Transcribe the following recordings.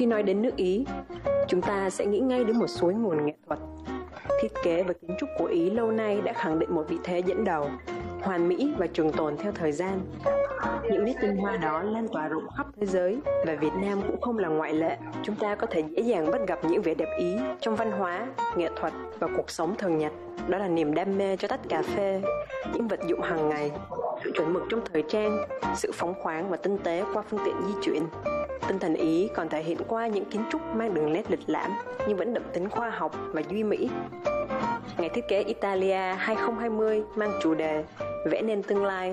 Khi nói đến nước Ý, chúng ta sẽ nghĩ ngay đến một suối nguồn nghệ thuật. Thiết kế và kiến trúc của Ý lâu nay đã khẳng định một vị thế dẫn đầu, hoàn mỹ và trường tồn theo thời gian. Những nét tinh hoa đó lan tỏa rộng khắp thế giới và Việt Nam cũng không là ngoại lệ. Chúng ta có thể dễ dàng bắt gặp những vẻ đẹp Ý trong văn hóa, nghệ thuật và cuộc sống thường nhật. Đó là niềm đam mê cho tách cà phê, những vật dụng hàng ngày, sự chuẩn mực trong thời trang, sự phóng khoáng và tinh tế qua phương tiện di chuyển. Tinh thần Ý còn thể hiện qua những kiến trúc mang đường nét lịch lãm nhưng vẫn đậm tính khoa học và duy mỹ. Ngày thiết kế Italia 2020 mang chủ đề vẽ nên tương lai,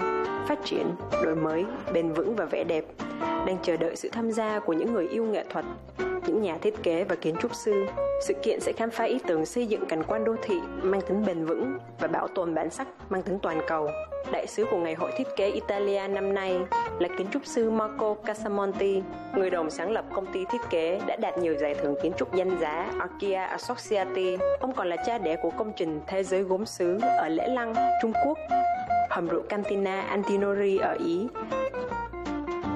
phát triển, đổi mới, bền vững và vẻ đẹp, đang chờ đợi sự tham gia của những người yêu nghệ thuật, những nhà thiết kế và kiến trúc sư. Sự kiện sẽ khám phá ý tưởng xây dựng cảnh quan đô thị mang tính bền vững và bảo tồn bản sắc mang tính toàn cầu. Đại sứ của Ngày hội thiết kế Italia năm nay là kiến trúc sư Marco Casamonti, người đồng sáng lập công ty thiết kế đã đạt nhiều giải thưởng kiến trúc danh giá Archia Associati. Ông còn là cha đẻ của công trình Thế giới gốm sứ ở Lễ Lăng, Trung Quốc, hầm rượu Cantina Antinori ở Ý,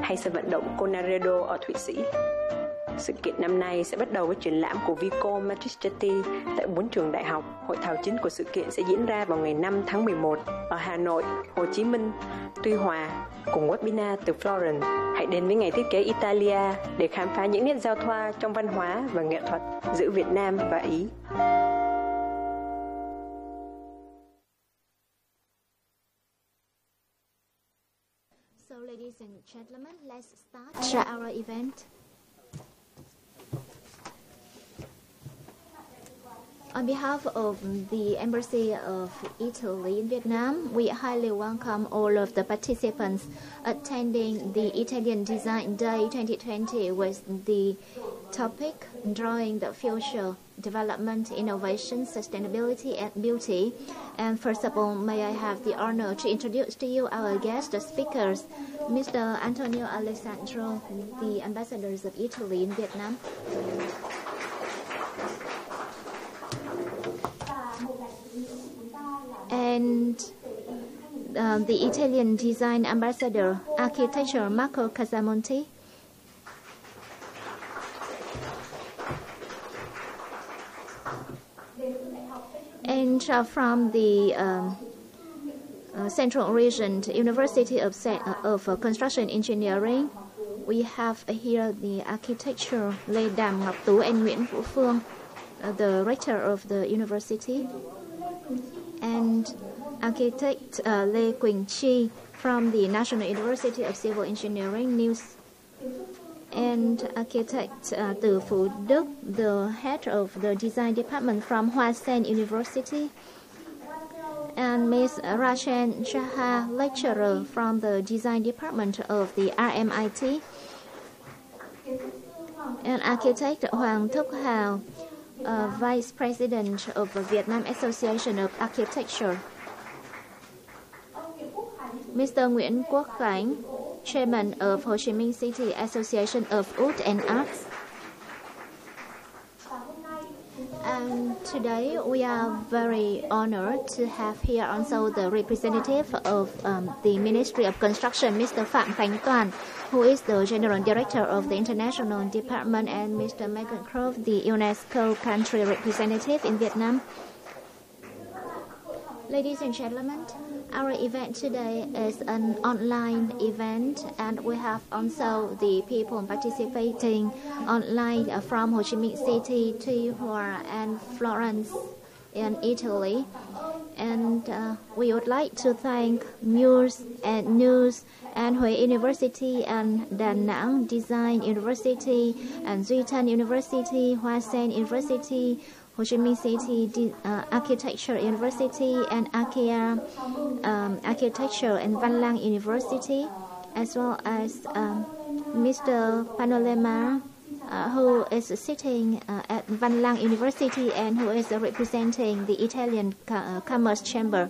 hay sân vận động Conaredo ở Thụy Sĩ. Sự kiện năm nay sẽ bắt đầu với triển lãm của Vico Magistetti tại 4 trường đại học. Hội thảo chính của sự kiện sẽ diễn ra vào ngày 5 tháng 11 ở Hà Nội, Hồ Chí Minh, Tuy Hòa, cùng webinar từ Florence. Hãy đến với Ngày thiết kế Italia để khám phá những nét giao thoa trong văn hóa và nghệ thuật giữa Việt Nam và Ý. So, ladies and gentlemen, let's start our event. On behalf of the Embassy of Italy in Vietnam, we highly welcome all of the participants attending the Italian Design Day 2020 with the topic Drawing the Future, Development, Innovation, Sustainability and Beauty. And first of all, may I have the honor to introduce to you our guest speakers, Mr. Antonio Alessandro, the ambassadors of Italy in Vietnam. And the Italian Design Ambassador, Architecture Marco Casamonti. And from the Central Region University of Construction Engineering, we have here the architecture Lê Đàm Ngọc Tú and Nguyễn Vũ Phương, the rector of the university, and architect Lê Quỳnh Chi from the National University of Civil Engineering, News, and architect Từ Phú Đức, the head of the design department from Hoa Sen University, and Ms. Rachan Chaha, lecturer from the design department of the RMIT, and architect Hoàng Thúc Hào, Vice President of the Vietnam Association of Architecture, Mr. Nguyễn Quốc Khánh, Chairman of Ho Chi Minh City Association of Wood and Arts. And today we are very honored to have here also the representative of the Ministry of Construction, Mr. Phạm Khánh Toàn, who is the General Director of the International Department, and Mr. Megan Croft, the UNESCO country representative in Vietnam. Ladies and gentlemen, our event today is an online event, and we have also the people participating online from Ho Chi Minh City, Tuy Hòa, and Florence in Italy. And we would like to thank Muse and Huế University and Da Nang Design University and Duy Tân University, Hoa Sen University, Ho Chi Minh City Architecture University, and Archia Architecture and Văn Lang University, as well as Mr. Panorama, who is sitting at Văn Lang University and who is representing the Italian Commerce Chamber.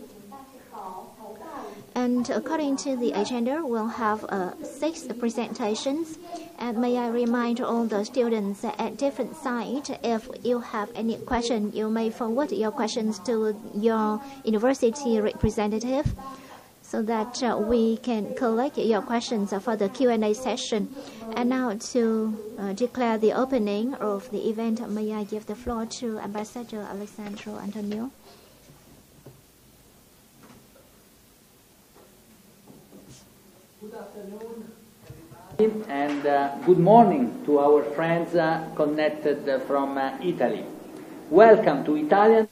And according to the agenda, we'll have 6 presentations. And may I remind all the students at different sites, if you have any question, you may forward your questions to your university representative. so that we can collect your questions for the Q&A session. And now to declare the opening of the event, may I give the floor to Ambassador Alessandro Antonio. Good afternoon, everybody, and good morning to our friends connected from Italy. Welcome to Italian.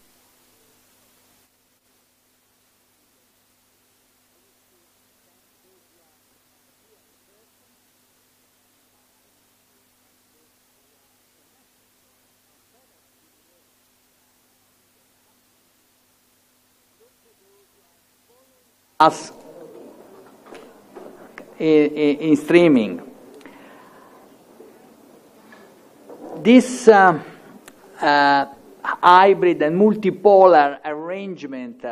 Us in streaming. This hybrid and multipolar arrangement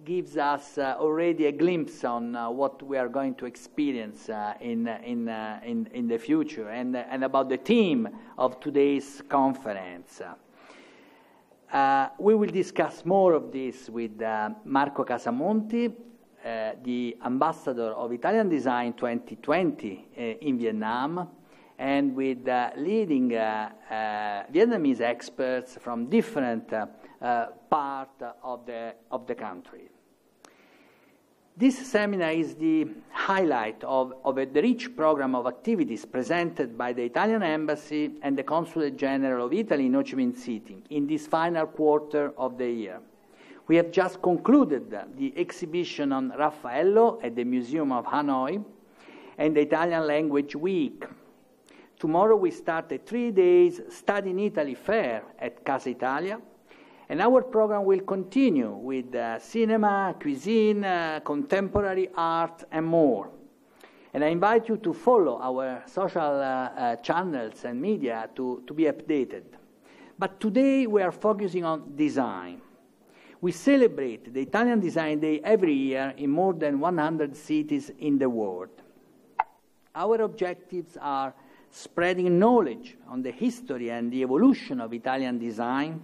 gives us already a glimpse on what we are going to experience in the future and about the theme of today's conference. We will discuss more of this with Marco Casamonti, the ambassador of Italian Design 2020 in Vietnam, and with leading Vietnamese experts from different parts of the country. This seminar is the highlight of the rich program of activities presented by the Italian Embassy and the Consulate General of Italy in Ho Chi Minh City in this final quarter of the year. We have just concluded the exhibition on Raffaello at the Museum of Hanoi and the Italian Language Week. Tomorrow we start a 3 days Study in Italy fair at Casa Italia, and our program will continue with cinema, cuisine, contemporary art, and more. And I invite you to follow our social channels and media to be updated. But today we are focusing on design. We celebrate the Italian Design Day every year in more than 100 cities in the world. Our objectives are spreading knowledge on the history and the evolution of Italian design,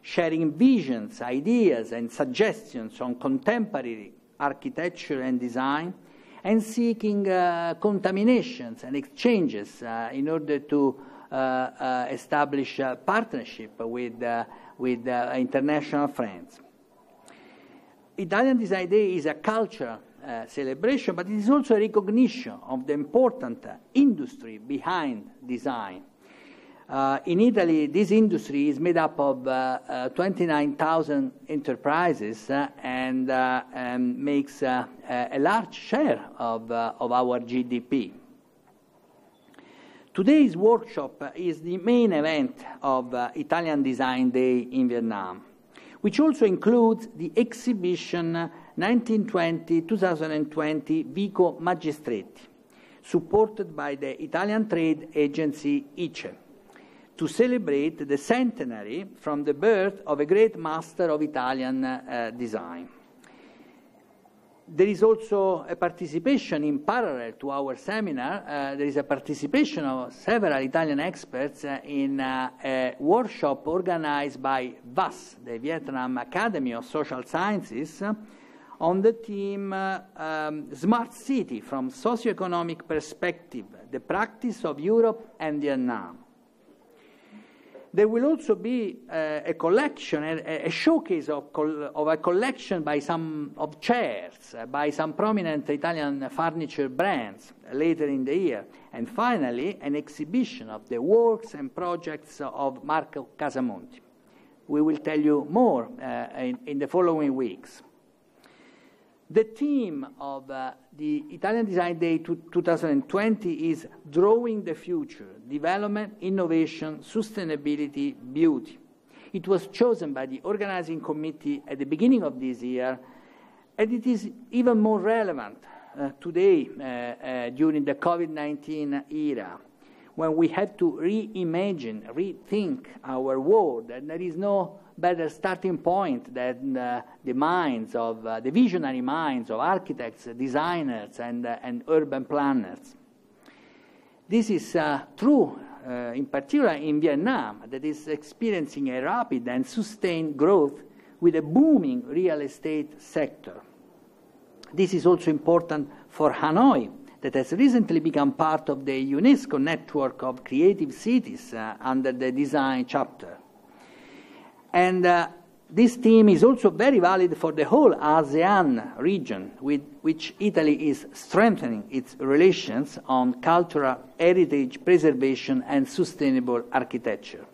sharing visions, ideas, and suggestions on contemporary architecture and design, and seeking contaminations and exchanges in order to establish a partnership with international friends. Italian Design Day is a cultural celebration, but it is also a recognition of the important industry behind design. In Italy, this industry is made up of 29,000 enterprises and makes a large share of our GDP. Today's workshop is the main event of Italian Design Day in Vietnam, which also includes the exhibition 1920-2020 Vico Magistretti, supported by the Italian trade agency ICE, to celebrate the centenary from the birth of a great master of Italian design. There is also a participation in parallel to our seminar. There is a participation of several Italian experts in a workshop organized by VAS, the Vietnam Academy of Social Sciences, on the theme Smart City from Socioeconomic Perspective, the Practice of Europe and Vietnam. There will also be a collection, a showcase of a collection by of chairs, by some prominent Italian furniture brands later in the year. And finally, an exhibition of the works and projects of Marco Casamonti. We will tell you more in the following weeks. The theme of the Italian Design Day 2020 is Drawing the Future, Development, Innovation, Sustainability, Beauty. It was chosen by the organizing committee at the beginning of this year, and it is even more relevant today during the COVID-19 era, when we have to reimagine, rethink our world, and there is no better starting point than the minds of the visionary minds of architects, designers, and urban planners. This is true, in particular in Vietnam, that is experiencing a rapid and sustained growth with a booming real estate sector. This is also important for Hanoi, that has recently become part of the UNESCO network of creative cities under the design chapter. And this theme is also very valid for the whole ASEAN region, with which Italy is strengthening its relations on cultural heritage preservation and sustainable architecture.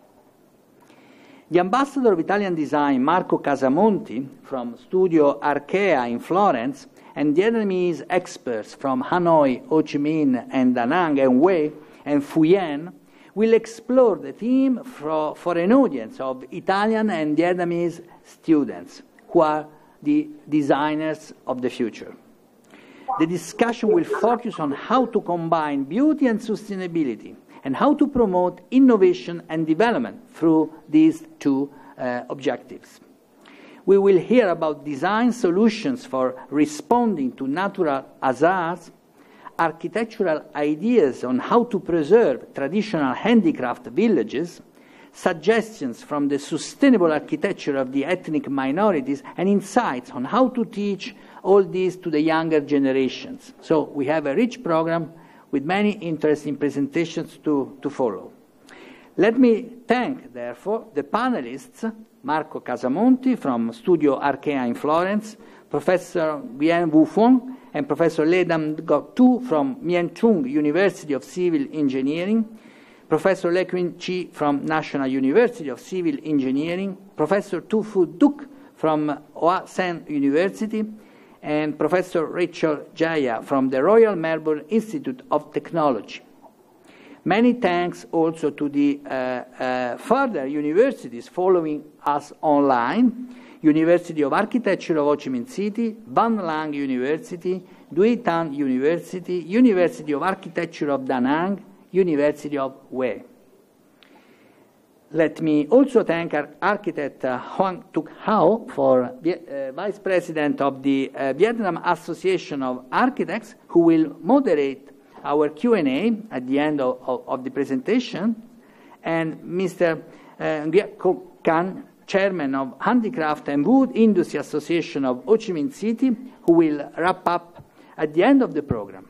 The ambassador of Italian design, Marco Casamonti, from Studio Arkea in Florence, and Vietnamese experts from Hanoi, Ho Chi Minh, and Da Nang, and Hue, and Phuyen, will explore the theme for an audience of Italian and Vietnamese students, who are the designers of the future. The discussion will focus on how to combine beauty and sustainability, and how to promote innovation and development through these two objectives. We will hear about design solutions for responding to natural hazards, architectural ideas on how to preserve traditional handicraft villages, suggestions from the sustainable architecture of the ethnic minorities, and insights on how to teach all this to the younger generations. So we have a rich program with many interesting presentations to follow. Let me thank, therefore, the panelists, Marco Casamonti from Studio Arkea in Florence, Professor Nguyen Vu Phuong, and Professor Le Dam Ngoc Tu from Mien Trung University of Civil Engineering, Professor Le Quynh Chi from National University of Civil Engineering, Professor Tu Phu Duc from Hoa Sen University, and Professor Rachel Jaya from the Royal Melbourne Institute of Technology. Many thanks also to the further universities following us online: University of Architecture of Ho Chi Minh City, Van Lang University, Duy Tan University, University of Architecture of Da Nang, University of Hue. Let me also thank our architect Hoang Tuc Hao, for Vice President of the Vietnam Association of Architects, who will moderate our Q&A at the end of the presentation, and Mr. Nguyen Co Can, Chairman of Handicraft and Wood Industry Association of Ho Chi Minh City, who will wrap up at the end of the program.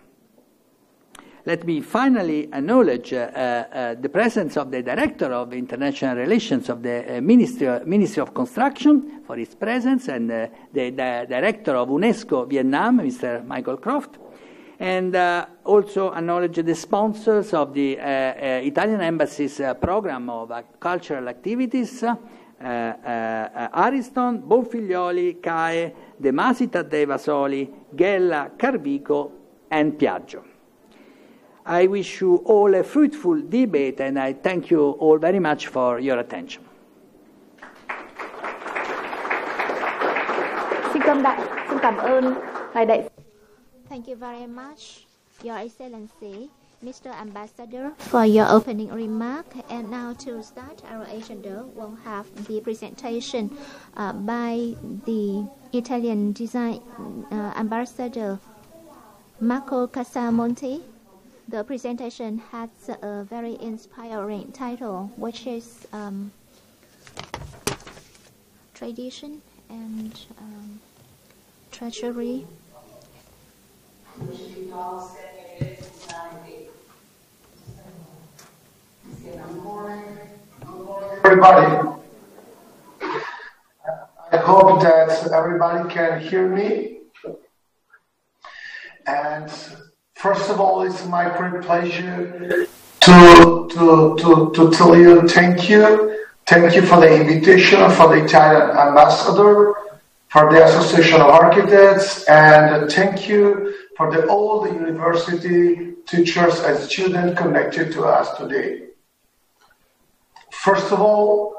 Let me finally acknowledge the presence of the Director of International Relations of the Ministry of Construction for his presence, and the Director of UNESCO Vietnam, Mr. Michael Croft, and also acknowledge the sponsors of the Italian Embassy's program of cultural activities, Ariston, Bonfiglioli, CAE, De Masi Taddei Vasoli, Ghella, Carvico, and Piaggio. I wish you all a fruitful debate, and I thank you all very much for your attention. Xin cảm ơn ngài đại. Thank you very much, Your Excellency, Mr. Ambassador, for your opening remark. And now to start our agenda, we'll have the presentation by the Italian design ambassador, Marco Casamonti. The presentation has a very inspiring title, which is Tradition and Treasury. Everybody, I hope that everybody can hear me. And first of all, it's my great pleasure to tell you thank you. Thank you for the invitation for the Italian ambassador, for the Association of Architects, and thank you for all the university teachers and students connected to us today. First of all,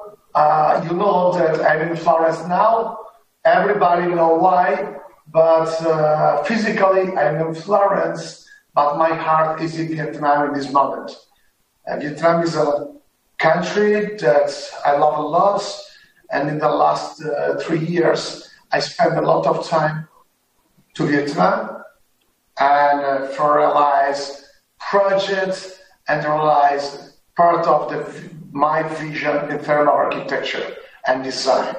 you know that I'm in Florence now. Everybody knows why, but physically I'm in Florence, but my heart is in Vietnam in this moment. Vietnam is a country that I love a lot, and in the last 3 years, I spent a lot of time to Vietnam and for realize projects and realize part of my vision in terms of architecture and design.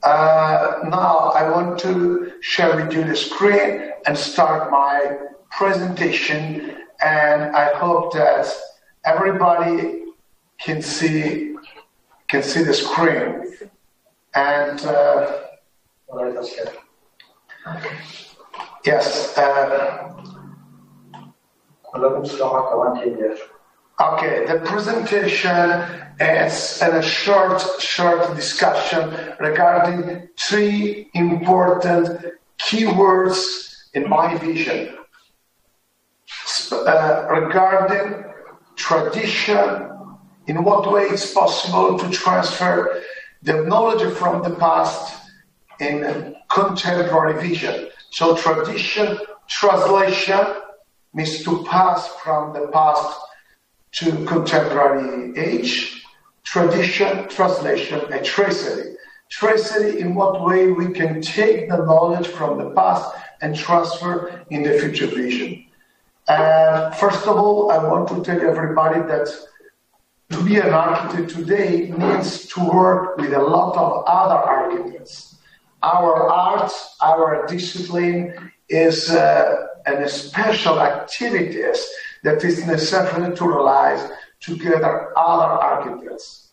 Now I want to share with you the screen and start my presentation. And I hope that everybody can see the screen. And yes. Okay, the presentation is a short discussion regarding 3 important keywords in my vision. Regarding tradition, in what way it's possible to transfer the knowledge from the past in contemporary vision. So tradition, translation, means to pass from the past to contemporary age. Tradition, translation, and tracery. Tracery, in what way we can take the knowledge from the past and transfer in the future vision. First of all, I want to tell everybody that to be an architect today means to work with a lot of other architects. Our art, our discipline is a special activities that is necessary to realize together other architects.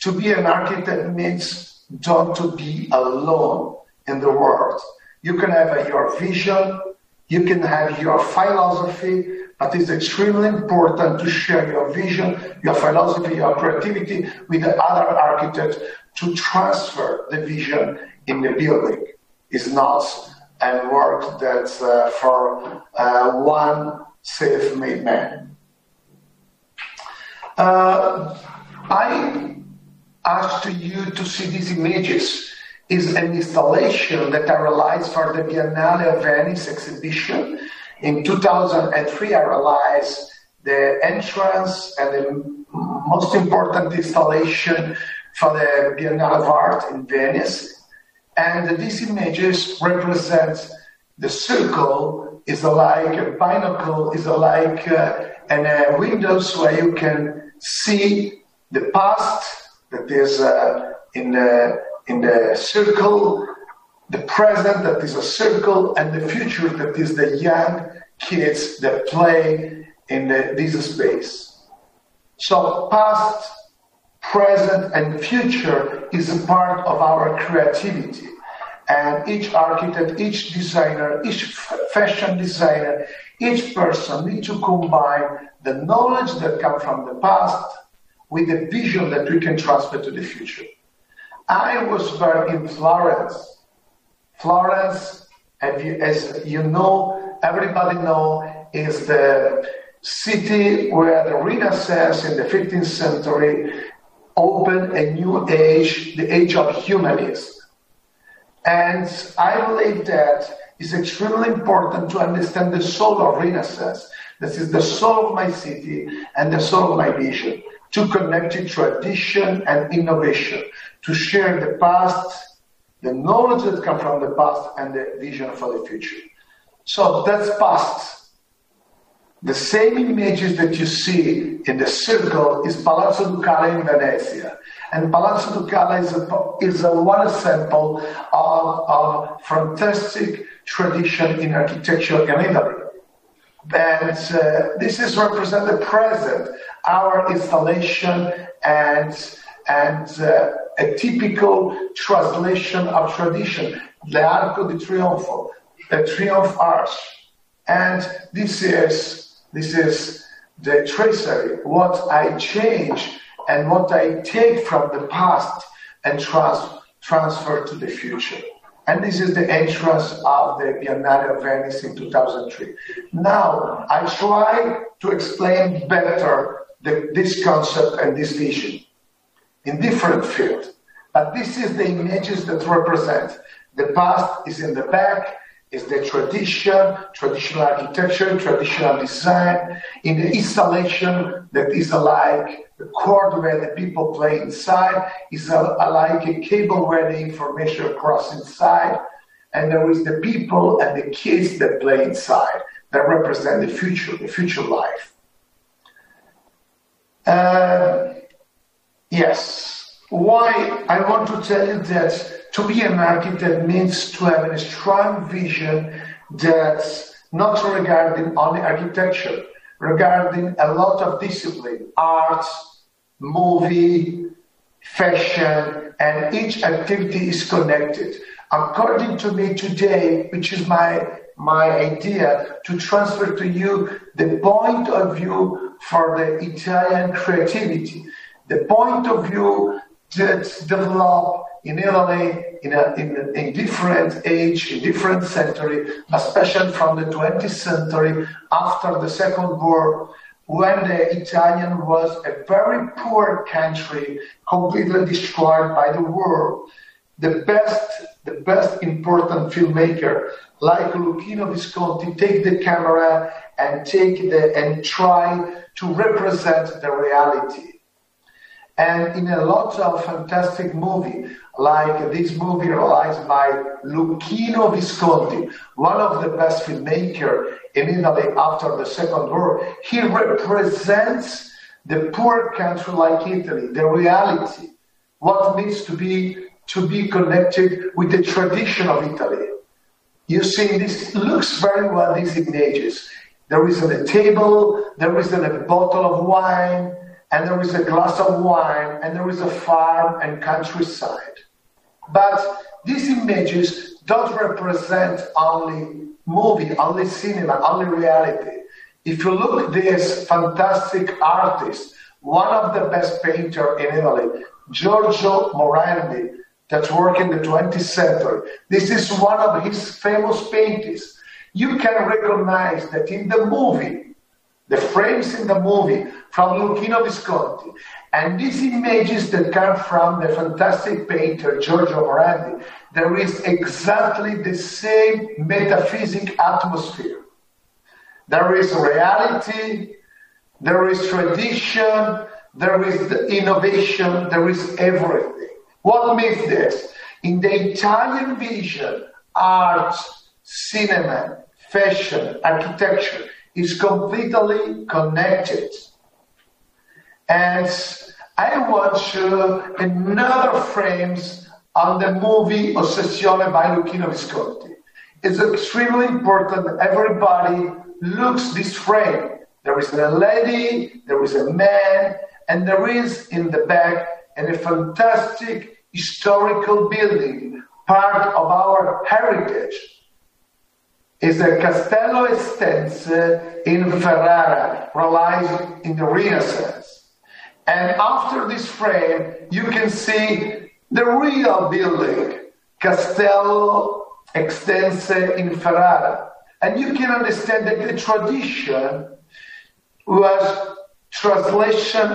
To be an architect means not to be alone in the world. You can have your vision, you can have your philosophy, but it's extremely important to share your vision, your philosophy, your creativity with the other architect to transfer the vision in the building. It's not a work that's for one self-made man. I asked you to see these images. Is an installation that I realized for the Biennale of Venice exhibition. In 2003, I realized the entrance and the most important installation for the Biennale of Art in Venice. And these images represent the circle is like a binocle, is like a windows where you can see the past that is in the circle, the present that is a circle, and the future that is the young kids that play in this space. So past, present, and future is a part of our creativity. And each architect, each designer, each fashion designer, each person needs to combine the knowledge that comes from the past with the vision that we can transfer to the future. I was born in Florence. Florence, as you know, everybody knows, is the city where the Renaissance in the 15th century opened a new age, the age of humanism. And I believe that it's extremely important to understand the soul of Renaissance. This is the soul of my city and the soul of my vision, to connect to tradition and innovation, to share the past, the knowledge that comes from the past, and the vision for the future. So that's past. The same images that you see in the circle is Palazzo Ducale in Venezia. And Palazzo Ducale is one example of fantastic tradition in architecture in Italy. And this is represent the present, our installation and a typical translation of tradition, the Arco di Trionfo, the Triumph Arch. And this is the tracery, what I change and what I take from the past and transfer to the future. And this is the entrance of the Biennale of Venice in 2003. Now, I try to explain better this concept and this vision in different fields. But this is the images that represent. The past is in the back, is the tradition, traditional architecture, traditional design. In the installation that is like the cord where the people play inside, is like a cable where the information cross inside. And there is the people and the kids that play inside that represent the future life. Yes, Why I want to tell you that to be an architect means to have a strong vision that's not regarding only architecture, regarding a lot of discipline, art, movie, fashion, and each activity is connected. According to me today, which is my idea to transfer to you the point of view for the Italian creativity, the point of view that developed in Italy in different age, in different century, especially from the 20th century after the Second War, when the Italian was a very poor country, completely destroyed by the war. The best important filmmaker like Luchino Visconti take the camera and try to represent the reality. And in a lot of fantastic movies, like this movie realized by Luchino Visconti, one of the best filmmakers in Italy after the Second War, he represents the poor country like Italy, the reality, what means to be connected with the tradition of Italy. You see, this looks very well, these images. There is a table, there is a bottle of wine, and there is a glass of wine, and there is a farm and countryside. But these images don't represent only movie, only cinema, only reality. If you look at this fantastic artist, one of the best painters in Italy, Giorgio Morandi, that worked in the 20th century, this is one of his famous paintings. You can recognize that in the movie, the frames in the movie from Luchino Visconti, and these images that come from the fantastic painter Giorgio Morandi, there is exactly the same metaphysic atmosphere. There is reality, there is tradition, there is the innovation, there is everything. What means this? In the Italian vision, art, cinema, fashion, architecture is completely connected. And I want you another frames on the movie Ossessione by Luchino Visconti. It's extremely important that everybody looks this frame. There is a lady, there is a man, and there is in the back a fantastic historical building, part of our heritage. Is a Castello Estense in Ferrara, realized in the Renaissance. And after this frame, you can see the real building, Castello Estense in Ferrara. And you can understand that the tradition was translation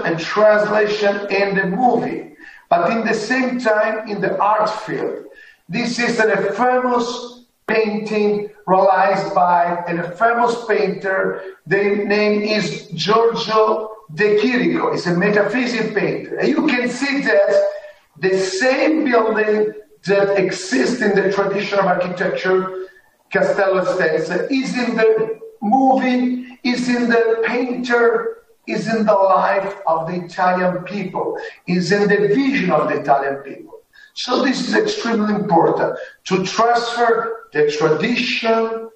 in the movie, but in the same time in the art field. This is a famous painting realized by a famous painter. The name is Giorgio De Chirico. He's a metaphysics painter. And you can see that the same building that exists in the tradition of architecture, Castello Estense, is in the movie, is in the painter, is in the life of the Italian people, is in the vision of the Italian people. So this is extremely important, to transfer the tradition,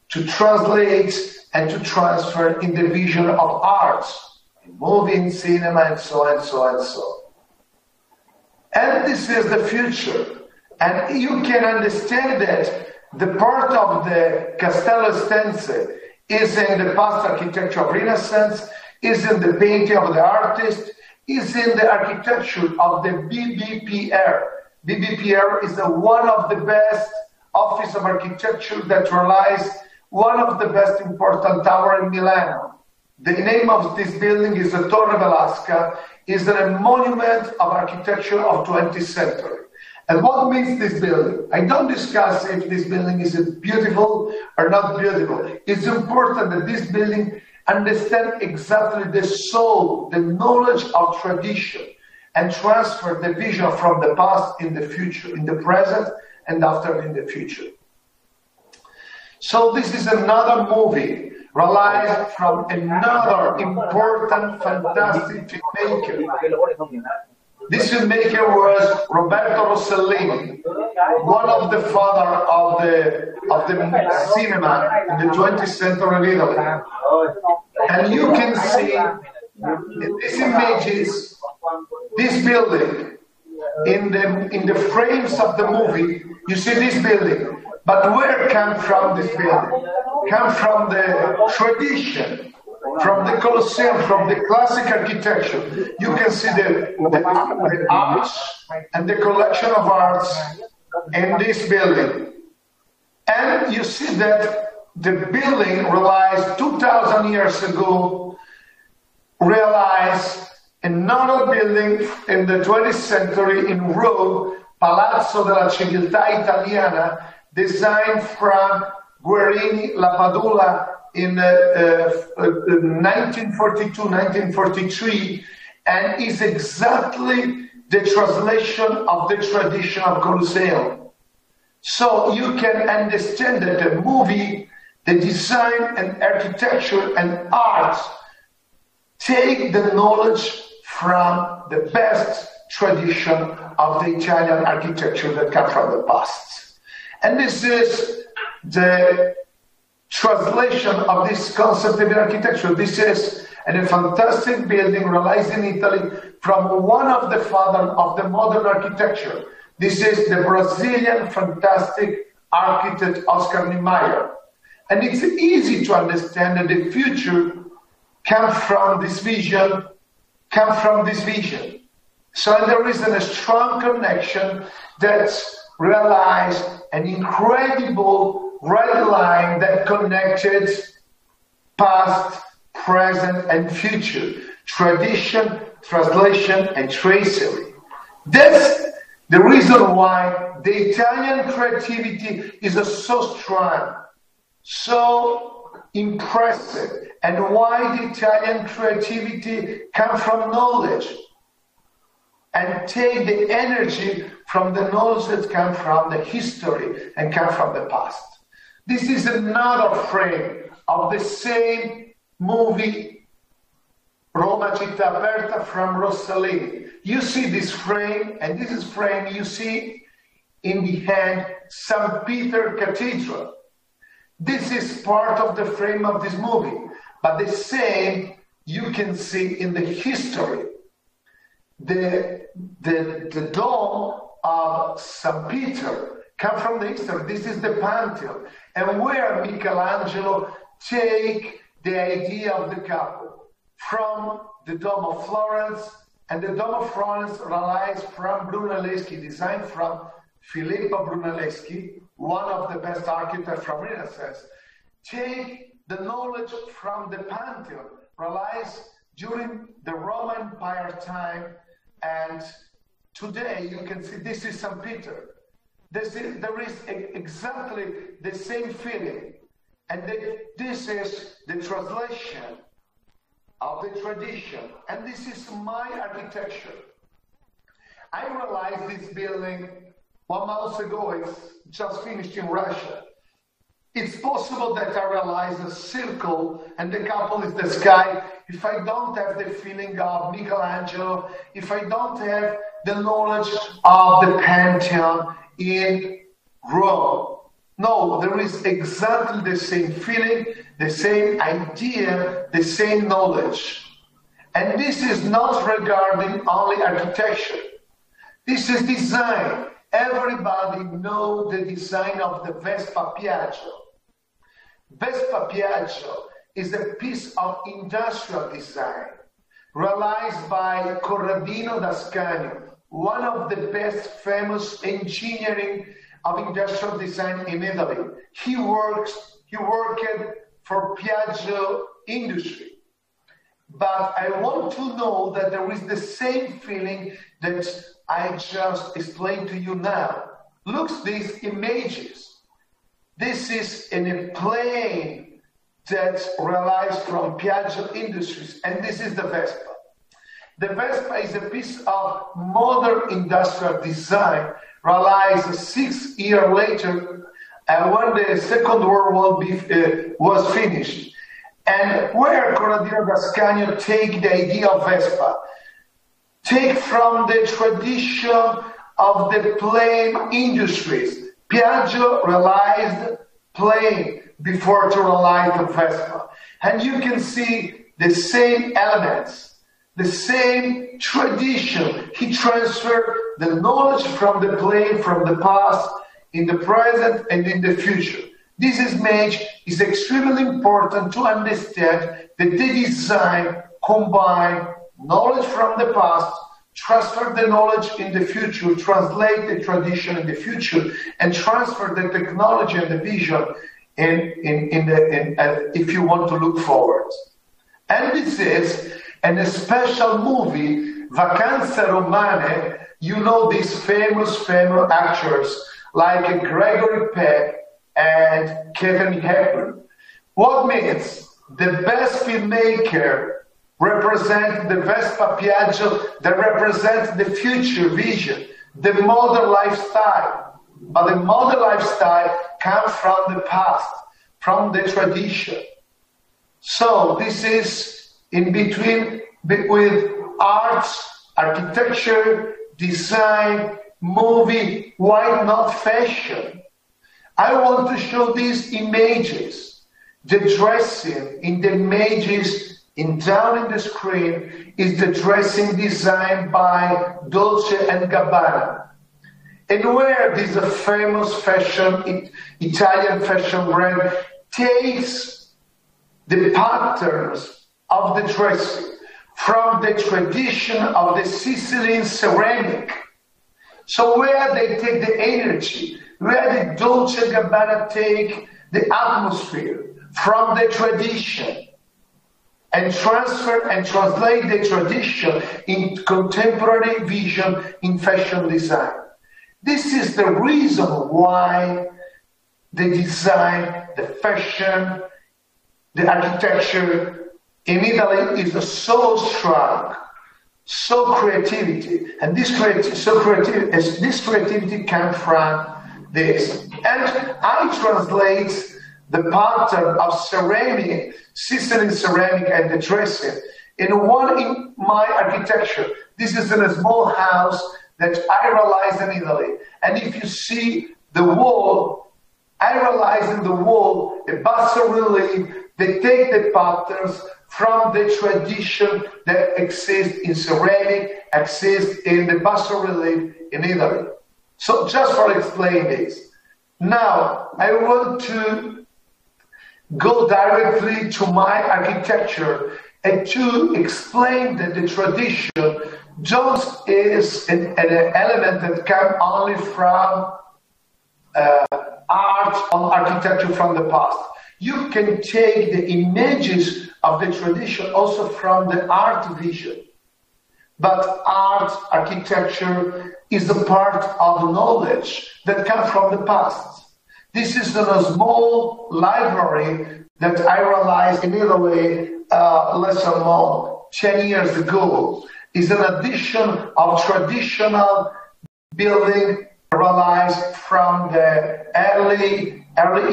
to translate and to transfer in the vision of art, in movie, in cinema, and so on and so on and so on. And this is the future. And you can understand that the part of the Castello Estense is in the past architecture of Renaissance, is in the painting of the artist, is in the architecture of the BBPR. BBPR is one of the best office of architecture that realized one of the best important tower in Milano. The name of this building is the Torre Velasca, is a monument of architecture of 20th century. And what means this building? I don't discuss if this building is beautiful or not beautiful. It's important that this building understand exactly the soul, the knowledge of tradition, and transfer the vision from the past in the future, in the present, and after in the future. So this is another movie realized from another important, fantastic filmmaker. This filmmaker was Roberto Rossellini, one of the father of the cinema in the 20th century in Italy. And you can see these images, this building, in the frames of the movie. You see this building, but where come from this building? Come from the tradition, from the Colosseum, from the classic architecture. You can see the arch and the collection of arts in this building. And you see that the building realized 2,000 years ago, realized another building in the 20th century in Rome, Palazzo della Civiltà Italiana, designed from Guerini Lapadula in 1942, 1943, and is exactly the translation of the tradition of Colosseum. So you can understand that the movie, the design and architecture and art take the knowledge from the best tradition of the Italian architecture that comes from the past. And this is the translation of this concept of architecture. This is a fantastic building realized in Italy from one of the fathers of the modern architecture. This is the Brazilian fantastic architect Oscar Niemeyer. And it's easy to understand that the future comes from this vision, So there is a strong connection that realized an incredible red line that connected past, present, and future, tradition, translation, and tracery. That's the reason why the Italian creativity is so strong, so impressive, and why the Italian creativity comes from knowledge and take the energy from the knowledge that comes from the history and comes from the past. This is another frame of the same movie, Roma Città Aperta, from Rossellini. You see this frame, and this is frame you see in the hand, St. Peter Cathedral. This is part of the frame of this movie, but the same you can see in the history. The dome of St. Peter comes from the history. This is the Pantheon, and where Michelangelo take the idea of the couple from the Dome of Florence, and the Dome of Florence relies from Brunelleschi, designed from Filippo Brunelleschi, one of the best architects from Renaissance. Take the knowledge from the Pantheon, relies during the Roman Empire time, and today you can see this is St. Peter. There is exactly the same feeling, and this is the translation of the tradition, and this is my architecture. I realized this building 1 month ago. It's just finished in Russia. It's possible that I realize a circle and the couple is the sky if I don't have the feeling of Michelangelo, if I don't have the knowledge of the Pantheon in Rome. No, there is exactly the same feeling, the same idea, the same knowledge. And this is not regarding only architecture. This is design. Everybody knows the design of the Vespa Piaggio. Vespa Piaggio is a piece of industrial design realized by Corradino d'Ascanio, one of the best famous engineering of industrial design in Italy. He worked for Piaggio industry. But I want to know that there is the same feeling that I just explained to you now. Look at these images. This is in a plane that relies from Piaggio Industries, and this is the Vespa. The Vespa is a piece of modern industrial design, realized 6 years later, when the Second World War was finished. And where Corradino d'Ascanio take the idea of Vespa, take from the tradition of the plane industries. Piaggio realized plane before to realize the Vespa. And you can see the same elements, the same tradition. He transferred the knowledge from the plane, from the past, in the present, and in the future. This image is extremely important to understand that the design combines knowledge from the past, transfer the knowledge in the future, translate the tradition in the future, and transfer the technology and the vision if you want to look forward. And this is a special movie, Vacanze Romane. You know these famous actors like Gregory Peck and Katharine Hepburn. What means the best filmmaker represent the Vespa Piaggio that represents the future vision, the modern lifestyle. But the modern lifestyle comes from the past, from the tradition. So this is in between with arts, architecture, design, movie, why not fashion? I want to show these images. The dressing in the images down in the screen is the dressing designed by Dolce & Gabbana. And where this famous fashion, Italian fashion brand takes the patterns of the dressing from the tradition of the Sicilian ceramic. So where they take the energy, where the Dolce & Gabbana take the atmosphere from the tradition, and transfer and translate the tradition in contemporary vision in fashion design. This is the reason why the design, the fashion, the architecture in Italy is so strong, so creativity, and this creativity comes from this. And I translate the pattern of ceramic, Sicilian ceramic and the dressing in my architecture. This is in a small house that I realized in Italy. And if you see the wall, I realized in the wall a basso relief. They take the patterns from the tradition that exists in ceramic, exists in the basso relief in Italy. So just for explain this. Now, I want to go directly to my architecture and to explain that the tradition just is an element that comes only from art or architecture from the past. You can take the images of the tradition also from the art vision. But art, architecture is a part of knowledge that comes from the past. This is a small library that I realized in Italy less than 10 years ago. It's an addition of traditional building realized from the early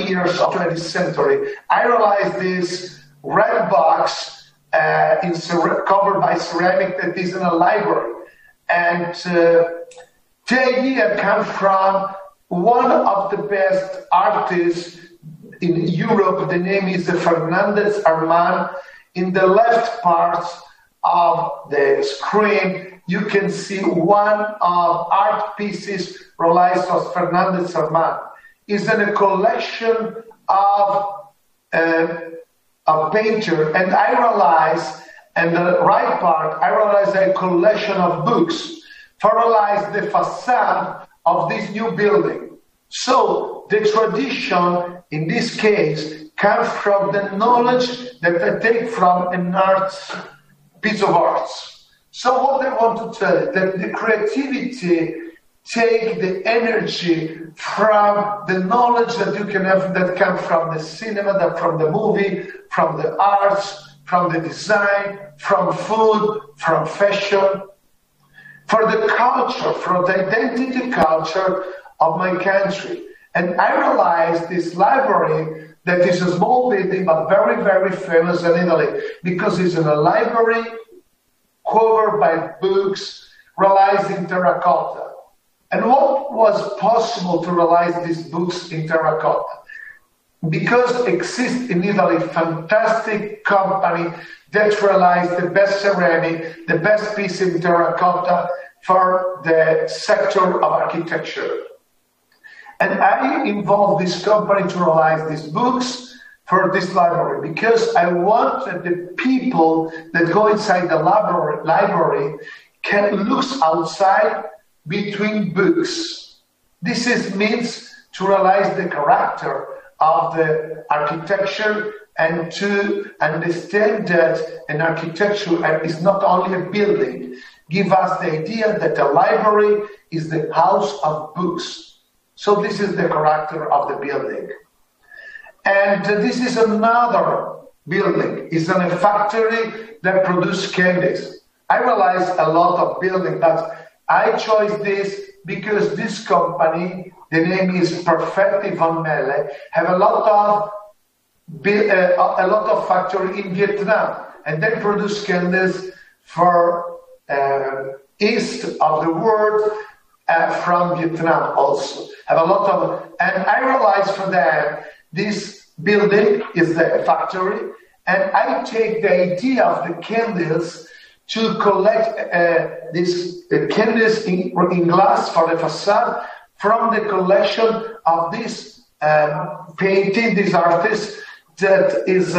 years of 20th century. I realized this red box covered by ceramic that is in a library. And the idea comes from one of the best artists in Europe. The name is Fernandez Armand. In the left part of the screen, you can see one of art pieces realized by Fernandez Armand. It's in a collection of a painter, and I realized, in the right part, I realized a collection of books to realize the facade of this new building. So the tradition, in this case, comes from the knowledge that I take from an art piece of art. So what I want to tell you, that the creativity take the energy from the knowledge that you can have that comes from the cinema, that from the movie, from the arts, from the design, from food, from fashion, for the culture, for the identity culture of my country. And I realized this library that is a small building but very, very famous in Italy because it's in a library covered by books realized in terracotta. And what was possible to realize these books in terracotta? Because exists in Italy a fantastic company that realized the best ceramic, the best piece in terracotta for the sector of architecture. And I involved this company to realize these books for this library because I want that the people that go inside the library can look outside between books. This means to realize the character of the architecture and to understand that an architecture is not only a building, give us the idea that the library is the house of books. So this is the character of the building. And this is another building. It's in a factory that produces candies. I realized a lot of buildings, but I chose this because this company, the name is Perfetti Van Melle, have a lot of factory in Vietnam, and they produce candies for east of the world from Vietnam also. Have a lot of, and I realized for them this building is the factory, and I take the idea of the candles to collect these candies in glass for the facade from the collection of this painting, this artist that is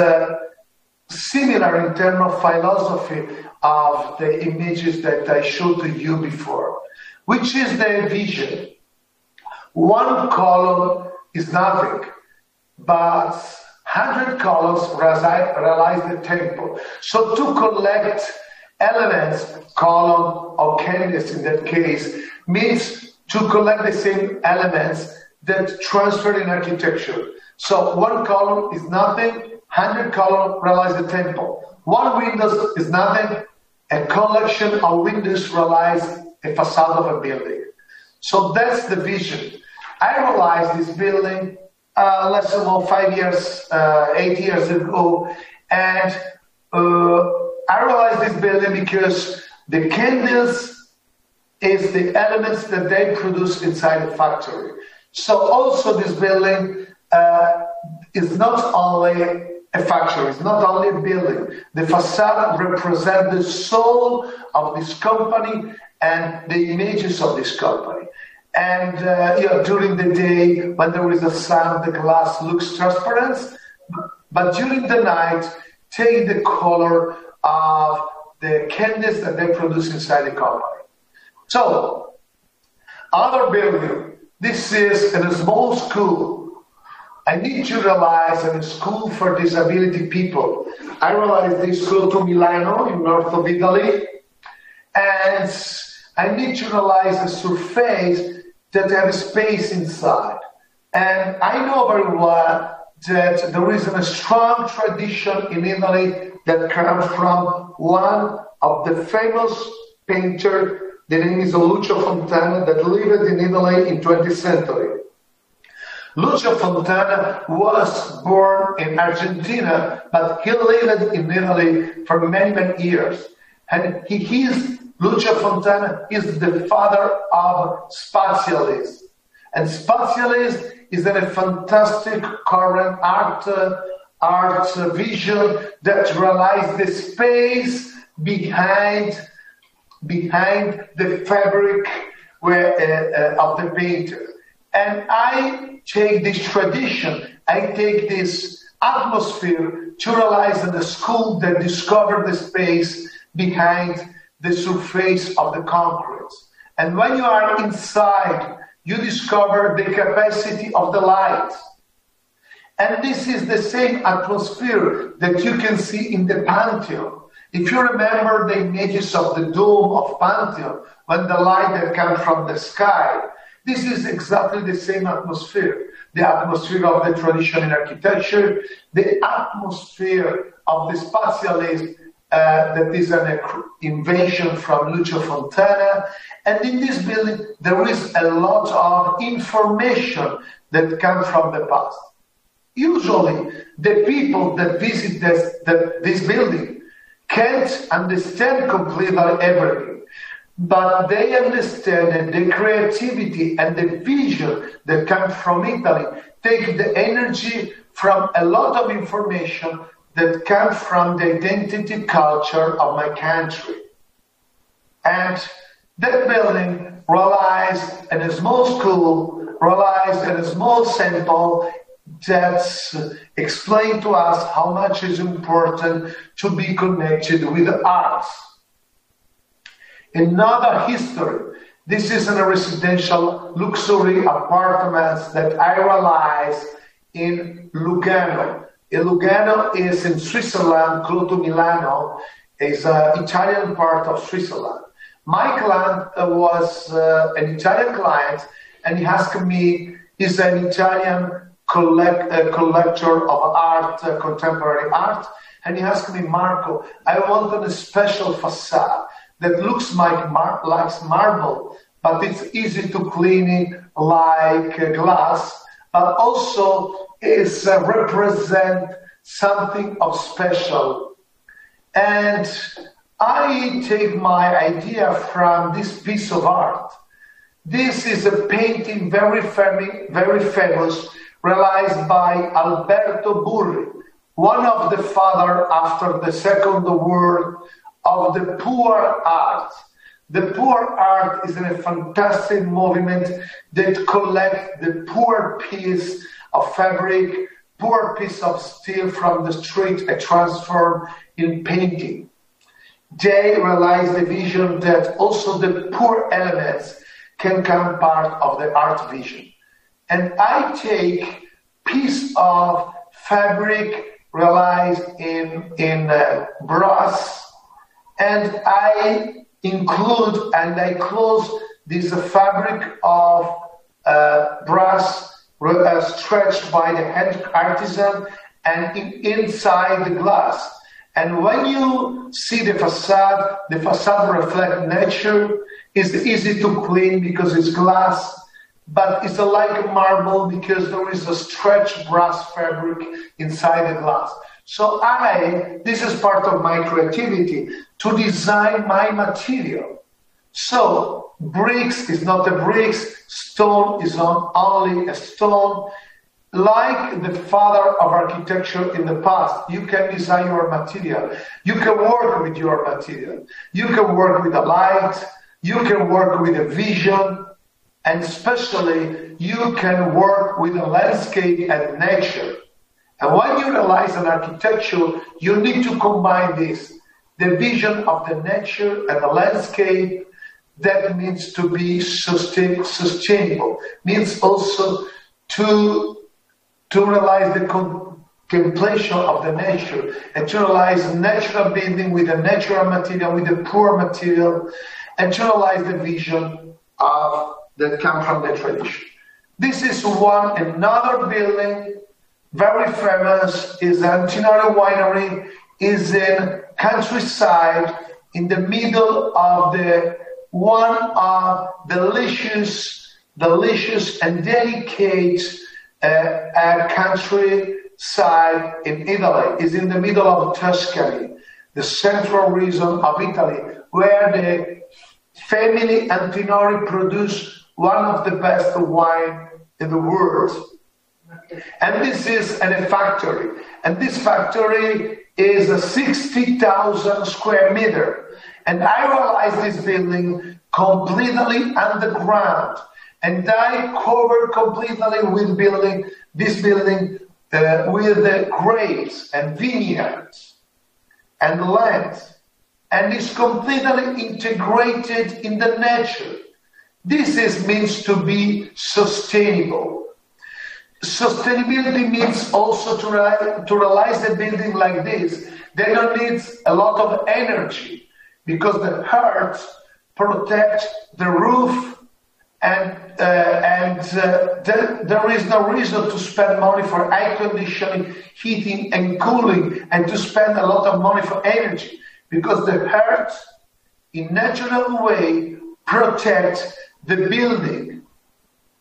similar in terms of philosophy of the images that I showed to you before, which is the vision. One column is nothing, but 100 columns realize the temple. So to collect elements, column or canvas in that case, means to collect the same elements that transfer in architecture. So one column is nothing, 100 columns realize the temple. One window is nothing, a collection of windows realize a facade of a building. So that's the vision. I realized this building less than 5 years, 8 years ago, and I realized this building because the candles is the elements that they produce inside the factory. So also this building is not only a factory, it's not only a building. The facade represents the soul of this company and the images of this company. And during the day, when there is a sun, the glass looks transparent, but during the night, take the color of the candles that they produce inside the company. So, other building, this is in a small school. I need to realize in a school for disability people. I realized this school to Milano in north of Italy, and I need to realize a surface that have space inside. And I know very well that there is a strong tradition in Italy that comes from one of the famous painters, the name is Lucio Fontana, that lived in Italy in 20th century. Lucio Fontana was born in Argentina, but he lived in Italy for many, many years. And Lucio Fontana is the father of spatialism. And spatialism is a fantastic current art vision that realizes the space behind the fabric of the painter. And I take this tradition, I take this atmosphere to realize in the school that discovered the space behind the surface of the concrete. And when you are inside, you discover the capacity of the light. And this is the same atmosphere that you can see in the Pantheon. If you remember the images of the dome of Pantheon, when the light that comes from the sky, this is exactly the same atmosphere. The atmosphere of the tradition in architecture, the atmosphere of the spatialism, that is an invention from Lucio Fontana. And in this building, there is a lot of information that comes from the past. Usually, the people that visit this building can't understand completely everything. but they understand that the creativity and the vision that come from Italy take the energy from a lot of information that come from the identity culture of my country. And that building relies on a small school, relies on a small sample that explain to us how much is important to be connected with the arts. Another history, this is a residential luxury apartments that I realized in Lugano. Lugano is in Switzerland, close to Milano, is an Italian part of Switzerland. My client was an Italian client, and he asked me, he's an Italian collector of art, contemporary art, and he asked me, Marco, I wanted a special facade that looks like marble, but it's easy to clean it like glass, but also is represent something of special. And I take my idea from this piece of art. This is a painting very famous, realized by Alberto Burri, one of the father after the Second World of the poor art. The poor art is a fantastic movement that collects the poor piece of fabric, poor piece of steel from the street and transform in painting. They realize the vision that also the poor elements can come part of the art vision. And I take piece of fabric realized in brass, and I include and I close this fabric of brass stretched by the hand artisan and inside the glass. And when you see the facade reflects nature. It's easy to clean because it's glass, but it's like marble because there is a stretched brass fabric inside the glass. So this is part of my creativity, to design my material. So bricks is not a bricks, stone is not only a stone. Like the father of architecture in the past, you can design your material. You can work with your material. You can work with the light. You can work with a vision. And especially, you can work with the landscape and nature. And when you realize an architecture, you need to combine this. The vision of the nature and the landscape, that means to be sustainable. Means also to realize the contemplation of the nature and to realize natural building with a natural material, with a poor material, and to realize the vision that comes from the tradition. This is one. Another building, very famous, is Antinori Winery, is in countryside in the middle of the one of delicious and delicate countryside in Italy. Is in the middle of Tuscany, the central region of Italy, where the family Antinori produce one of the best wine in the world. And this is a factory. And this factory is a 60,000 square meter. And I realized this building completely underground. And I covered completely with this building with the grapes and vineyards and land. And it's completely integrated in the nature. This means to be sustainable. Sustainability means also to realize a building like this. They don't need a lot of energy because the earth protects the roof, and there is no reason to spend money for air conditioning, heating, and cooling, and to spend a lot of money for energy because the earth, in natural way, protects the building.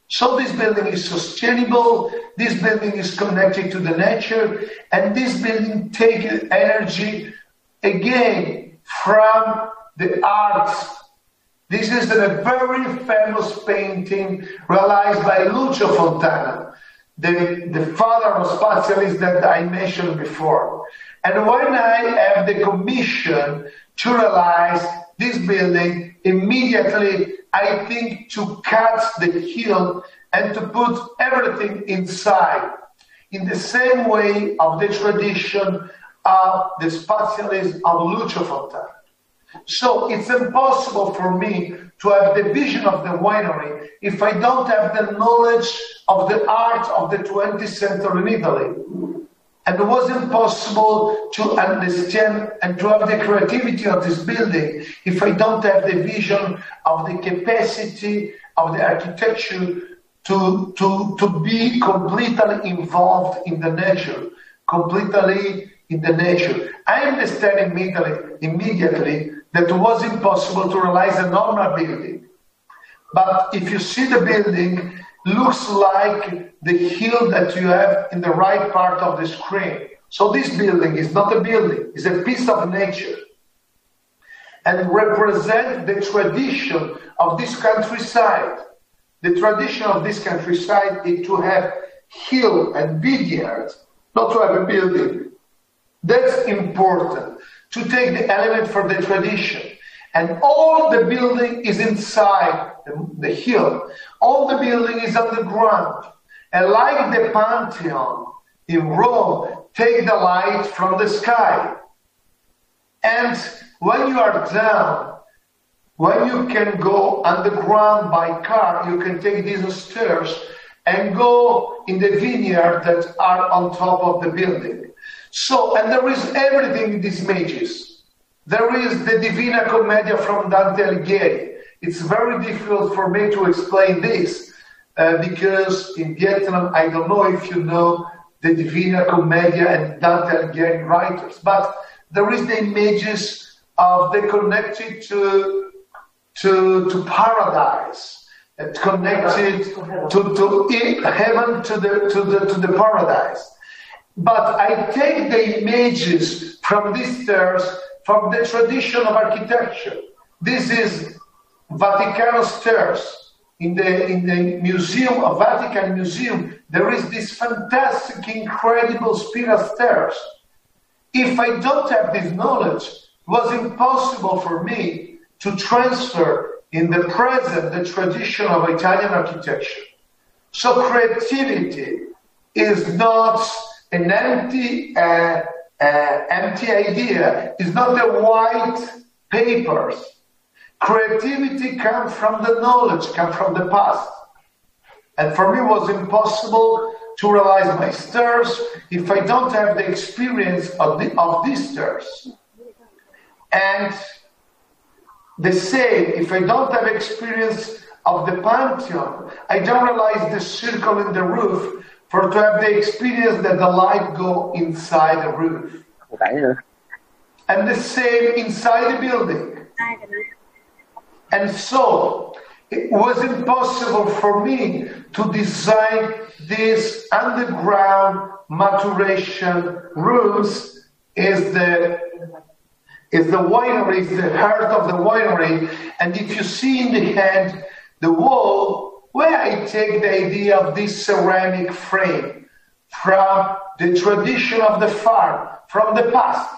So this building is sustainable, this building is connected to the nature, and this building takes energy again from the arts This is a very famous painting realized by Lucio Fontana, the father of Spatialist that I mentioned before. And when I have the commission to realize this building, immediately I think to cut the hill and to put everything inside, in the same way of the tradition of the Spatialism of Lucio Fontana. So it's impossible for me to have the vision of the winery if I don't have the knowledge of the art of the 20th century in Italy. And it was impossible to understand and to have the creativity of this building if I don't have the vision of the capacity of the architecture to be completely involved in the nature, completely in the nature. I understand immediately that it was impossible to realize a normal building. But if you see the building, looks like the hill that you have in the right part of the screen. So this building is not a building, it's a piece of nature. And represent the tradition of this countryside. The tradition of this countryside is to have hill and vineyard, not to have a building. That's important, to take the element for the tradition. And all the building is inside the hill. All the building is on the ground. And like the Pantheon in Rome, take the light from the sky. And when you are down, when you can go underground by car, you can take these stairs and go in the vineyard that are on top of the building. So, and there is everything in these images. There is the Divina Commedia from Dante Alighieri. It's very difficult for me to explain this because in Vietnam, I don't know if you know the Divina Commedia and Dante Alighieri writers, but there is the images of they connected to paradise, connected to heaven, to the paradise. But I take the images from these stairs from the tradition of architecture. This is Vatican stairs. In the museum of Vatican Museum, there is this fantastic, incredible spiral stairs. If I don't have this knowledge, it was impossible for me to transfer in the present the tradition of Italian architecture. So creativity is not an empty idea, is not the white papers. Creativity comes from the knowledge, comes from the past. And for me, it was impossible to realize my stairs if I don't have the experience of these stairs. And the same, if I don't have experience of the Pantheon, I don't realize the circle in the roof for to have the experience that the light go inside the roof. And the same inside the building. And so it was impossible for me to design these underground maturation rooms. Is the winery, is the heart of the winery. And if you see in the hand the wall, where I take the idea of this ceramic frame from the tradition of the farm, from the past.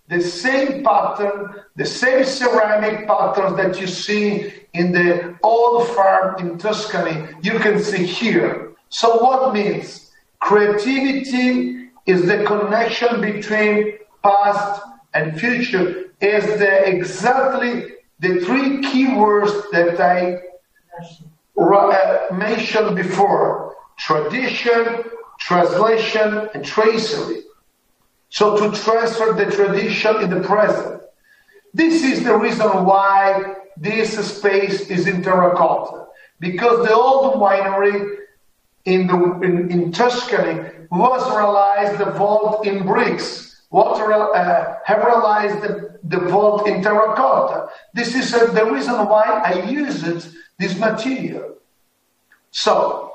The same pattern, the same ceramic pattern that you see in the old farm in Tuscany, you can see here. So what means? Creativity is the connection between past and future, is exactly the three keywords that I mentioned before: tradition, translation, and tracery. So to transfer the tradition in the present. This is the reason why this space is in terracotta, because the old winery in Tuscany was realized the vault in bricks. Have realized the vault in terracotta. This is the reason why I used this material. So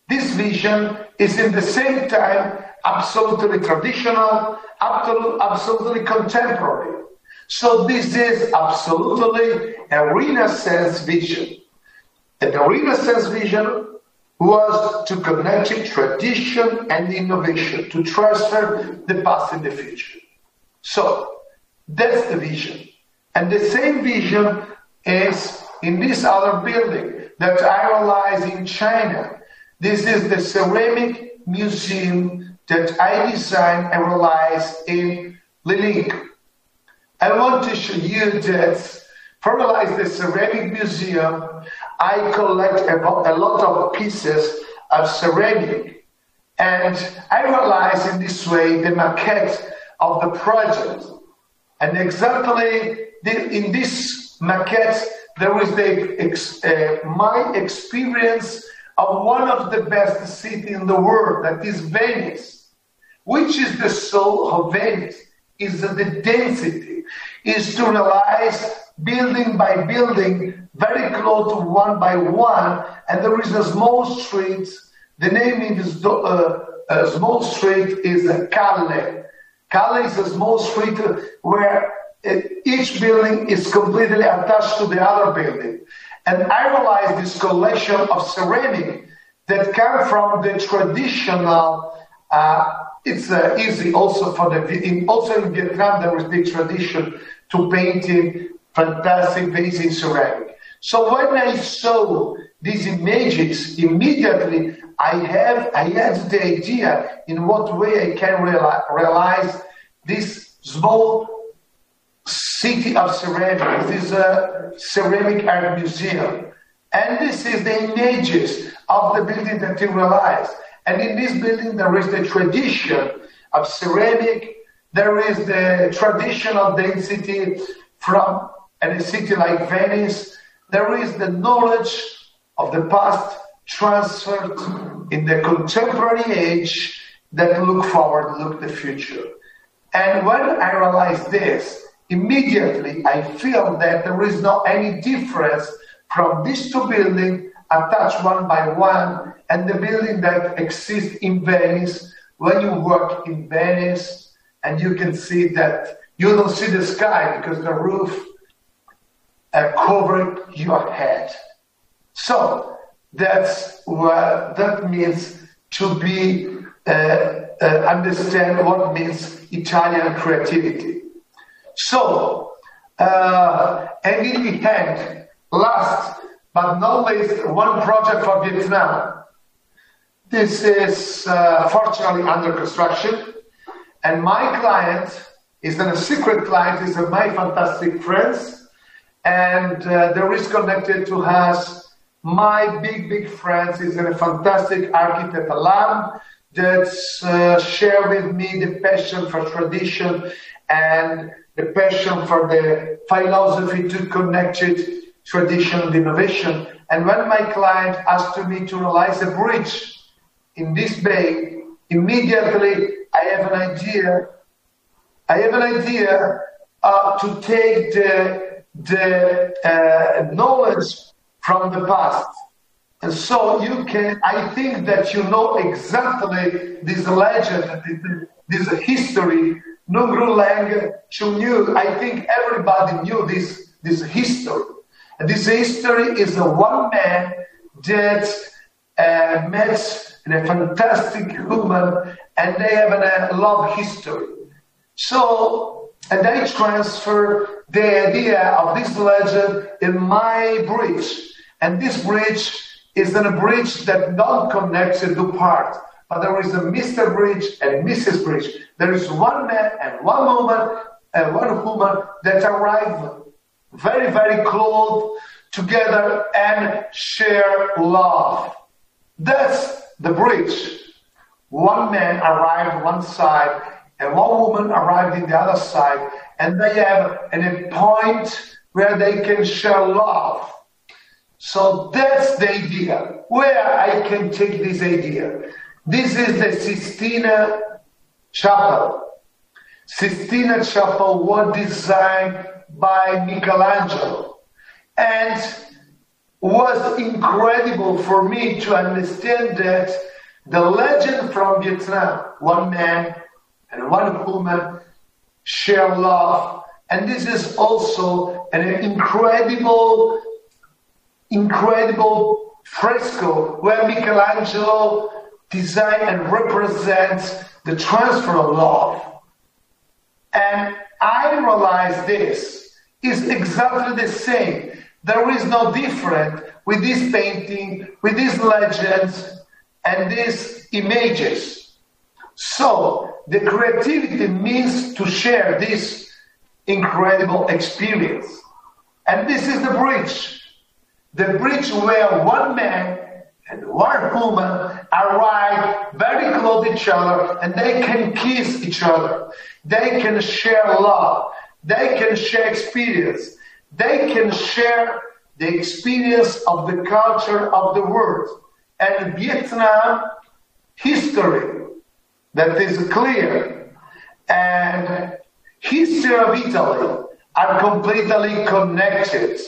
this vision is in the same time absolutely traditional, absolutely contemporary. So this is absolutely a Renaissance vision. And the Renaissance vision was to connect tradition and innovation, to transfer the past and the future. So that's the vision. And the same vision is in this other building that I realized in China. This is the ceramic museum that I designed and realized in Liling. I want to show you that for the ceramic museum, I collect a lot of pieces of ceramic. And I realized in this way the maquette of the project. And exactly in this maquette, there is my experience of one of the best cities in the world, that is Venice. Which is the soul of Venice? Is the density, is to realize building by building, very close to one by one, and there is a small street. The name of this small street is Calle. Calle is a small street where each building is completely attached to the other building. And I realized this collection of ceramic that come from the traditional. It's easy also also in Vietnam there is the tradition to painting fantastic basic ceramic. So when I saw these images, immediately I had the idea in what way I can realize this small city of ceramic. This is a ceramic art museum. And this is the images of the building that you realize. And in this building, there is the tradition of ceramic. There is the traditional density from a city like Venice. There is the knowledge of the past transferred in the contemporary age that look forward, look the future. And when I realize this, immediately I feel that there is not any difference from these two buildings attached one by one and the building that exists in Venice. When you work in Venice and you can see that you don't see the sky because the roof covered your head. So that's what that means to be understand what means Italian creativity. So, and in the end, last but not least, one project for Vietnam. This is fortunately under construction, and my client is a secret client, is my fantastic friends, and there is connected to us my big friends, is a fantastic architect Alam that share with me the passion for tradition and the passion for the philosophy to connect it, tradition and innovation. And when my client asked me to realize a bridge in this bay, immediately I have an idea. To take the knowledge from the past. And so I think that you know exactly this legend, this history. Nungru Lang Chu knew, I think everybody knew this history. And this history is the one man that met a fantastic human, and they have a love history. So, and I transfer the idea of this legend in my bridge. And this bridge is a bridge that not connects the two parts. But there is a Mr. Bridge and Mrs. Bridge. There is one man and one woman that arrive very, very close together and share love. That's the bridge. One man arrived one side and one woman arrived in the other side, and they have a point where they can share love. So that's the idea. Where I can take this idea. This is the Sistina Chapel. Sistina Chapel was designed by Michelangelo, and was incredible for me to understand that the legend from Vietnam, one man and one woman share love, And this is also an incredible fresco where Michelangelo designed and represents the transfer of love. And I realized this is exactly the same. There is no difference with this painting, with these legends, and these images. So the creativity means to share this incredible experience. And this is the bridge where one man and one woman arrive very close to each other, and they can kiss each other. They can share love. They can share experience. They can share the experience of the culture of the world. And Vietnam history that is clear and history of Italy are completely connected.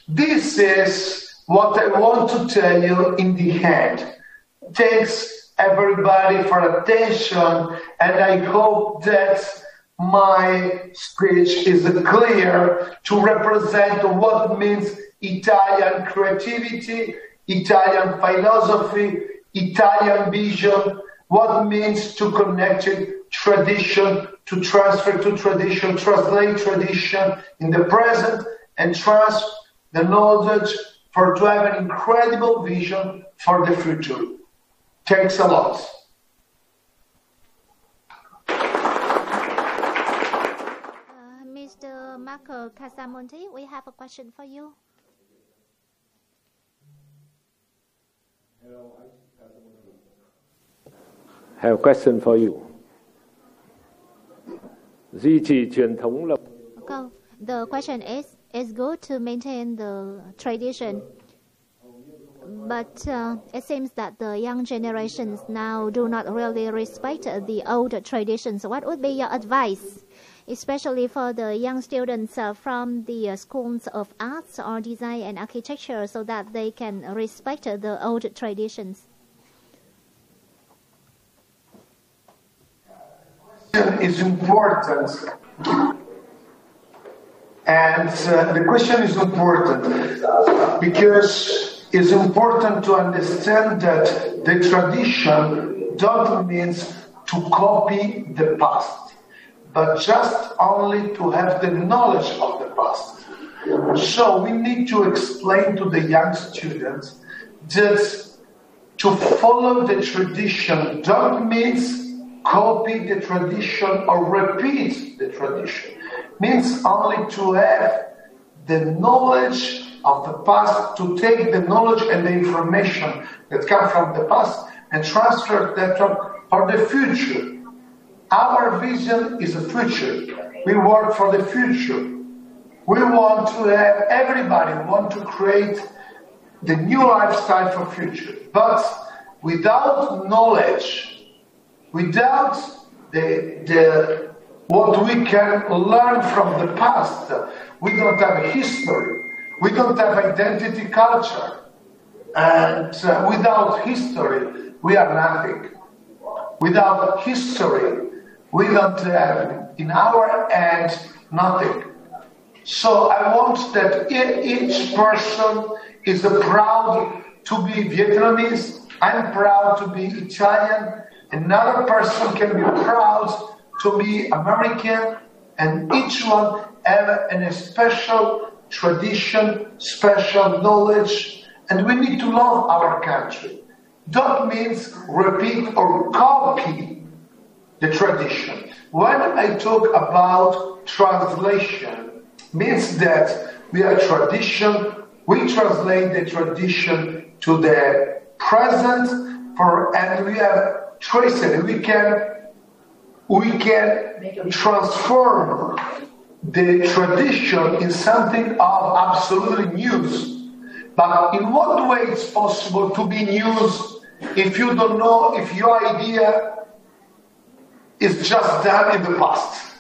This is what I want to tell you in the end. Thanks everybody for attention, and I hope that my speech is clear to represent what means Italian creativity, Italian philosophy, Italian vision, what means to connect tradition, to transfer to tradition, translate tradition in the present, and transfer the knowledge to have an incredible vision for the future. Thanks a lot. Mr. Marco Casamonti, we have a question for you. Hello, I have a question for you. The question is, it's good to maintain the tradition, but it seems that the young generations now do not really respect the old traditions. What would be your advice, especially for the young students from the schools of arts or design and architecture, so that they can respect the old traditions? Is important, and the question is important because it's important to understand that the tradition doesn't mean to copy the past, but just only to have the knowledge of the past. So we need to explain to the young students that to follow the tradition don't mean copy the tradition or repeat the tradition. Means only to have the knowledge of the past, to take the knowledge and the information that come from the past and transfer that for the future. Our vision is a future. We work for the future. We want to have, everybody want to create the new lifestyle for future. But without knowledge, without what we can learn from the past, we don't have a history. We don't have identity culture. And without history, we are nothing. Without history, we don't have in our hand nothing. So I want that each person is proud to be Vietnamese. I'm proud to be Italian. Another person can be proud to be American, and each one have a special tradition, special knowledge, and we need to love our country. That means repeat or copy the tradition. When I talk about translation, means that we are tradition, we translate the tradition to the present, and we have choice it. We can transform the tradition in something of absolutely new. But in what way it's possible to be new if you don't know if your idea is just done in the past?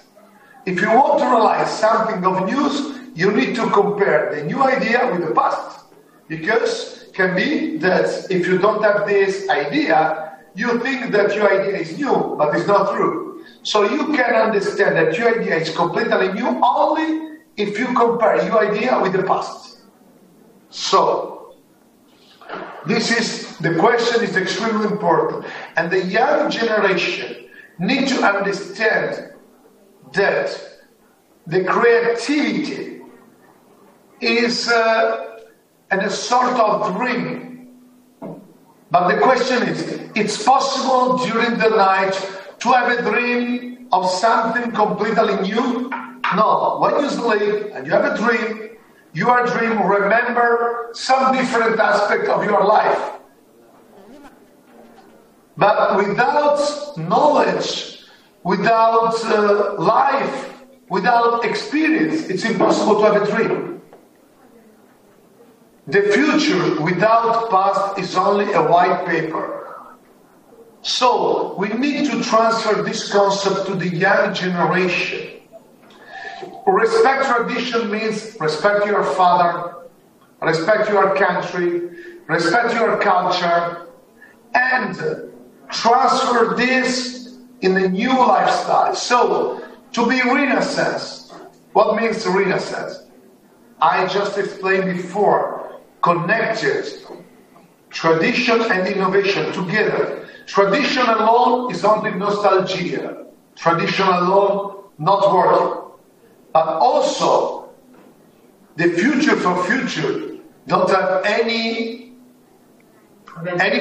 If you want to realize something of news, you need to compare the new idea with the past. Because it can be that if you don't have this idea, you think that your idea is new, but it's not true. So you can understand that your idea is completely new only if you compare your idea with the past. So, the question is extremely important. And the young generation need to understand that the creativity is a sort of dream. But the question is, it's possible during the night to have a dream of something completely new? No. When you sleep and you have a dream, your dream remember some different aspect of your life. But without knowledge, without life, without experience, it's impossible to have a dream. The future without past is only a white paper. So we need to transfer this concept to the young generation. Respect tradition means respect your father, respect your country, respect your culture, and transfer this in a new lifestyle. So, to be Renaissance, what means Renaissance? I just explained before, connected tradition and innovation together. Tradition alone is only nostalgia. Tradition alone not working. But also, the future for future don't have any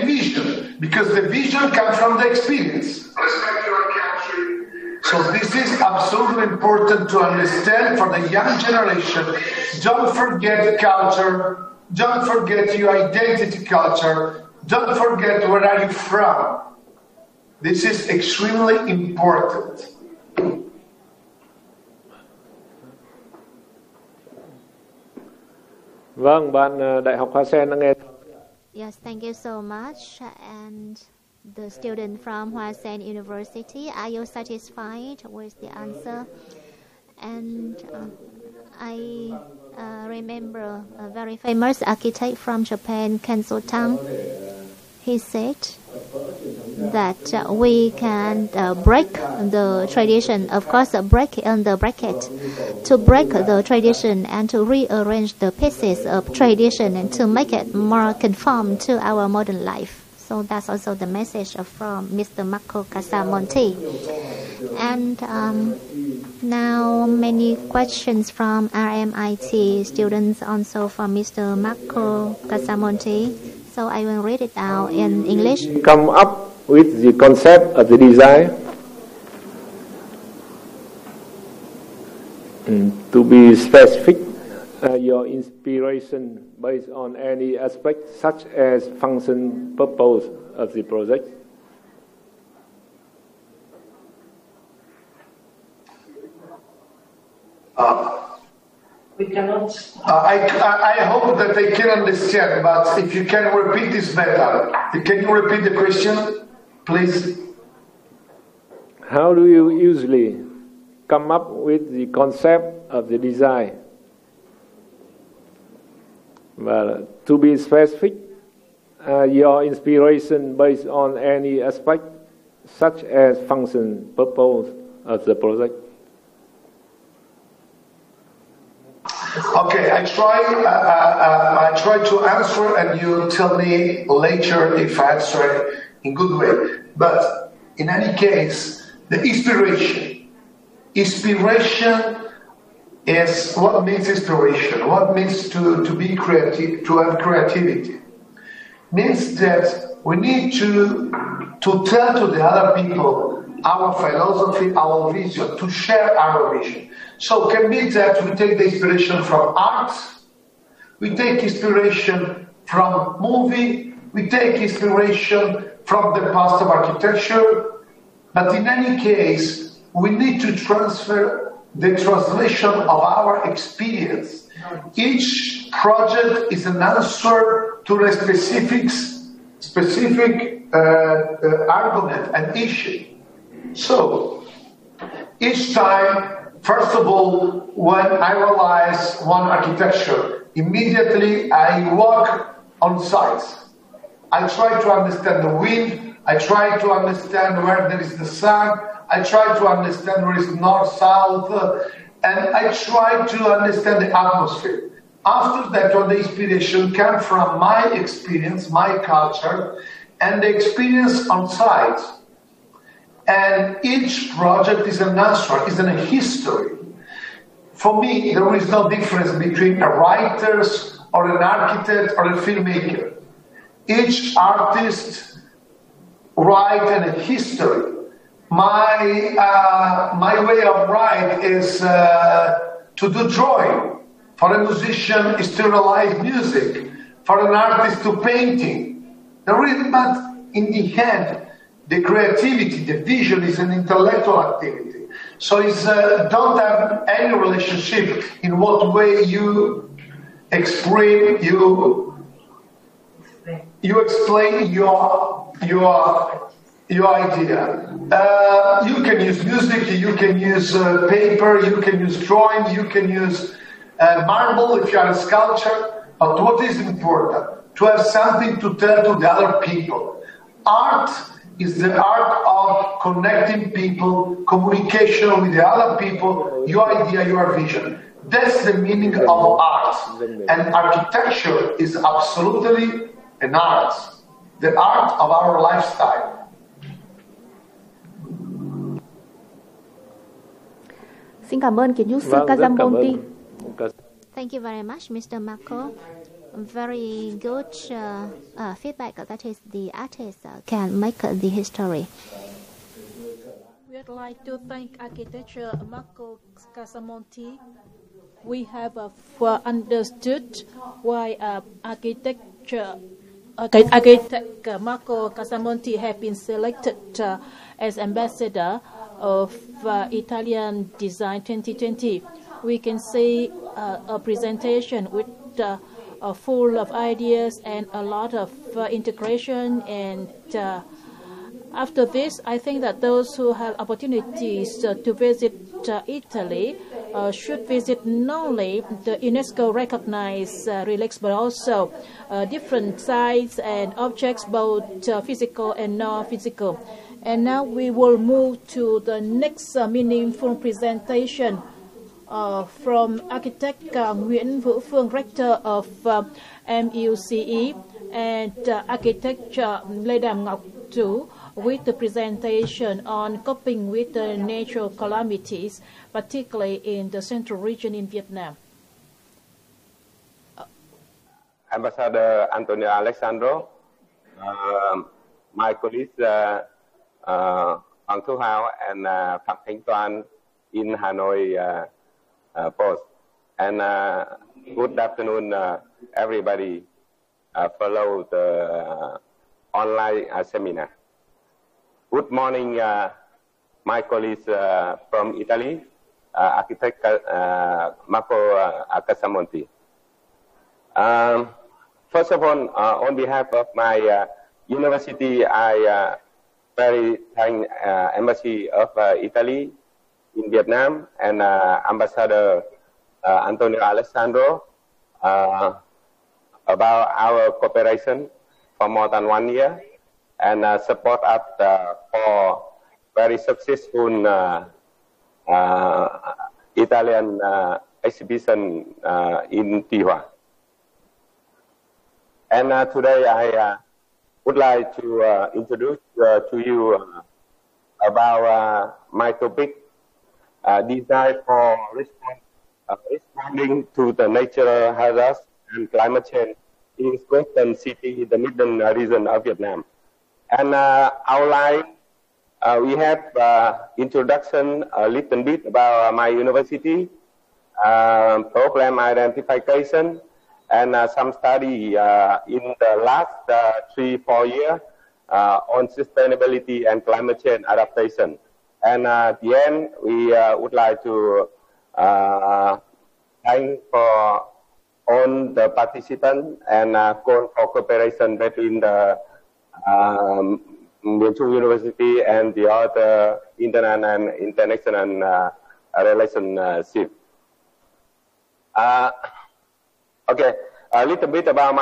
vision, because the vision comes from the experience. Respect your country. So this is absolutely important to understand for the young generation. Don't forget culture. Don't forget your identity culture. Don't forget where are you from. This is extremely important. Vâng, bạn Đại học Hoa Sen đã nghe. Yes, thank you so much. And the student from Hoa Sen University, are you satisfied with the answer? And I remember a very famous architect from Japan, Kenzo Tang. He said that we can break the tradition, of course, break in the bracket, to break the tradition and to rearrange the pieces of tradition and to make it more conform to our modern life. So that's also the message from Mr. Marco Casamonti. And now many questions from RMIT students, also from Mr. Marco Casamonti. So I will read it out in English. Come up with the concept of the design. To be specific, your inspiration based on any aspect such as function, purpose of the project. We cannot. I hope that they can understand, but if you can repeat this better. Can you repeat the question, please? How do you usually come up with the concept of the design? Well, to be specific, your inspiration based on any aspect such as function, purpose of the project. Okay, I try to answer, and you tell me later if I answer it in good way. But in any case, the inspiration is what means inspiration. What means to be creative, to have creativity? Means that we need to tell to the other people our philosophy, our vision, to share our vision. So it can be that we take the inspiration from art, we take inspiration from movie, we take inspiration from the past of architecture, but in any case, we need to transfer the translation of our experience. Each project is an answer to a specific argument and issue. So, each time, first of all, when I realize one architecture, immediately I walk on site. I try to understand the wind, I try to understand where there is the sun. I try to understand where is north-south. And I try to understand the atmosphere. After that, all the inspiration came from my experience, my culture, and the experience on site. And each project is an answer, is a history. For me, there is no difference between a writer or an architect or a filmmaker. Each artist writes a history. My way of writing is to do drawing. For a musician, is to realize music. For an artist, to painting. But in the end, the creativity, the vision is an intellectual activity. So it's don't have any relationship in what way you explain explain your idea. You can use music, you can use paper, you can use drawing, you can use marble if you are a sculptor. But what is important? To have something to tell to the other people. Art is the art of connecting people, communication with the other people, your idea, your vision. That's the meaning of art. And architecture is absolutely an art. The art of our lifestyle. Xin cảm ơn kiến trúc sư Casamonti. Thank you very much, Mr. Marco. Very good feedback. That is, the artist can make the history. We'd like to thank architecture Marco Casamonti. We have understood why architect Marco Casamonti have been selected as ambassador of Italian Design 2020. We can see a presentation with full of ideas and a lot of integration. And after this, I think that those who have opportunities to visit Italy should visit not only the UNESCO recognized relics, but also different sites and objects, both physical and non-physical. And now we will move to the next meaningful presentation from architect Nguyễn Vũ Phương, rector of MUCE, and architect Lê Đàm Ngọc Tú, with the presentation on coping with the natural calamities, particularly in the central region in Vietnam. Ambassador Antonio Alessandro, my colleagues Hoàng Thu Hào and Phạm Thanh Toàn in Hanoi Post. And good afternoon, everybody. Follow the online seminar. Good morning, my colleagues from Italy, architect Marco Casamonti. First of all, on behalf of my university, I very thank Embassy of Italy in Vietnam and Ambassador Antonio Alessandro about our cooperation for more than 1 year and support us for very successful Italian exhibition in Tihua. And today I would like to introduce to you about my topic, design for responding to the natural hazards and climate change in Western City, the Midland region of Vietnam. And outline, we have introduction a little bit about my university, problem identification, and some study in the last 3-4 years on sustainability and climate change adaptation. And at the end, we would like to thank for all the participants and call for cooperation between the Nguyễn Trung University and the other international and international relationship. Okay, a little bit about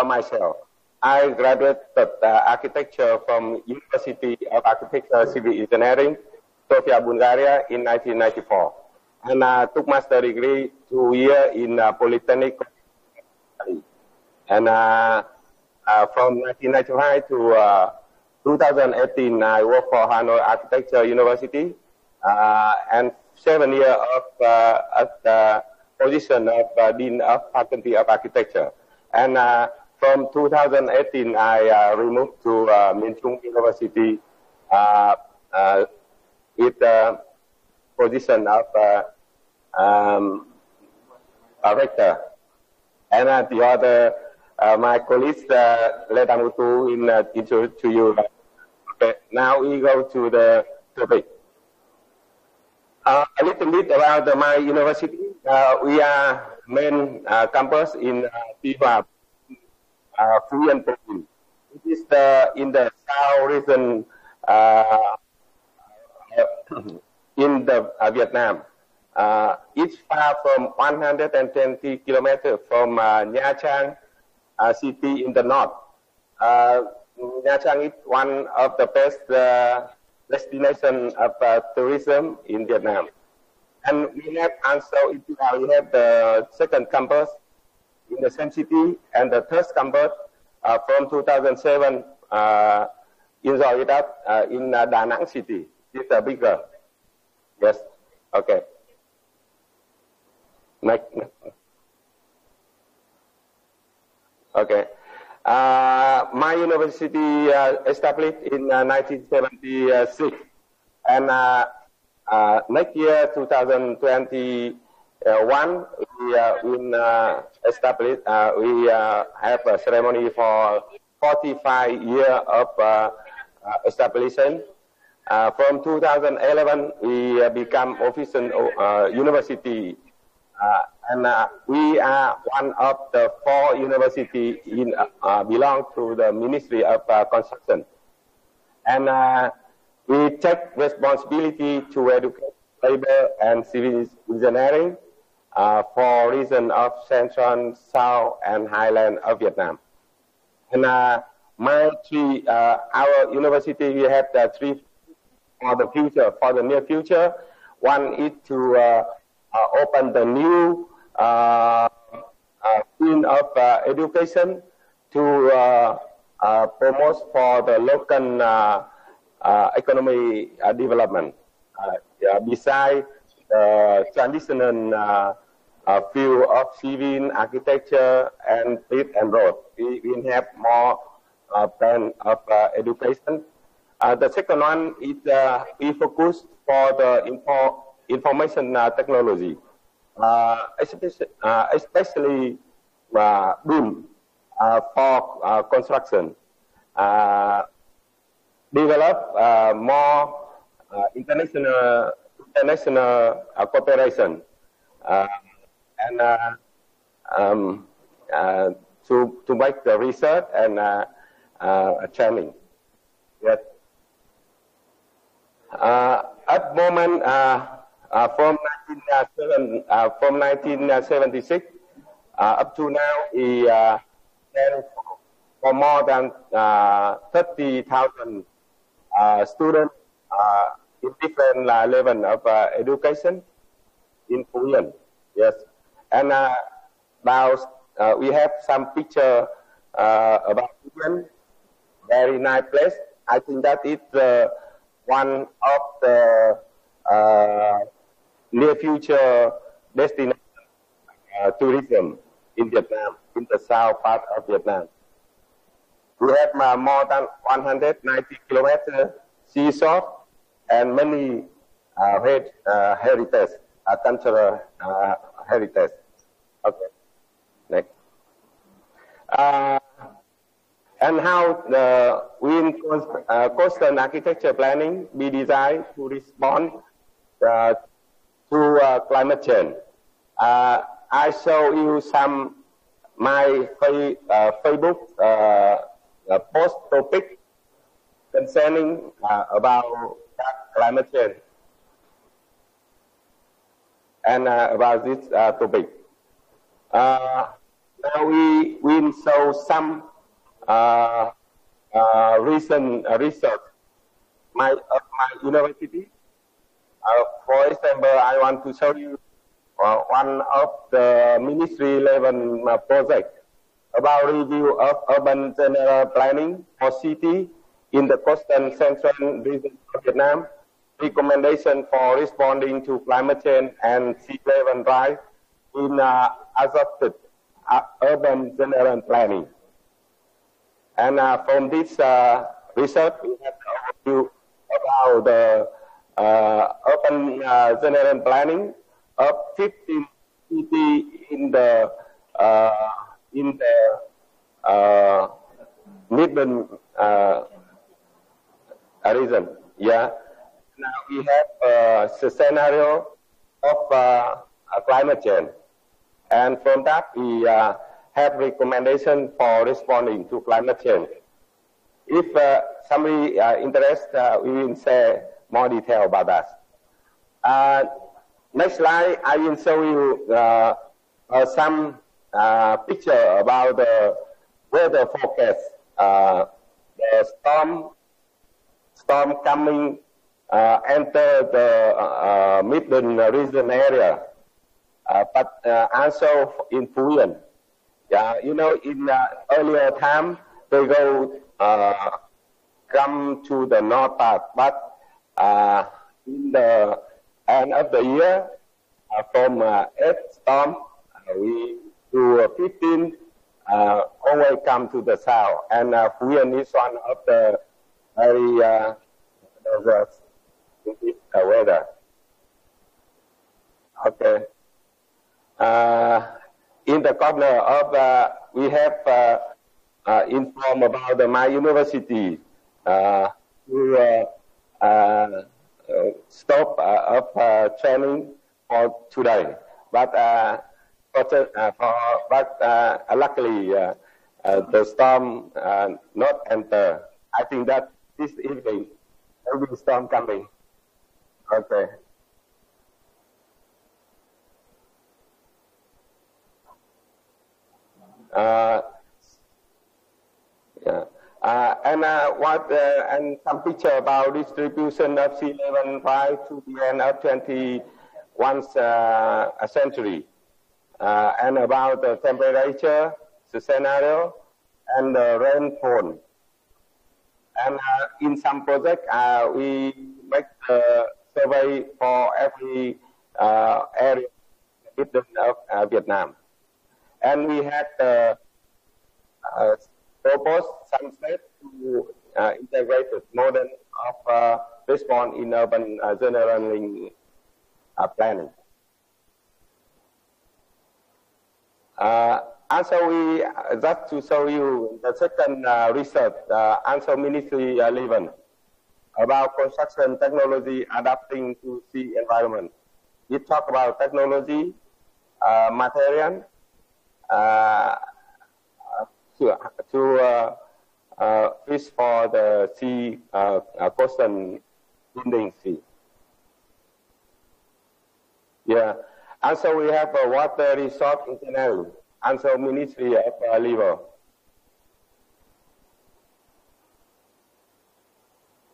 myself. I graduated architecture from University of Architecture Civil Engineering, Sofia, Bulgaria in 1994. And took master degree 2 years in Polytechnic. And from 1995 to 2018, I worked for Hanoi Architecture University, and 7 years at the position of Dean of Faculty of Architecture. And from 2018, I removed to Min Chung University with the position of rector. And the other, my colleagues, let them to introduce to you. Okay, now we go to the topic. A little bit about my university. We are main campus in Piva, Phú Yên province. It is in the south region in the Vietnam. It's far from 120 kilometers from Nha Trang city in the north. Nha Trang is one of the best destination of tourism in Vietnam. And we have also, we have the second campus in the same city, and the third campus from 2007 enjoy it up in Da Nang city. It's bigger. Yes. Okay. Next. Okay. My university established in 1976, and next year, 2021, we establish. We have a ceremony for 45 years of establishment. From 2011, we become official university, and we are one of the 4 universities in belong to the Ministry of Construction, and we take responsibility to educate labor and civil engineering for region of Central, South, and Highland of Vietnam. And our university, we have the 3 for the future, for the near future. One is to open the new field of education to promote for the local economy development. Besides the traditional field of civil architecture and street and road, we have more plan of education. The second one is we focus for the information technology, especially BIM for construction. Develop more international cooperation, and to make the research and training. Yes. At the moment, from 1976 up to now, we can for more than 30,000 students in different levels of education in Phú Yên. Yes, and we have some picture about Phú Yên. Very nice place. I think that is one of the near future destination tourism in Vietnam, in the south part of Vietnam. We have more than 190 kilometers seashore and many heritage, cultural heritage. Okay, next. And how the wind coastal architecture planning be designed to respond to climate change. I show you some my Facebook post topic concerning about climate change and about this topic. Now we show some recent research of my university. For example, I want to show you one of the ministry level project about review of urban general planning for city in the coastal central region of Vietnam, recommendation for responding to climate change and sea level rise in adopted urban general planning. And from this research, we have an overview about the urban general planning of 15 cities in the Midland region. Yeah. Now we have a scenario of climate change, and from that we have recommendation for responding to climate change. If somebody interested, we will share more detail about that. Next slide, I will show you some picture about the weather forecast. The storm coming enter the Midland region area, but also in Phú Yên. Yeah, you know, in earlier time they go come to the north part, but in the end of the year, from 8 storm, we do 15 always come to the south, and Phú Yên is one of the very weather. Okay. In the corner of we have informed about my university who stop of training for today, but luckily the storm not enter. I think that this evening there will be storm coming. Okay. Yeah. And some picture about distribution of sea level rise to the end of 21st century, and about the temperature, the scenario, and the rainfall. And in some project, we make a survey for every area of Vietnam, and we had proposed some steps to integrate the model of response in urban general planning. Also, we just to show you the second research, also ministry level about construction technology adapting to sea environment. We talk about technology, material, to fish for the sea, coastal building sea. Yeah. Also, we have a water resource engineering, also Ministry of Labor.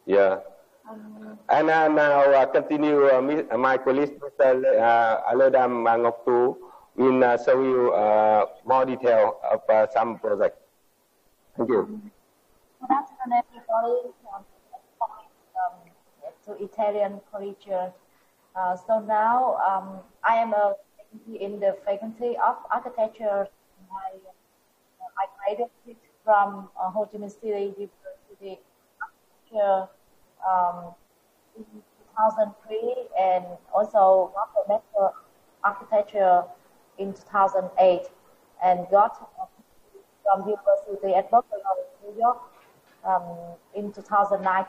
Yeah. And now continue my colleague, Mr. Aledam Ngọc Tu, will show you more detail of some projects. Thank you. Good afternoon, everybody. To Italian Collegiate. So now I am in the Faculty of Architecture. I graduated from Ho Chi Minh City University in 2003, and also got a Master of Architecture in 2008, and got from University at Buffalo, New York, in 2009.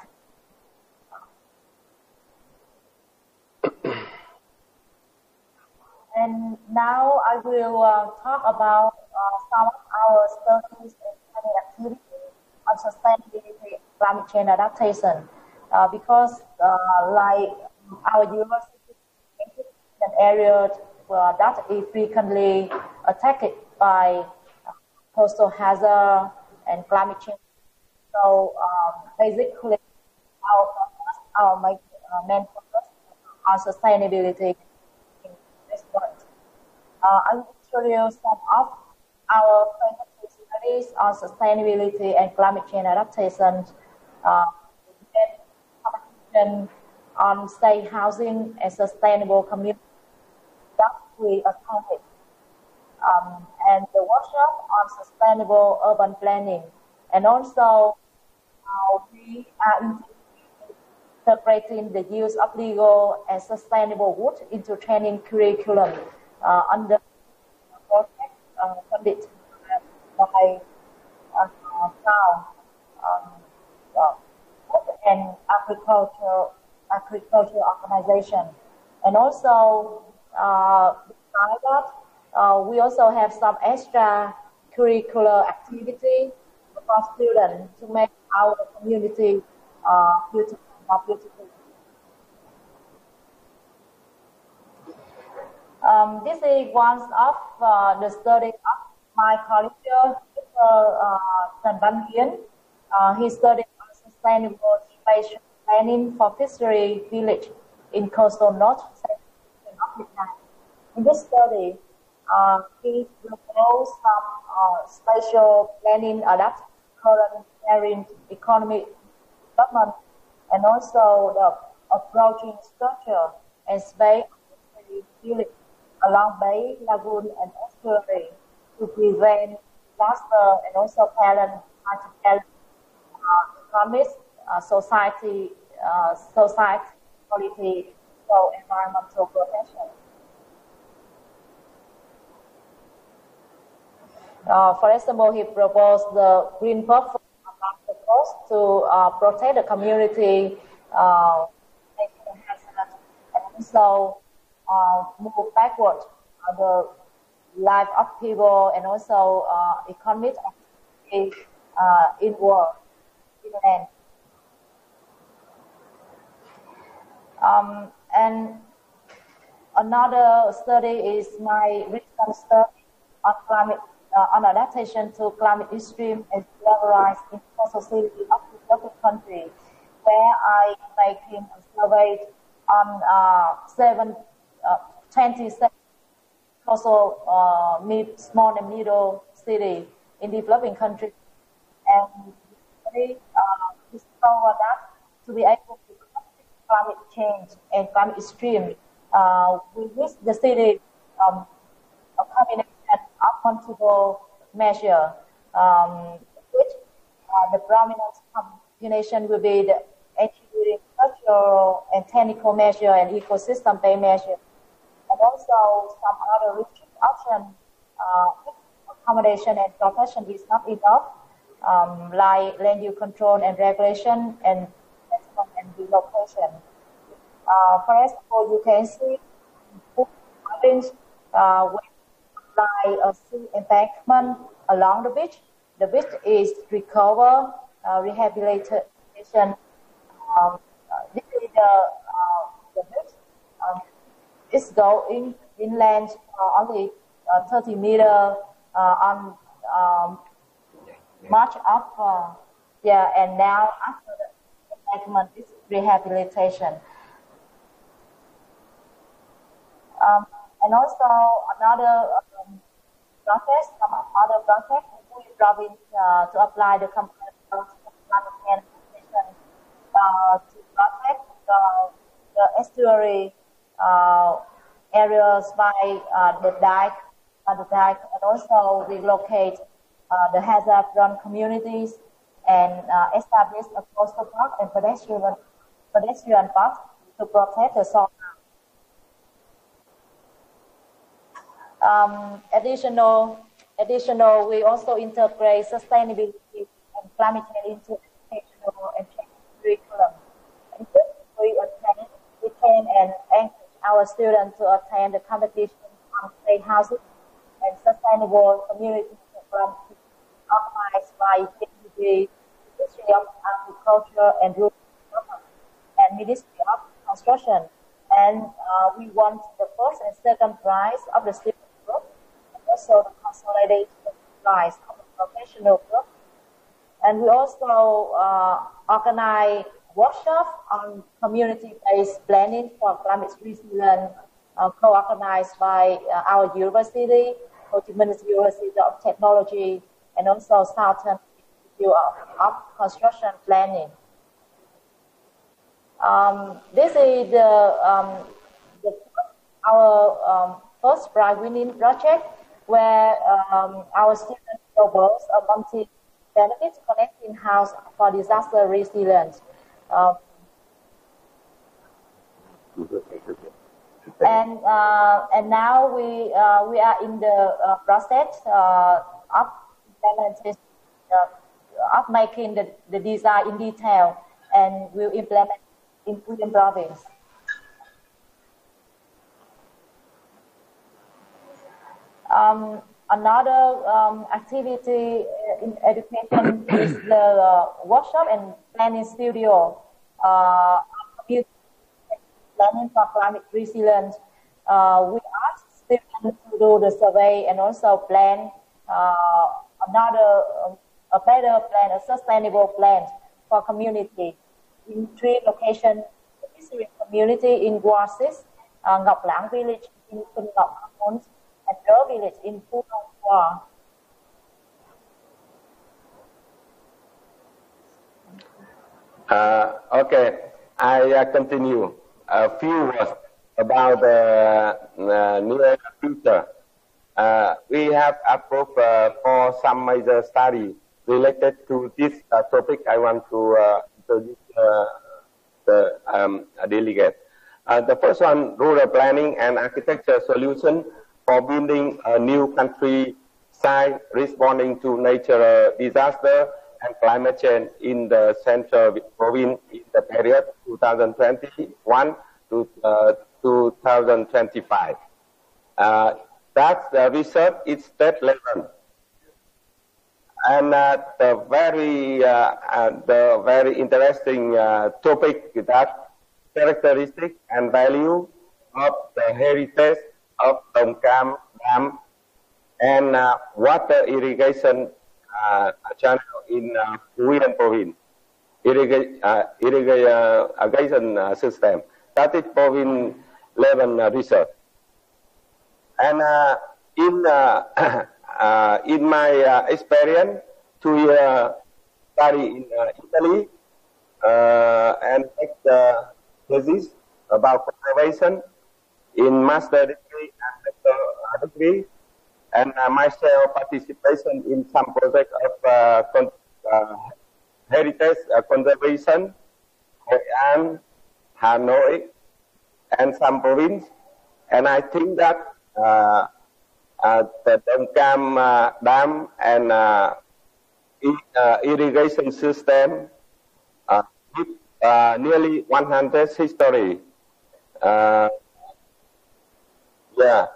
And now I will talk about some of our studies and planning activities on sustainability climate change adaptation. Because like our university is an area that is frequently attacked by coastal hazard and climate change. So basically, our main focus on sustainability in this point. I will show you some of our studies on sustainability and climate change adaptation, competition on safe housing and sustainable community that we attended, and the workshop on sustainable urban planning, and also we are integrating the use of legal and sustainable wood into training curriculum under the project funded by town and agriculture organization. And also besides that, we also have some extra curricular activity for students to make our community beautiful, more beautiful. This is one of the study of my colleague, Mr. Trần Văn Hiến. He studied on sustainable spatial planning for fishery village in coastal north section of Vietnam. In this study, he proposed some spatial planning adapt to current marine economic development, and also the approaching structure and space of fishery village along bay, lagoon, and estuary to prevent disaster and also talent economics, society quality, for environmental protection. For example, he proposed the green buffer along the coast to protect the community and also move backward the life of people and also economic activity inland. And another study is my recent study on climate, on adaptation to climate extreme and levelized in society of the developing country, where I making a survey on 27 also small and middle city in developing countries, and we discover that to be able to combat climate change and climate extreme, we wish the city a combination of multiple measures, which the prominent combination will be the including structural and technical measure and ecosystem-based measure, and also some other research options. Accommodation and protection is not enough, like land use control and regulation and relocation. For example, you can see buildings with like a sea embankment along the beach. The beach is recovered, rehabilitation. This is the beach. It's going inland only 30 meters on March of and now after the embankment is rehabilitation. And also another project, some other projects we province to apply the component of climate change to protect the estuary areas by the dike, and also relocate the hazard-prone communities and establish a coastal park and pedestrian path to protect the soil. Additional, we also integrate sustainability and climate change into educational and training curriculum. And we train and encourage our students to attend the competition on safe housing and sustainable community programs organized by the Ministry of Agriculture and Rural Development and Ministry of Construction. And we won the first and second prize of the student group, and also the consolidated prize of the professional group. And we also organize workshops on community-based planning for climate resilience, co-organized by our university, Ho Chi Minh University of Technology, and also Southern Institute of Construction Planning. This is our first prize-winning project, where our students propose a multi-benefit connecting house for disaster resilience. And now we are in the process of implementing, of making the design in detail, and we'll implement in Phú Yên province. Another activity in education is the workshop and planning studio, planning for climate resilience. We ask students to do the survey and also plan a better plan, a sustainable plan for community in 3 locations: the Historic community in Ward 6, Ngọc Lãng village in Khun Ngọc Môn, and Rơ village in Phu Nông Hua. Okay, I continue. A few words about the near future. We have approved for some major study related to this topic. I want to introduce the delegate. The first one, rural planning and architecture solution for building a new countryside responding to natural disaster and climate change in the central province in the period 2021 to 2025. That's the research at state level. And the very interesting topic that characteristic and value of the heritage of Dong Cam Dam and water irrigation channel in Phú Yên province, irrigation system. That is province level research. And in my experience, 2-year study in Italy and take the thesis about conservation in master degree and doctor degree, and myself participation in some project of heritage conservation, Hội An, Hanoi, and some province. And I think that the Dong Cam Dam and irrigation system with nearly 100 history. Yeah,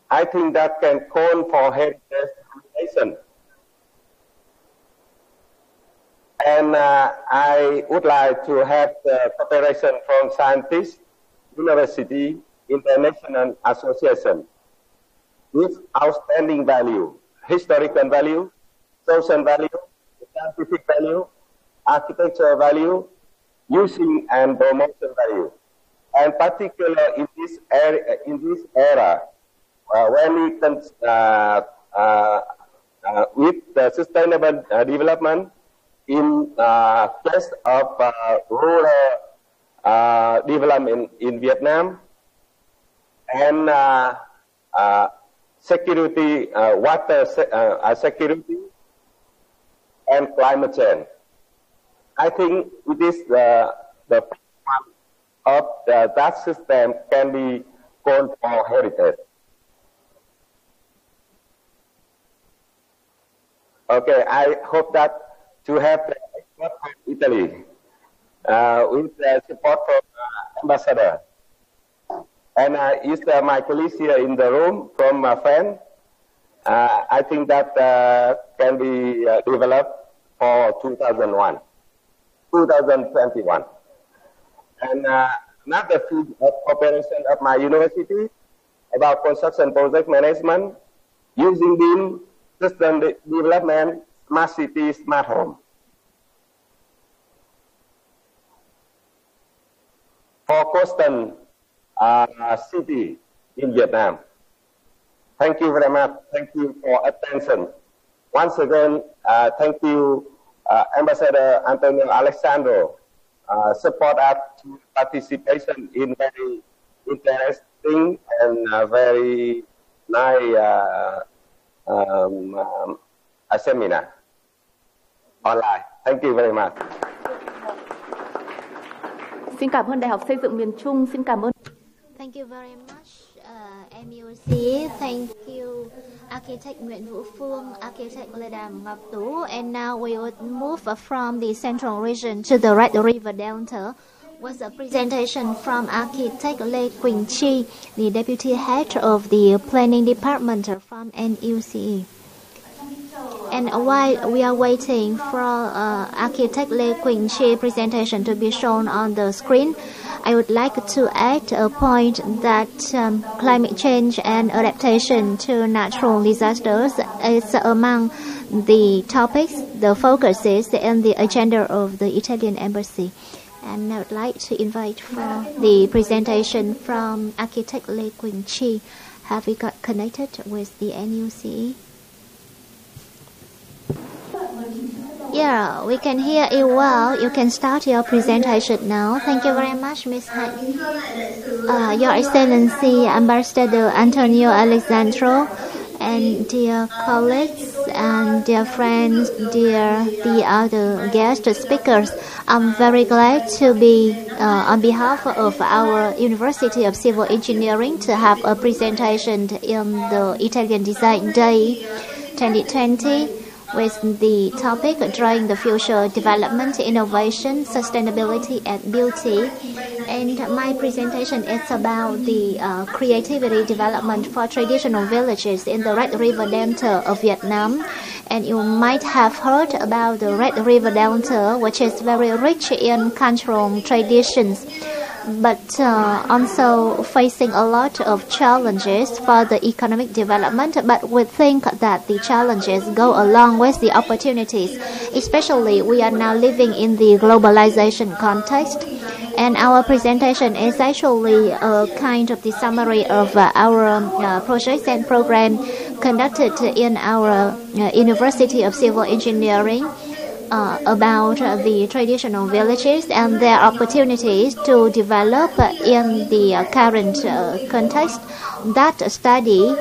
I think that can call for heritage relation. And I would like to have the cooperation from scientists, university, international association with outstanding value, historical value, social value, scientific value, architectural value, using and promotion value. And particularly in this era, when we can, with the sustainable development in case of rural development in Vietnam, and security, water security, and climate change. I think it is the one of that system can be called for heritage. Okay, I hope that to have the expert from Italy with the support from ambassador. And is my colleagues here in the room from France. I think that can be developed for 2021. And another field of cooperation of my university about construction project management using BIM, system development, smart city, smart home. for coastal city in Vietnam. Thank you very much. Thank you for attention. Once again, thank you, Ambassador Antonio Alessandro, support us to participation in very interesting and very nice seminar online. Thank you very much. Xin cảm ơn Đại học Xây dựng Miền Trung. Xin cảm ơn. Thank you very much, MUC. Thank you, Architect Nguyễn Vũ Phương, Architect Lê Đàm Ngọc Tú. And now we would move from the central region to the Red River Delta. Was a presentation from Architect Lê Quỳnh Chi, the Deputy Head of the Planning Department from NUCE. And while we are waiting for Architect Lê Quỳnh Chi presentation to be shown on the screen, I would like to add a point that climate change and adaptation to natural disasters is among the topics, the focuses in the agenda of the Italian Embassy. And I would like to invite for the presentation from Architect Lê Quỳnh Chi. Have we got connected with the NUCE? Yeah, we can hear you well. You can start your presentation now. Thank you very much, Ms. Han. Your Excellency, Ambassador Antonio Alessandro, and dear colleagues and dear friends, dear the other guest speakers, I'm very glad to be on behalf of our University of Civil Engineering to have a presentation in the Italian Design Day 2020 with the topic Drawing the Future Development, Innovation, Sustainability and Beauty. And my presentation is about the creativity development for traditional villages in the Red River Delta of Vietnam. And you might have heard about the Red River Delta, which is very rich in cultural traditions, but also facing a lot of challenges for the economic development. But we think that the challenges go along with the opportunities, especially we are now living in the globalization context. And our presentation is actually a kind of the summary of our projects and program conducted in our University of Civil Engineering about the traditional villages and their opportunities to develop in the current context. That study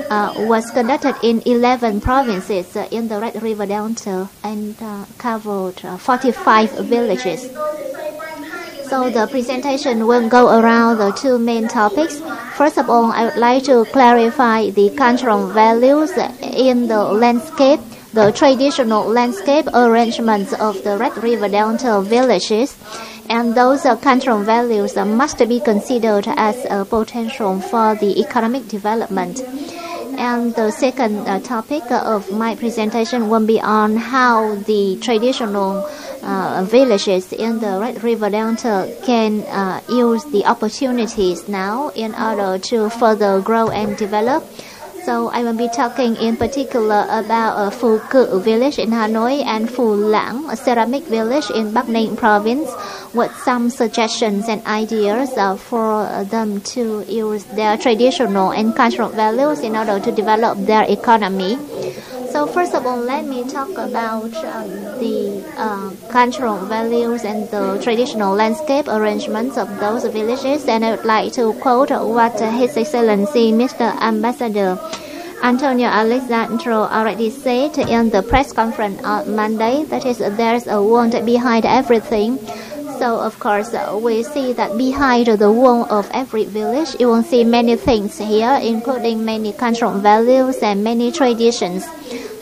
was conducted in 11 provinces in the Red River Delta and covered 45 villages. So the presentation will go around the two main topics. First of all, I would like to clarify the cultural values in the landscape, the traditional landscape arrangements of the Red River Delta villages, and those cultural values must be considered as a potential for the economic development. And the second topic of my presentation will be on how the traditional villages in the Red River Delta can use the opportunities now in order to further grow and develop. So I will be talking in particular about Phu Cự village in Hanoi and Phu Lãng, a ceramic village in Bắc Ninh province, with some suggestions and ideas for them to use their traditional and cultural values in order to develop their economy. So first of all, let me talk about the cultural values and the traditional landscape arrangements of those villages. And I would like to quote what His Excellency Mr. Ambassador Antonio Alessandro already said in the press conference on Monday. That is, there's a want behind everything. So of course, we see that behind the wall of every village, you will see many things here, including many cultural values and many traditions.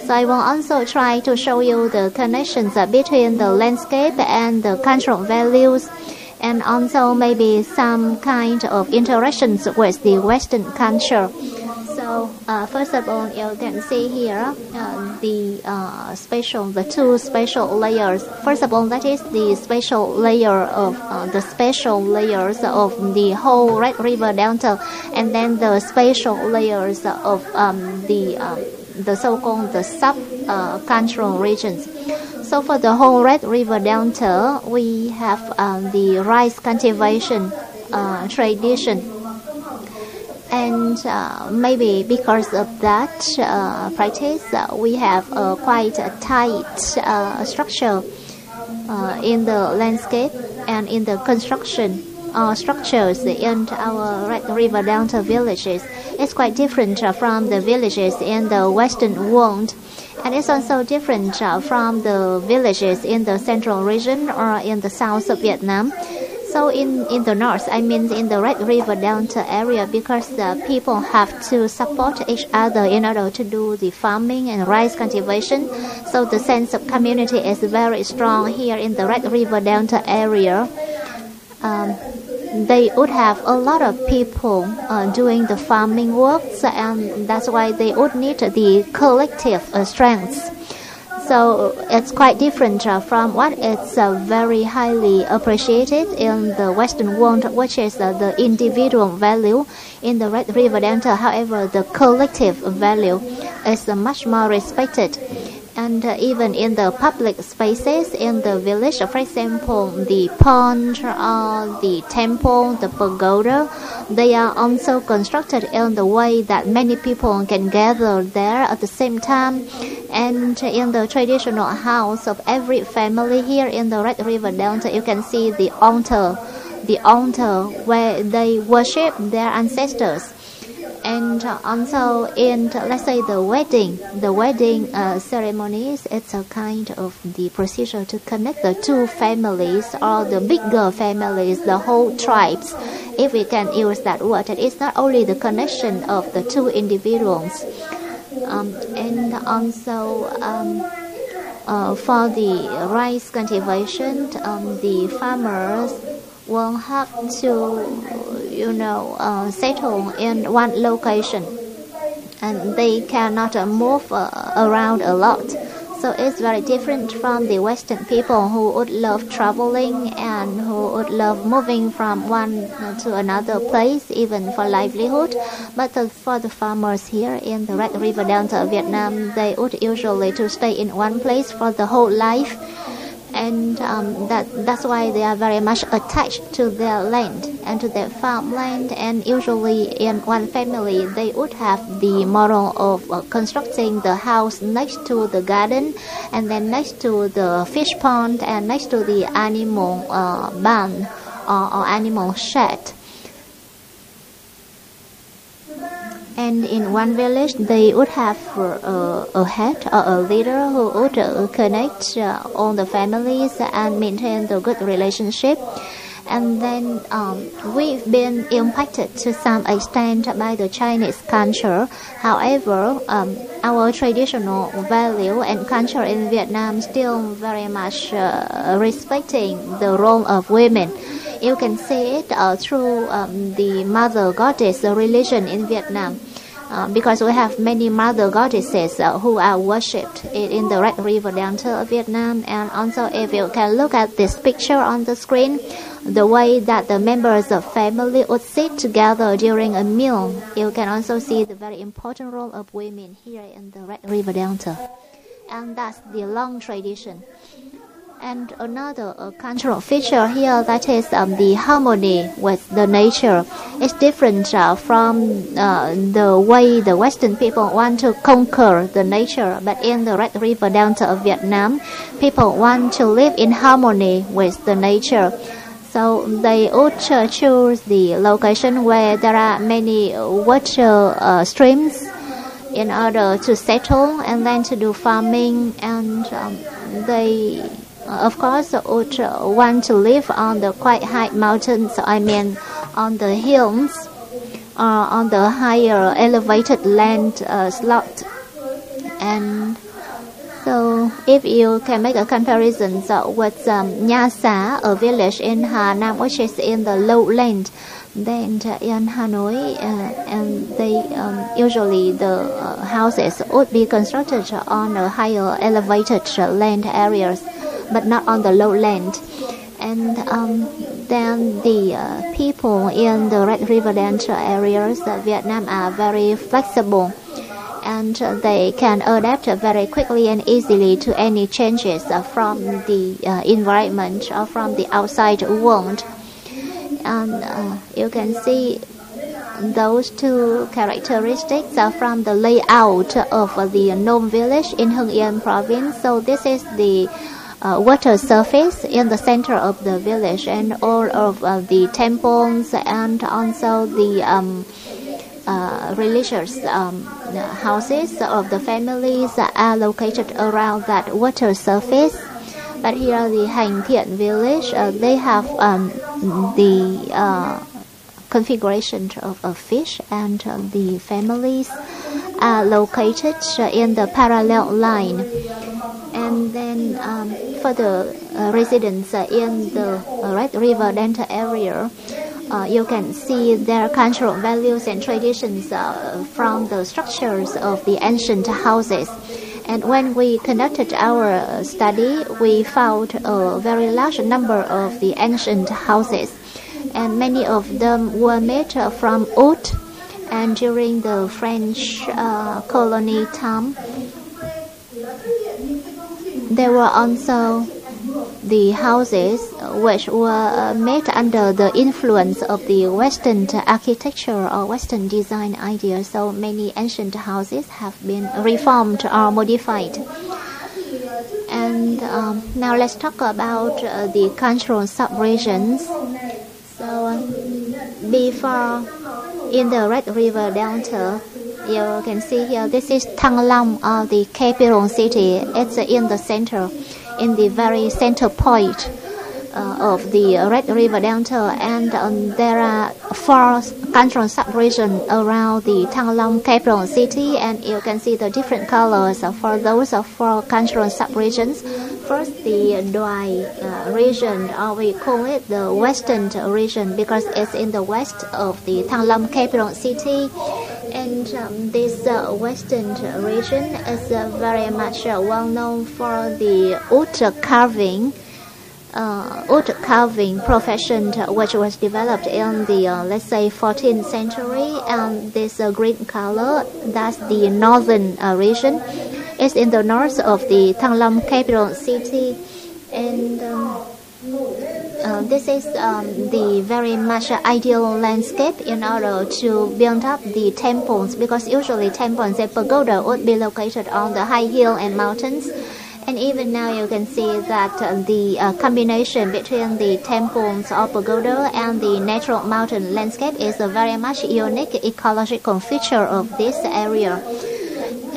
So I will also try to show you the connections between the landscape and the cultural values, and also maybe some kind of interactions with the Western culture. So first of all, you can see here the two spatial layers. First of all, that is the spatial layer of the spatial layers of the whole Red River Delta, and then the spatial layers of the so-called the sub-cultural regions. So for the whole Red River Delta, we have the rice cultivation tradition. And maybe because of that practice, we have quite a tight structure in the landscape and in the construction structures in our Red River Delta villages. It's quite different from the villages in the Western world. And it's also different from the villages in the central region or in the south of Vietnam. So in the north, I mean in the Red River Delta area, because the people have to support each other in order to do the farming and rice cultivation. So the sense of community is very strong here in the Red River Delta area. They would have a lot of people doing the farming works, and that's why they would need the collective strength. So it's quite different from what is very highly appreciated in the Western world, which is the individual value. In the Red River Delta, however, the collective value is much more respected. And even in the public spaces in the village, for example, the pond, the temple, the pagoda, they are also constructed in the way that many people can gather there at the same time. And in the traditional house of every family here in the Red River Delta, you can see the altar where they worship their ancestors. And also in, let's say, the wedding ceremonies, it's a kind of the procedure to connect the two families or the bigger families, the whole tribes, if we can use that word. And it's not only the connection of the two individuals. And also for the rice cultivation, the farmers will have to settle in one location, and they cannot move around a lot. So it's very different from the Western people who would love traveling and who would love moving from one to another place, even for livelihood. But for the farmers here in the Red River Delta of Vietnam, they would usually to stay in one place for the whole life. And that's why they are very much attached to their land and to their farmland. And usually in one family, they would have the model of constructing the house next to the garden, and then next to the fish pond, and next to the animal barn or animal shed. And in one village, they would have a head or a leader who would connect all the families and maintain the good relationship. And then we've been impacted to some extent by the Chinese culture. However, our traditional value and culture in Vietnam still very much respecting the role of women. You can see it through the mother goddess religion in Vietnam. Because we have many mother goddesses who are worshipped in the Red River Delta of Vietnam. And also, if you can look at this picture on the screen, the way that the members of family would sit together during a meal, you can also see the very important role of women here in the Red River Delta. And that's the long tradition. And another cultural feature here, that is the harmony with the nature. It's different from the way the Western people want to conquer the nature. But in the Red River Delta of Vietnam, people want to live in harmony with the nature. So they would choose the location where there are many water streams in order to settle and then to do farming. And they of course would want to live on the quite high mountains, on the hills, on the higher elevated land slot. And so if you can make a comparison with Nha Sa, a village in Hà Nam, which is in the lowland, then in Hanoi, and they usually the houses would be constructed on a higher elevated land areas, but not on the lowland. And then the people in the Red River Delta areas of Vietnam are very flexible, and they can adapt very quickly and easily to any changes from the environment or from the outside world. And you can see those two characteristics are from the layout of the Nôm village in Hưng Yên province. So this is the water surface in the center of the village, and all of the temples and also the religious houses of the families are located around that water surface. But here the Hành Thiện village, they have the configuration of a fish, and the families are located in the parallel line. And then for the residents in the Red River Delta area, you can see their cultural values and traditions from the structures of the ancient houses. And when we conducted our study, we found a very large number of the ancient houses, and many of them were made from wood. And during the French colony time, there were also the houses which were made under the influence of the Western architecture or Western design ideas. So many ancient houses have been reformed or modified. And now let's talk about the cultural sub-regions. So before, in the Red River Delta, you can see here, this is Thăng Long, the capital city. It's in the center, in the very center point of the Red River Delta, and there are 4 cultural sub-regions around the Thăng Long capital city, and you can see the different colors for those 4 cultural sub-regions. First, the Đoài region, or we call it the Western region because it's in the west of the Thăng Long capital city. And this Western region is very much well known for the wood carving profession, which was developed in the let's say 14th century. And this green color, that's the northern region. It's in the north of the Thăng Long capital city, and this is the very much ideal landscape in order to build up the temples, because usually temples and pagoda would be located on the high hill and mountains. And even now you can see that the combination between the temples or pagoda and the natural mountain landscape is a very much unique ecological feature of this area.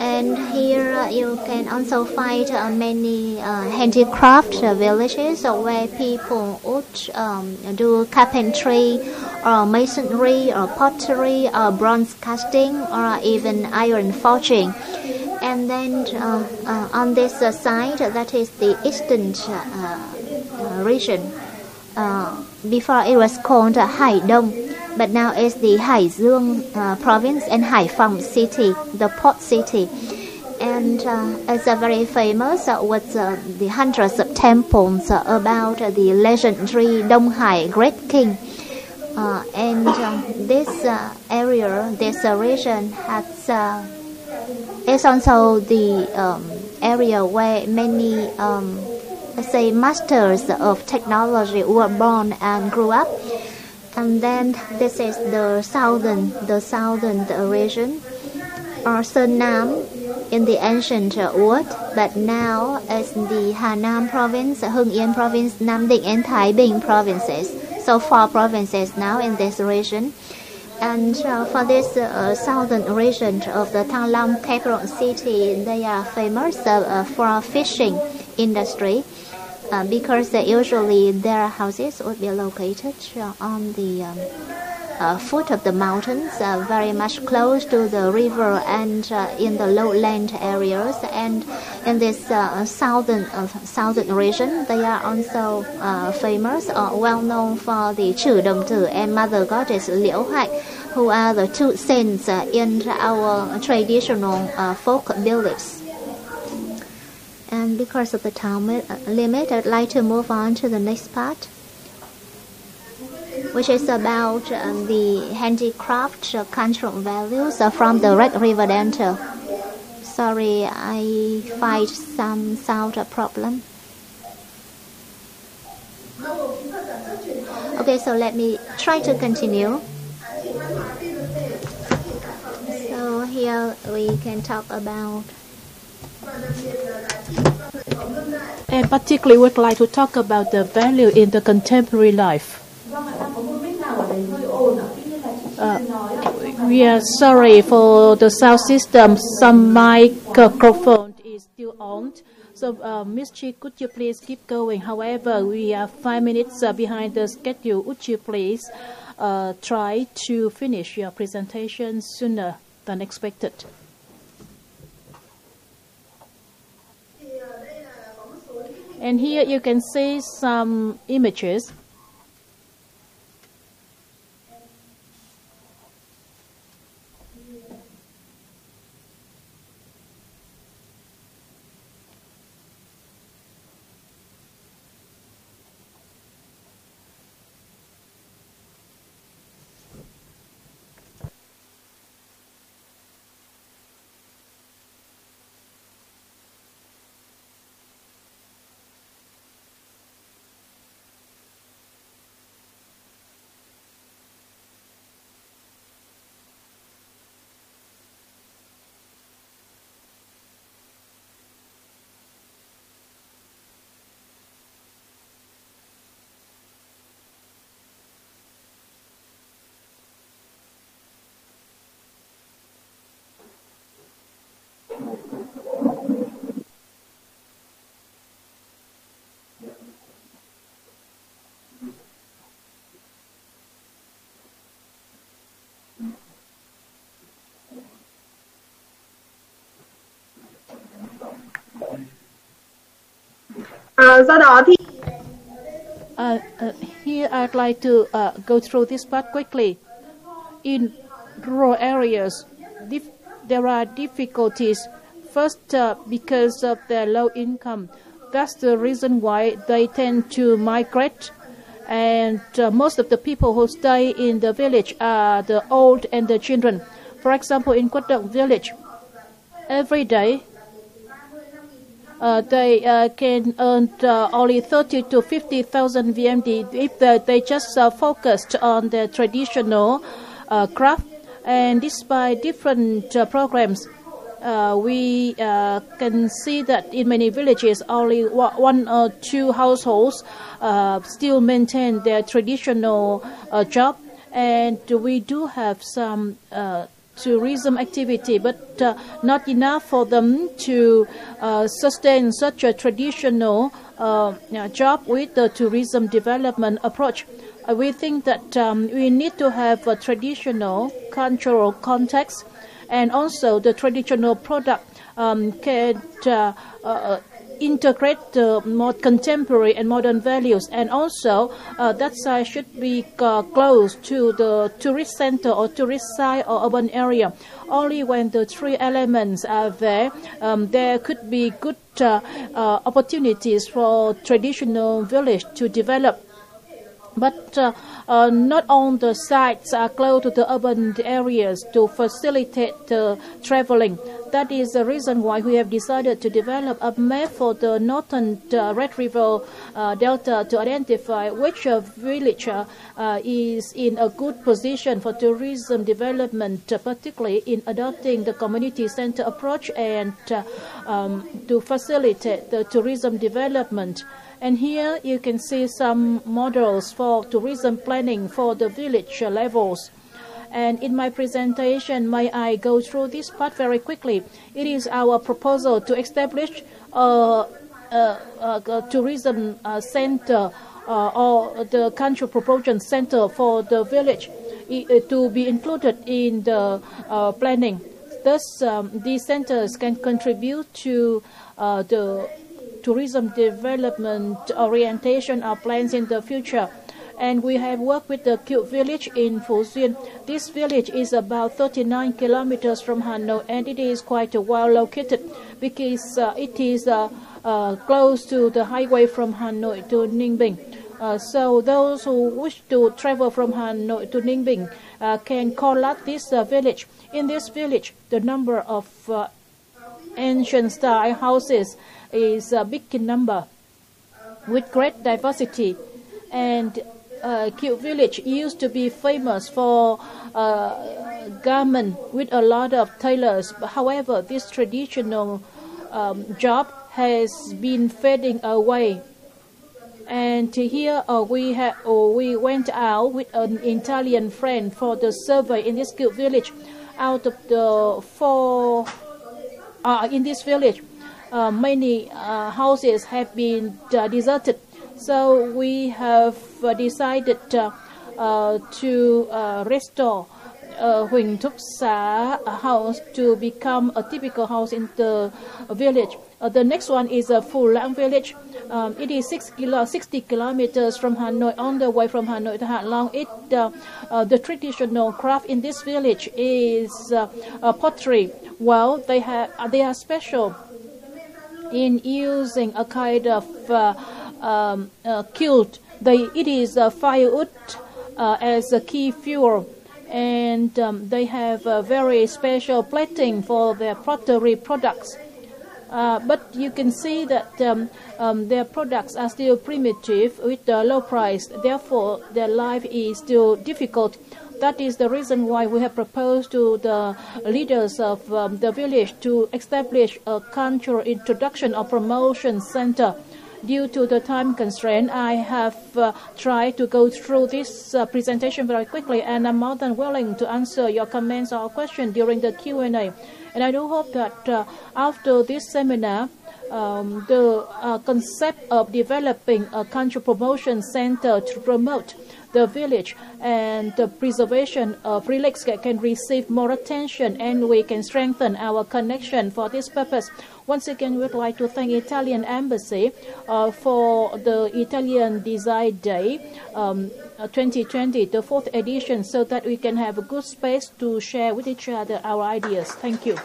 And here you can also find many handicraft villages where people would do carpentry or masonry or pottery or bronze casting or even iron forging. And then on this side, that is the eastern region. Before it was called Hải Đông, but now it's the Hải Dương province and Hải Phòng city, the port city. And it's very famous with the hundreds of temples about the legendary Đông Hải great king. And this area, this region has is also the area where many let's say masters of technology were born and grew up. And then this is the southern region, or Sơn Nam in the ancient world, but now it's the Hà Nam province, Hưng Yên province, Nam Định and Thái Bình provinces. So 4 provinces now in this region. And for this southern region of the Thăng Long capital city, they are famous for fishing industry. Because usually their houses would be located on the foot of the mountains, very much close to the river and in the lowland areas. And in this southern region, they are also famous or well known for the Trử Đồng Tử and Mother Goddess Liễu Hạnh, who are the 2 saints in our traditional folk beliefs. And because of the time limit, I'd like to move on to the next part, which is about the handicraft cultural values from the Red River Delta. Sorry, I find some sound problem. Okay, so let me try to continue. So here we can talk about, and particularly would like to talk about the value in the contemporary life. We are sorry for the sound system. Some microphone is still on. So, Ms. Chi, could you please keep going? However, we are 5 minutes behind the schedule. Would you please try to finish your presentation sooner than expected? And here you can see some images. Here I'd like to go through this part quickly. In rural areas, there are difficulties. First, because of their low income. That's the reason why they tend to migrate. And most of the people who stay in the village are the old and the children. For example, in Quất Động village, every day, they can earn only 30 to 50,000 VMD if they just focused on their traditional craft. And despite different programs, we can see that in many villages, only 1 or 2 households still maintain their traditional job. And we do have some tourism activity, but not enough for them to sustain such a traditional job with the tourism development approach. We think that we need to have a traditional cultural context, and also the traditional product can integrate the more contemporary and modern values, and also that site should be close to the tourist center or tourist site or urban area. Only when the 3 elements are there, there could be good opportunities for traditional village to develop. But not all the sites are close to the urban areas to facilitate traveling. That is the reason why we have decided to develop a map for the northern Red River Delta to identify which village is in a good position for tourism development, particularly in adopting the community center approach and to facilitate the tourism development. And here you can see some models for tourism planning for the village levels. And in my presentation, may I go through this part very quickly? It is our proposal to establish a tourism center or the country promotion center for the village to be included in the planning. Thus, these centers can contribute to the tourism development orientation of plans in the future. And we have worked with the Cute Village in Phú Xuyên. This village is about 39 kilometers from Hanoi, and it is quite well located because it is close to the highway from Hanoi to Ninh Bình. So those who wish to travel from Hanoi to Ninh Bình can call out this village. In this village, the number of ancient style houses is a big in number with great diversity. And Cube Village used to be famous for garment with a lot of tailors. However, this traditional job has been fading away. And here we went out with an Italian friend for the survey in this Cube Village. Out of the 4 in this village, many houses have been deserted. So we have decided to restore Huỳnh Thúc Xá house to become a typical house in the village. The next one is Phù Lãng village. It is 60 kilometers from Hanoi, on the way from Hanoi to Hạ Long. The traditional craft in this village is pottery. Well, they are special in using a kind of quilt. It is firewood as a key fuel, and they have a very special plating for their pottery products. But you can see that their products are still primitive with a low price. Therefore, their life is still difficult. That is the reason why we have proposed to the leaders of the village to establish a cultural introduction or promotion center. Due to the time constraint, I have tried to go through this presentation very quickly, and I'm more than willing to answer your comments or questions during the Q&A. And I do hope that after this seminar, the concept of developing a cultural promotion center to promote the village and the preservation of relics can receive more attention, and we can strengthen our connection for this purpose. Once again, we'd like to thank Italian Embassy for the Italian Design Day 2020, the 4th edition, so that we can have a good space to share with each other our ideas. Thank you.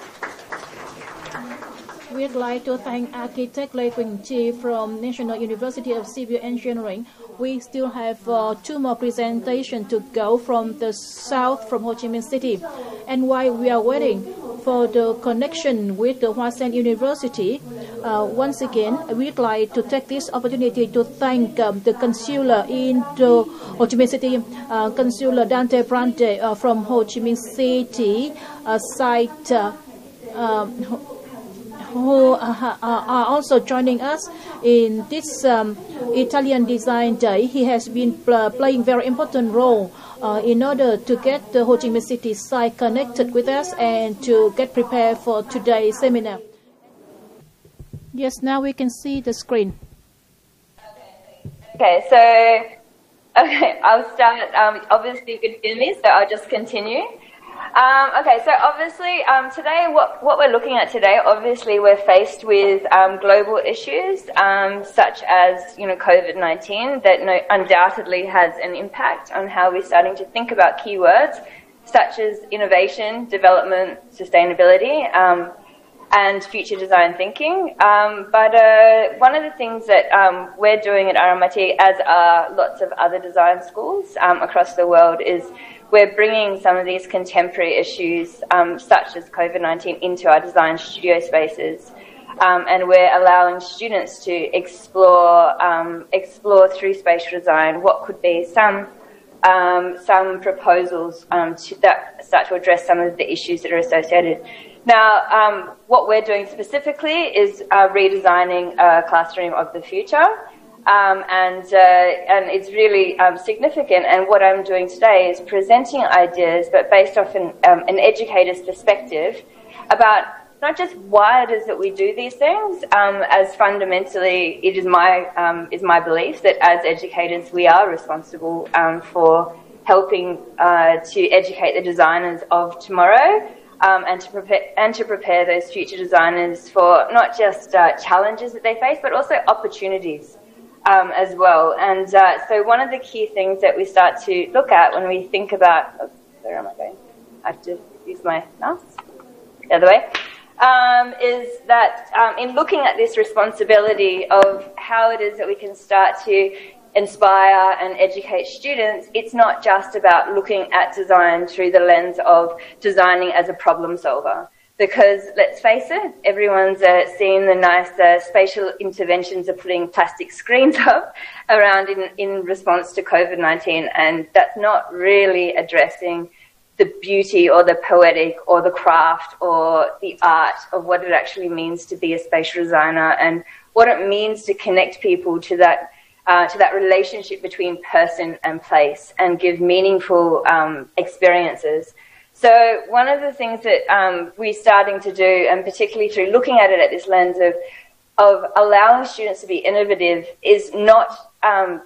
We'd like to thank architect Lê Quỳnh Chi from National University of Civil Engineering. We still have 2 more presentations to go from the south, from Ho Chi Minh City. And while we are waiting for the connection with the Hoa Sen University, once again, we'd like to take this opportunity to thank the consular in the Ho Chi Minh City, Consular Dante Brande from Ho Chi Minh City site, who are also joining us in this Italian Design Day. He has been playing very important role in order to get the Ho Chi Minh City site connected with us and to get prepared for today's seminar. Yes, now we can see the screen. Okay, so I'll start. Obviously, you can hear me, so I'll just continue. Okay, so obviously today, what we're looking at today, obviously we're faced with global issues such as, COVID-19 that undoubtedly has an impact on how we're starting to think about keywords such as innovation, development, sustainability, and future design thinking. But one of the things that we're doing at RMIT, as are lots of other design schools across the world, is we're bringing some of these contemporary issues, such as COVID-19, into our design studio spaces. And we're allowing students to explore through spatial design what could be some proposals that start to address some of the issues that are associated. Now, what we're doing specifically is redesigning a classroom of the future. And it's really significant. And what I'm doing today is presenting ideas, but based off an educator's perspective, about not just why it is that we do these things, as fundamentally it is my belief that as educators we are responsible for helping to educate the designers of tomorrow. And to prepare those future designers for not just challenges that they face, but also opportunities as well. And so one of the key things that we start to look at when we think about, where am I going? I have to use my mouse. The other way. Is that in looking at this responsibility of how it is that we can start to inspire and educate students, it's not just about looking at design through the lens of designing as a problem solver, Because let's face it, everyone's seen the nice spatial interventions of putting plastic screens up around in response to COVID-19, and that's not really addressing the beauty or the poetic or the craft or the art of what it actually means to be a spatial designer and what it means to connect people to that relationship between person and place and give meaningful experiences. So one of the things that we're starting to do, and particularly through looking at it at this lens of allowing students to be innovative, is not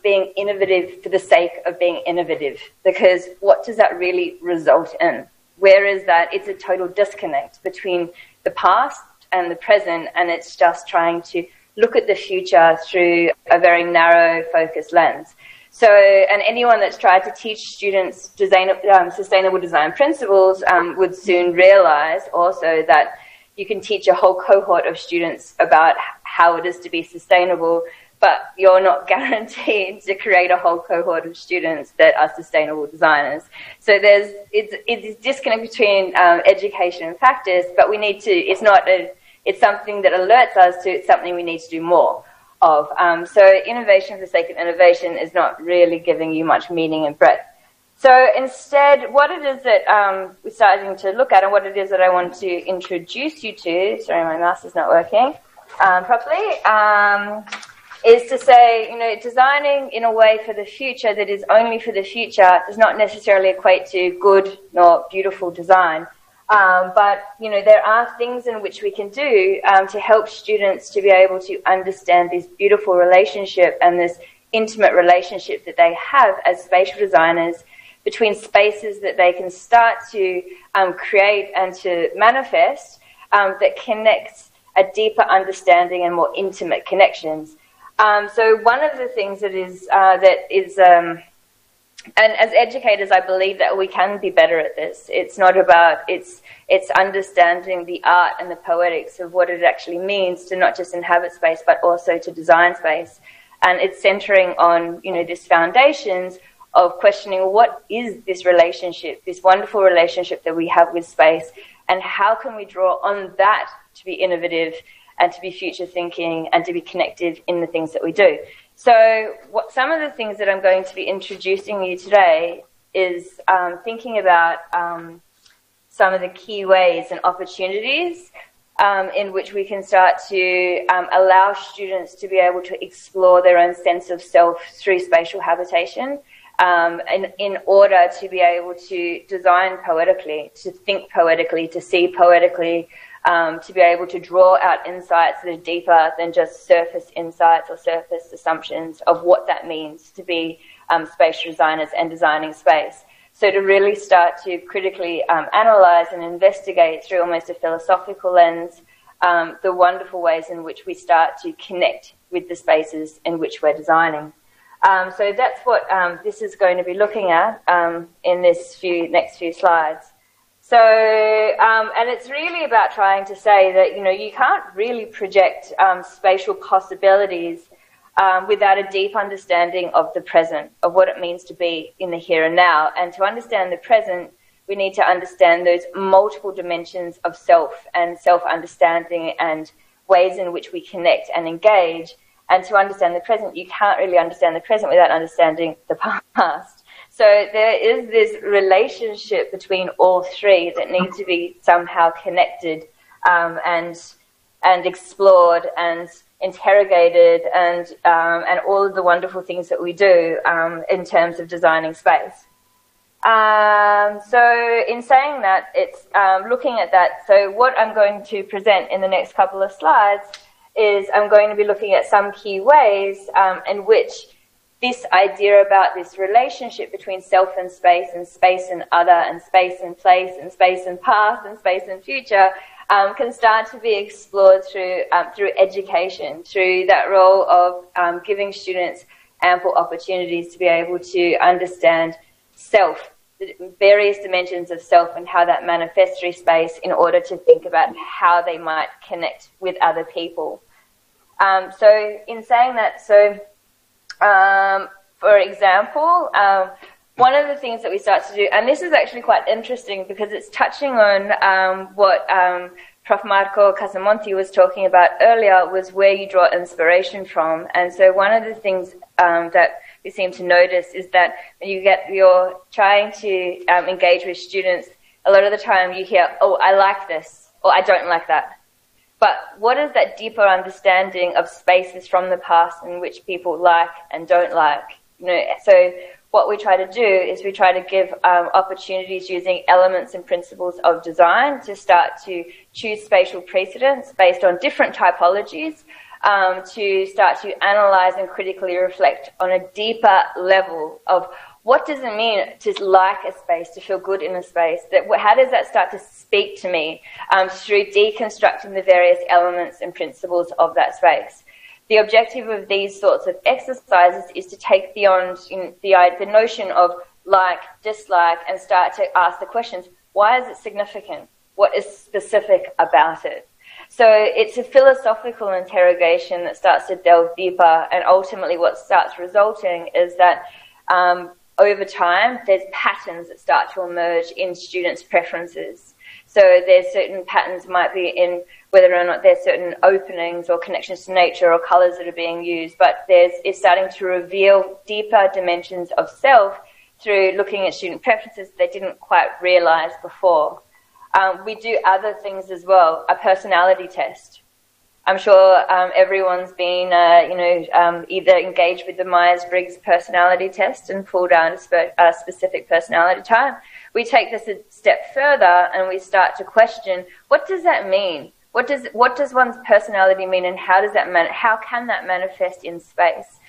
being innovative for the sake of being innovative, because what does that really result in? Where is that? It's a total disconnect between the past and the present, and it's just trying to look at the future through a very narrow, focused lens. So, and anyone that's tried to teach students sustainable design principles would soon realize also that you can teach a whole cohort of students about how it is to be sustainable, but you're not guaranteed to create a whole cohort of students that are sustainable designers. So it's disconnect between education and practice, but we need to, it's something that alerts us to, it's something we need to do more of. So innovation for the sake of innovation is not really giving you much meaning and breadth. So instead, what it is that we're starting to look at and what it is that I want to introduce you to, sorry, my mouse is not working properly, is to say, designing in a way for the future that is only for the future does not necessarily equate to good nor beautiful design. But, there are things in which we can do to help students to be able to understand this beautiful relationship and this intimate relationship that they have as spatial designers between spaces that they can start to create and to manifest that connects a deeper understanding and more intimate connections. So one of the things that is and as educators, I believe that we can be better at this. It's not about, it's understanding the art and the poetics of what it actually means to not just inhabit space, but also to design space. And it's centering on, this foundations of questioning what is this relationship, this wonderful relationship that we have with space, and how can we draw on that to be innovative and to be future thinking and to be connected in the things that we do. So some of the things that I'm going to be introducing you today is thinking about some of the key ways and opportunities in which we can start to allow students to be able to explore their own sense of self through spatial habitation, and in order to be able to design poetically, to think poetically, to see poetically, to be able to draw out insights that are deeper than just surface insights or surface assumptions of what that means to be spatial designers and designing space. So to really start to critically analyze and investigate through almost a philosophical lens the wonderful ways in which we start to connect with the spaces in which we're designing. So that's what this is going to be looking at in this next few slides. So, and it's really about trying to say that, you can't really project spatial possibilities without a deep understanding of the present, of what it means to be in the here and now. And to understand the present, we need to understand those multiple dimensions of self and self-understanding and ways in which we connect and engage. And to understand the present, you can't really understand the present without understanding the past. So there is this relationship between all three that needs to be somehow connected and explored and interrogated and all of the wonderful things that we do in terms of designing space. So in saying that, it's looking at that. So what I'm going to present in the next couple of slides is I'm going to be looking at some key ways in which this idea about this relationship between self and space and other and space and place and space and past and space and future can start to be explored through education, through that role of giving students ample opportunities to be able to understand self, the various dimensions of self and how that manifests through space in order to think about how they might connect with other people. So in saying that, for example, one of the things that we start to do, and this is actually quite interesting because it's touching on what Prof. Marco Casamonti was talking about earlier, was where you draw inspiration from. And so one of the things that we seem to notice is that when you're trying to engage with students, a lot of the time you hear, oh, I like this, or I don't like that. But what is that deeper understanding of spaces from the past in which people like and don't like? So what we try to do is we try to give opportunities using elements and principles of design to start to choose spatial precedents based on different typologies, to start to analyze and critically reflect on a deeper level of what does it mean to like a space, to feel good in a space? How does that start to speak to me through deconstructing the various elements and principles of that space? The objective of these sorts of exercises is to take beyond the notion of like, dislike, and start to ask the questions, why is it significant? What is specific about it? So it's a philosophical interrogation that starts to delve deeper, and ultimately what starts resulting is that over time, there's patterns that start to emerge in students' preferences. So there's certain patterns might be in whether or not there's certain openings or connections to nature or colors that are being used, but it's starting to reveal deeper dimensions of self through looking at student preferences they didn't quite realize before. We do other things as well, a personality test. I'm sure everyone's been, either engaged with the Myers-Briggs personality test and pulled down a specific personality type. We take this a step further and we start to question, what does that mean? What does one's personality mean, and how can that manifest in space?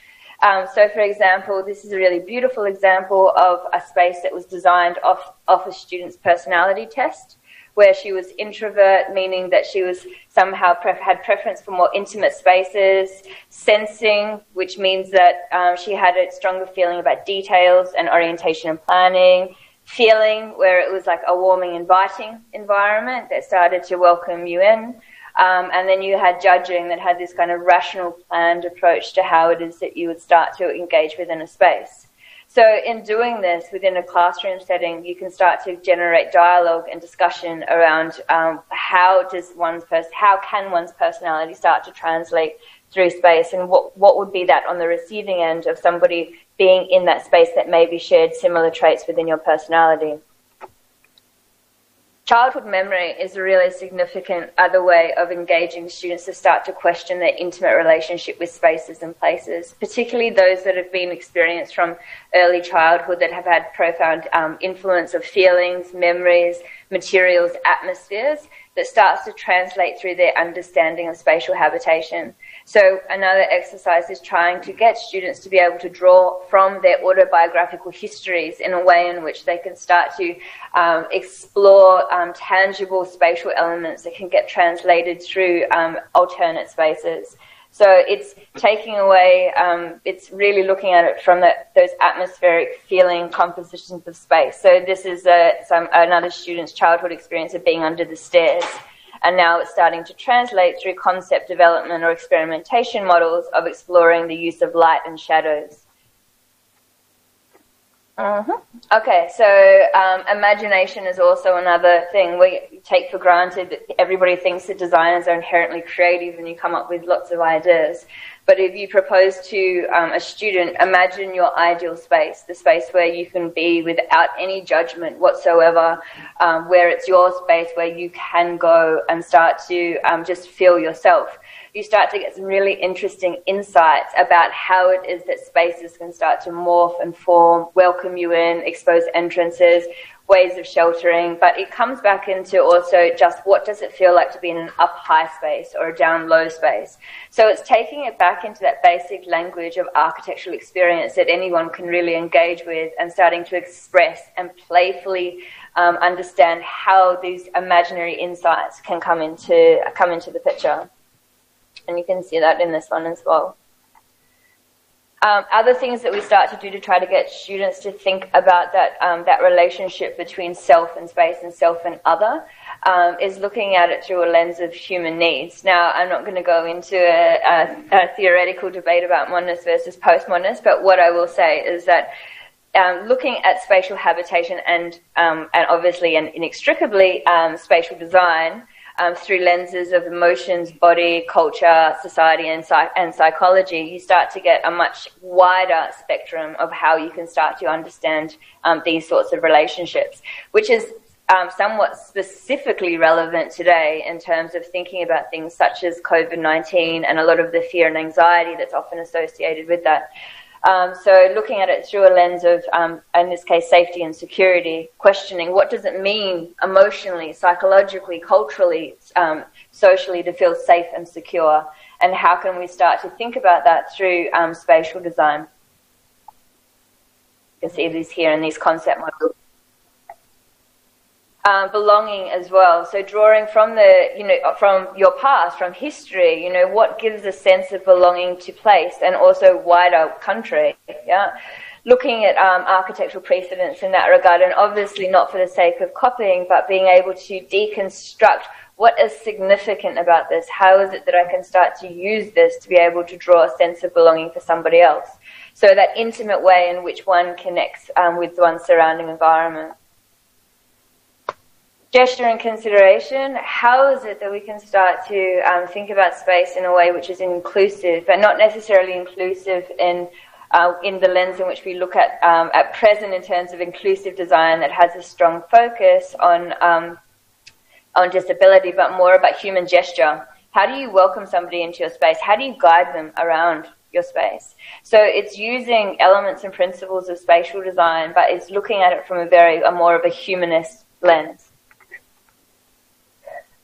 So, for example, this is a really beautiful example of a space that was designed off a student's personality test, where she was introvert, meaning that she was somehow had preference for more intimate spaces, sensing, which means that she had a stronger feeling about details and orientation and planning, feeling, where it was like a warming, inviting environment that started to welcome you in, and then you had judging, that had this kind of rational, planned approach to how it is that you would start to engage within a space. So in doing this within a classroom setting, you can start to generate dialogue and discussion around how can one's personality start to translate through space, and what would be that on the receiving end of somebody being in that space that maybe shared similar traits within your personality. Childhood memory is a really significant other way of engaging students to start to question their intimate relationship with spaces and places, particularly those that have been experienced from early childhood that have had profound influence of feelings, memories, materials, atmospheres that starts to translate through their understanding of spatial habitation. So another exercise is trying to get students to be able to draw from their autobiographical histories in a way in which they can start to explore tangible spatial elements that can get translated through alternate spaces. So it's taking away, it's really looking at it from those atmospheric feeling compositions of space. So this is another student's childhood experience of being under the stairs. And now it's starting to translate through concept development or experimentation models of exploring the use of light and shadows. Okay, so imagination is also another thing. We take for granted that everybody thinks that designers are inherently creative and you come up with lots of ideas. But if you propose to a student, imagine your ideal space, the space where you can be without any judgment whatsoever, where it's your space where you can go and start to just feel yourself. You start to get some really interesting insights about how it is that spaces can start to morph and form, welcome you in, expose entrances, ways of sheltering, but it comes back into also just what does it feel like to be in an up-high space or a down-low space. So it's taking it back into that basic language of architectural experience that anyone can really engage with and starting to express and playfully understand how these imaginary insights can come into the picture. And you can see that in this one as well. Other things that we start to do to try to get students to think about that relationship between self and space and self and other is looking at it through a lens of human needs. Now, I'm not going to go into a theoretical debate about modernist versus postmodernist, but what I will say is that looking at spatial habitation and obviously and inextricably spatial design through lenses of emotions, body, culture, society, and psychology, you start to get a much wider spectrum of how you can start to understand these sorts of relationships, which is somewhat specifically relevant today in terms of thinking about things such as COVID-19 and a lot of the fear and anxiety that's often associated with that. So looking at it through a lens of, in this case, safety and security, questioning what does it mean emotionally, psychologically, culturally, socially to feel safe and secure, and how can we start to think about that through spatial design. You can see these here in these concept models. Belonging as well. So drawing from from your past, from history, what gives a sense of belonging to place and also wider country. Yeah, looking at architectural precedents in that regard, and obviously not for the sake of copying, but being able to deconstruct what is significant about this. How is it that I can start to use this to be able to draw a sense of belonging for somebody else? So that intimate way in which one connects with one's surrounding environment. Gesture and consideration, how is it that we can start to think about space in a way which is inclusive, but not necessarily inclusive in the lens in which we look at present in terms of inclusive design that has a strong focus on disability, but more about human gesture. How do you welcome somebody into your space? How do you guide them around your space? So it's using elements and principles of spatial design, but it's looking at it from a more of a humanist lens.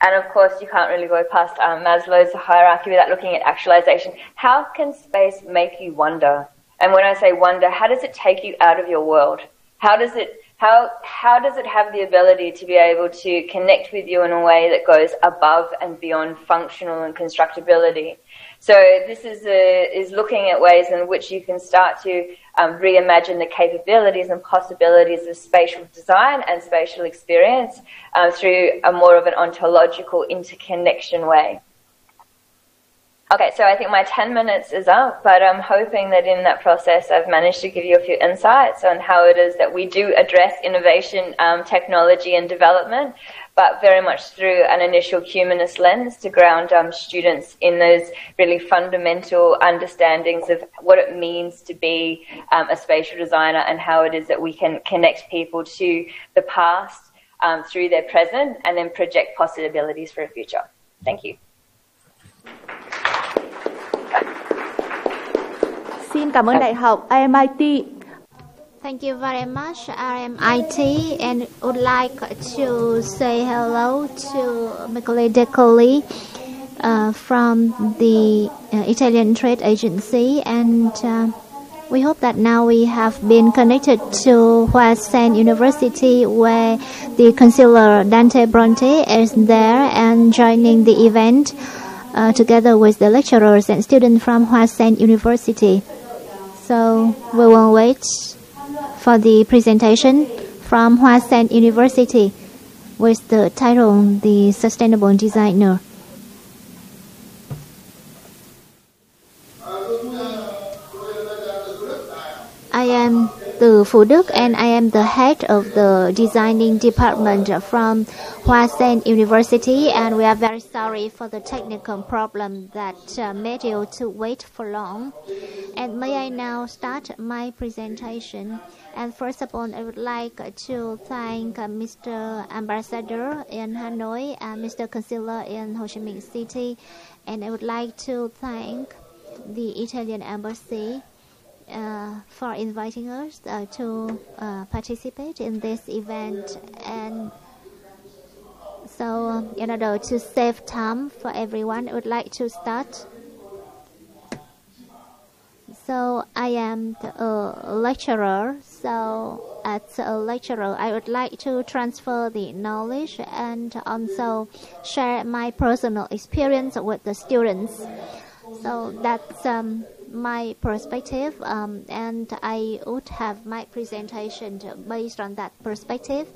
And of course, you can't really go past Maslow's hierarchy without looking at actualization. How can space make you wonder? And when I say wonder, how does it take you out of your world? How does it have the ability to be able to connect with you in a way that goes above and beyond functional and constructability? So this is looking at ways in which you can start to reimagine the capabilities and possibilities of spatial design and spatial experience through a more of an ontological interconnection way. Okay, so I think my 10 minutes is up, but I'm hoping that in that process I've managed to give you a few insights on how it is that we do address innovation, technology and development, but very much through an initial humanist lens to ground students in those really fundamental understandings of what it means to be a spatial designer and how it is that we can connect people to the past through their present and then project possibilities for a future. Thank you. Xin cảm ơn Đại học RMIT. Thank you very much, RMIT, and would like to say hello to my colleague Decoli from the Italian Trade Agency, and we hope that now we have been connected to Hoa Sen University, where the Consular Dante Bronte is there and joining the event together with the lecturers and students from Hoa Sen University. So we will wait for the presentation from Hoa Sen University with the title The Sustainable Designer. I am Từ Phú Đức and I am the head of the designing department from Hoa Sen University, and we are very sorry for the technical problem that made you to wait for long. And may I now start my presentation. And first of all, I would like to thank Mr. Ambassador in Hanoi and Mr. Consular in Ho Chi Minh City. And I would like to thank the Italian Embassy for inviting us to participate in this event. And so in order to save time for everyone, I would like to start. So I am a lecturer. So as a lecturer, I would like to transfer the knowledge and also share my personal experience with the students. So that's my perspective, and I would have my presentation based on that perspective.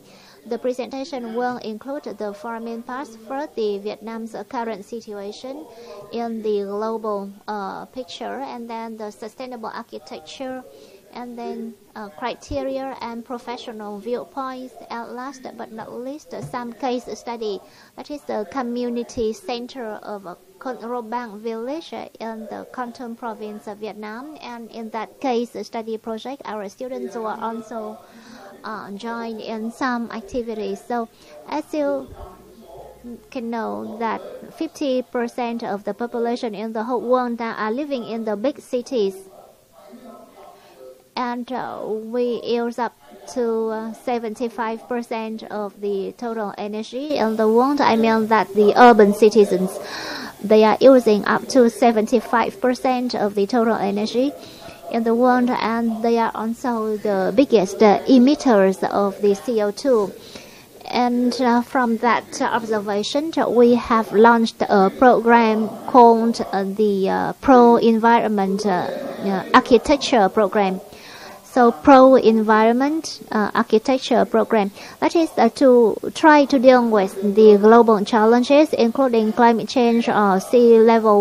The presentation will include the four main parts. First, the Vietnam's current situation in the global picture, and then the sustainable architecture and then criteria and professional viewpoints, and last but not least, some case study. That is the community center of Con Bang village in the Con Tum province of Vietnam, and in that case study project, our students were also joined in some activities. So as you can know that 50% of the population in the whole world now are living in the big cities, and we use up to 75% of the total energy in the world. I mean that the urban citizens, they are using up to 75% of the total energy in the world, and they are also the biggest emitters of the CO2. And from that observation, we have launched a program called the Pro-Environment Architecture Program. So Pro-Environment Architecture Program, that is to try to deal with the global challenges, including climate change or sea water level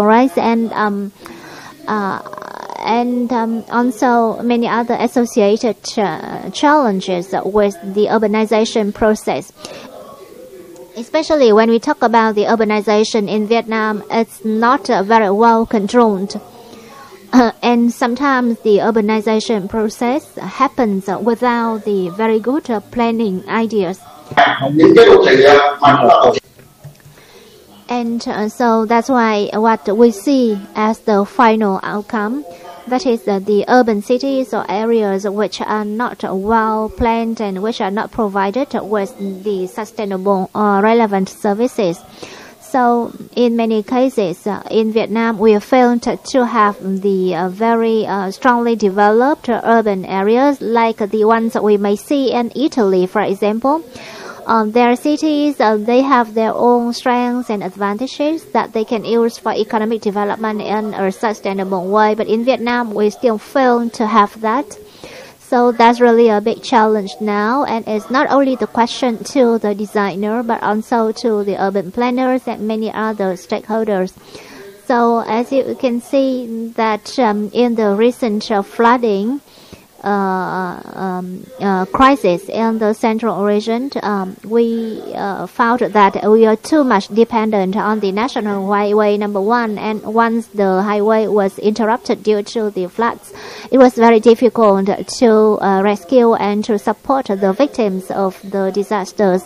rise, and also many other associated challenges with the urbanization process. Especially when we talk about the urbanization in Vietnam, it's not very well controlled. And sometimes the urbanization process happens without the very good planning ideas. And so that's why what we see as the final outcome, that is the urban cities or areas which are not well planned and which are not provided with the sustainable or relevant services. So in many cases in Vietnam, we have failed to have the very strongly developed urban areas like the ones that we may see in Italy, for example. Their cities, they have their own strengths and advantages that they can use for economic development in a sustainable way. But in Vietnam, we still fail to have that. So that's really a big challenge now, and it's not only the question to the designer, but also to the urban planners and many other stakeholders. So as you can see that in the recent flooding crisis in the central region, we found that we are too much dependent on the national highway number 1, and once the highway was interrupted due to the floods, it was very difficult to rescue and to support the victims of the disasters.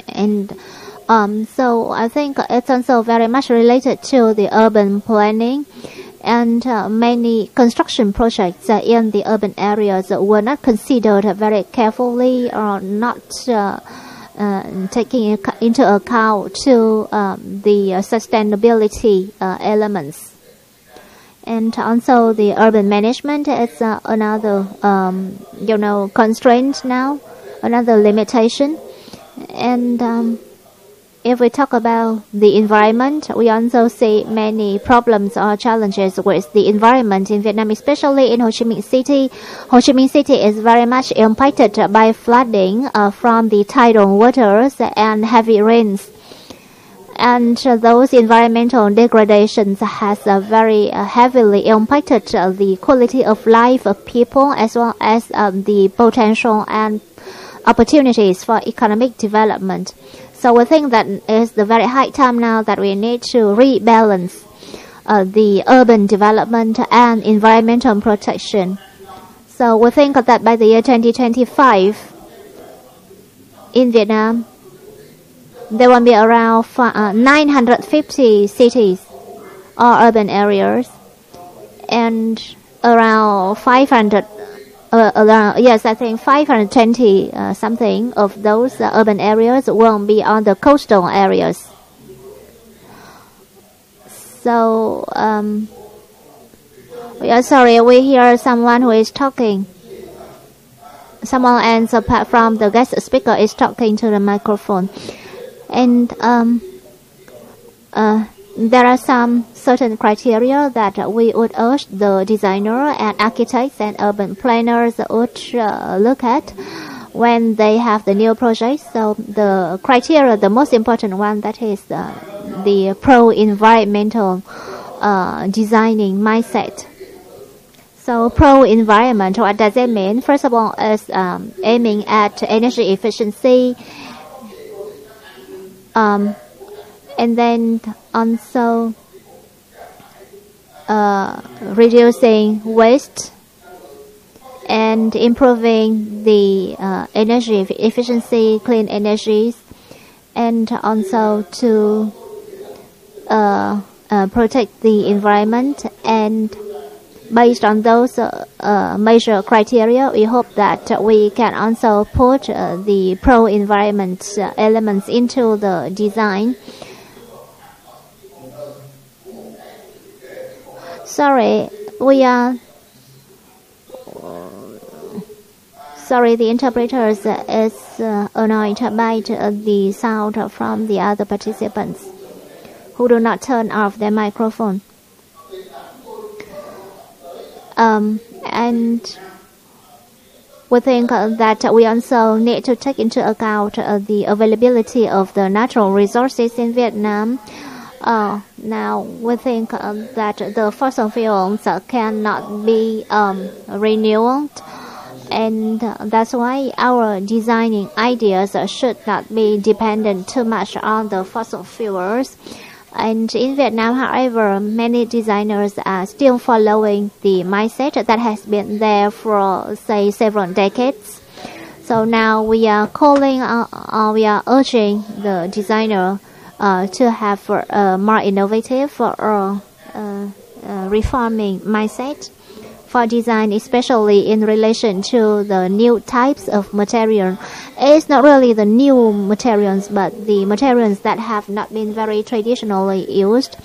And so I think it's also very much related to the urban planning. And many construction projects in the urban areas were not considered very carefully, or not taking into account to the sustainability elements. And also the urban management is another constraint now, another limitation. And if we talk about the environment, we also see many problems or challenges with the environment in Vietnam, especially in Ho Chi Minh City. Ho Chi Minh City is very much impacted by flooding from the tidal waters and heavy rains. And those environmental degradations has very heavily impacted the quality of life of people, as well as the potential and opportunities for economic development. So we think that it's the very high time now that we need to rebalance the urban development and environmental protection. So we think that by the year 2025, in Vietnam, there will be around 950 cities or urban areas, and around 520 something of those urban areas will be on the coastal areas. So we are sorry, we hear someone who is talking. Someone else apart from the guest speaker is talking to the microphone. And there are some certain criteria that we would urge the designer and architects and urban planners would look at when they have the new projects. So the criteria, the most important one, that is the pro-environmental designing mindset. So pro-environment, what does it mean? First of all, is aiming at energy efficiency, and then also reducing waste and improving the energy efficiency, clean energies, and also to protect the environment. And based on those major criteria, we hope that we can also put the pro-environment elements into the design. Sorry, the interpreters is annoyed by the sound from the other participants who do not turn off their microphone. And we think that we also need to take into account the availability of the natural resources in Vietnam. Now we think that the fossil fuels cannot be renewed, and that's why our designing ideas should not be dependent too much on the fossil fuels. And in Vietnam, however, many designers are still following the mindset that has been there for, say, several decades. So now we are urging the designer to have a more innovative or reforming mindset for design, especially in relation to the new types of material. It's not really the new materials, but the materials that have not been very traditionally used.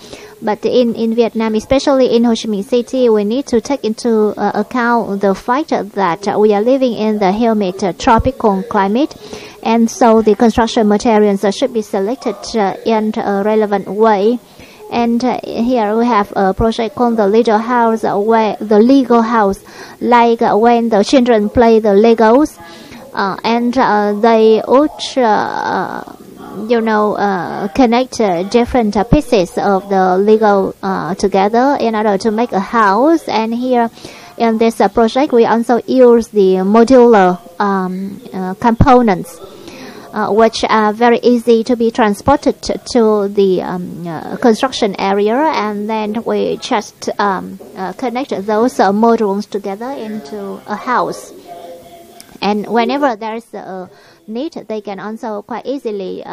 But in Vietnam, especially in Ho Chi Minh City, we need to take into account the fact that we are living in the humid tropical climate, and so the construction materials should be selected in a relevant way. And here we have a project called the Legal House, like when the children play the Legos, and they would, connect different pieces of the Lego together in order to make a house. And here in this project, we also use the modular components, which are very easy to be transported to the construction area, and then we just connect those modules together into a house. And whenever there is a need, they can also quite easily,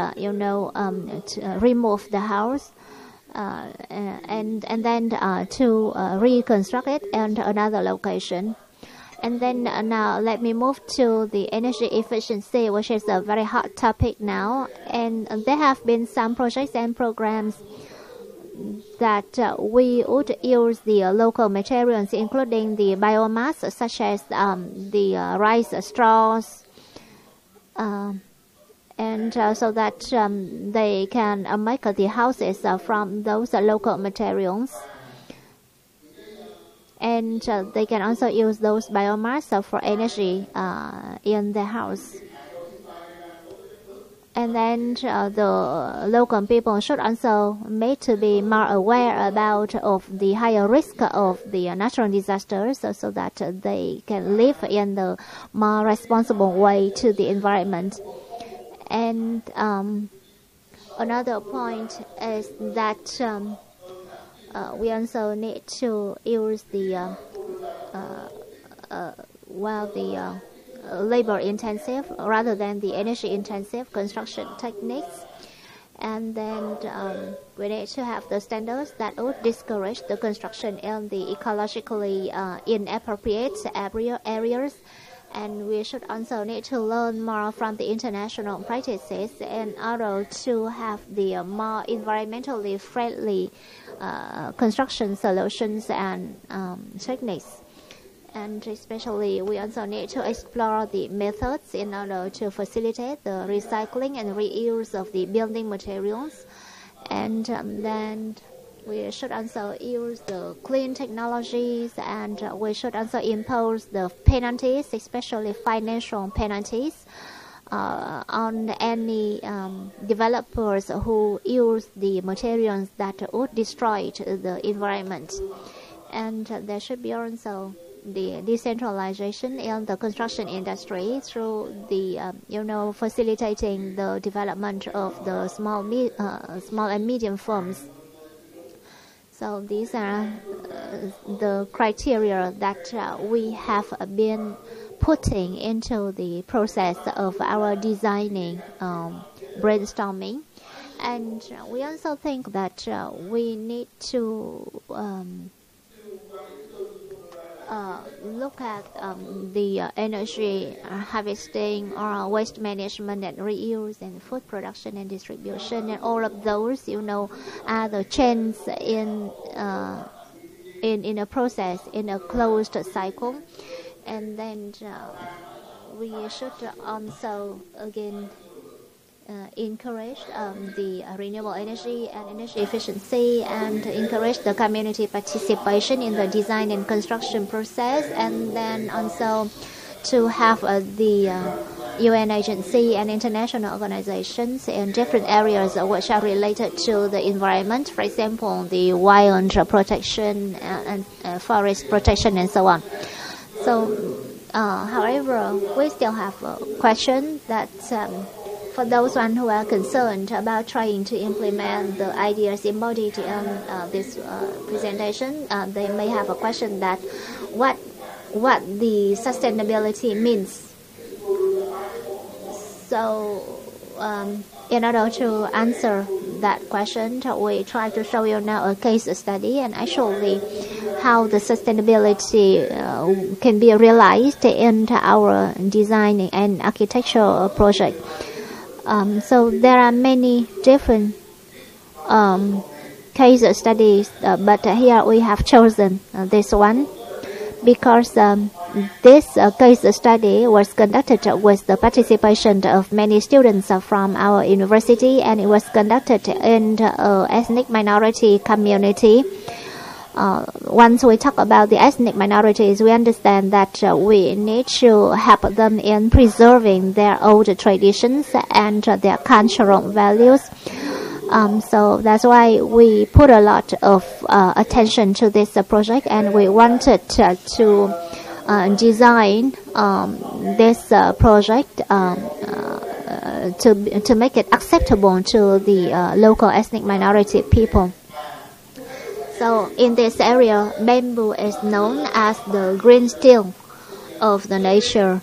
remove the house and then to reconstruct it in another location. And then now let me move to the energy efficiency, which is a very hot topic now. And there have been some projects and programs that we would use the local materials, including the biomass, such as the rice straws, and so that they can make the houses from those local materials. And they can also use those biomass for energy in the house. And then the local people should also made to be more aware about of the higher risk of the natural disasters, so that they can live in the more responsible way to the environment. And another point is that we also need to use the labor-intensive rather than the energy-intensive construction techniques. And then we need to have the standards that would discourage the construction in the ecologically inappropriate areas. And we should also need to learn more from the international practices in order to have the more environmentally friendly construction solutions and techniques. And especially we also need to explore the methods in order to facilitate the recycling and reuse of the building materials. And then we should also use the clean technologies, and we should also impose the penalties, especially financial penalties, on any developers who use the materials that would destroy the environment. And there should be also the decentralization in the construction industry through the facilitating the development of the small and medium firms. So these are the criteria that we have been putting into the process of our designing brainstorming. And we also think that we need to look at the energy harvesting or waste management and reuse and food production and distribution, and all of those, are the chains in a process, in a closed cycle. And then we should also again encourage the renewable energy and energy efficiency, and encourage the community participation in the design and construction process, and then also to have the UN agency and international organizations in different areas which are related to the environment, for example, the wild protection and forest protection and so on. So, however, we still have a question that for those who are concerned about trying to implement the ideas embodied in this presentation, they may have a question that what the sustainability means. So, in order to answer that question, we try to show you now a case study and actually how the sustainability can be realized into our designing and architectural project. So there are many different case studies, but here we have chosen this one because this case study was conducted with the participation of many students from our university, and it was conducted in the ethnic minority community. Once we talk about the ethnic minorities, we understand that we need to help them in preserving their old traditions and their cultural values. So that's why we put a lot of attention to this project, and we wanted to design this project to make it acceptable to the local ethnic minority people. So in this area, bamboo is known as the green steel of the nature.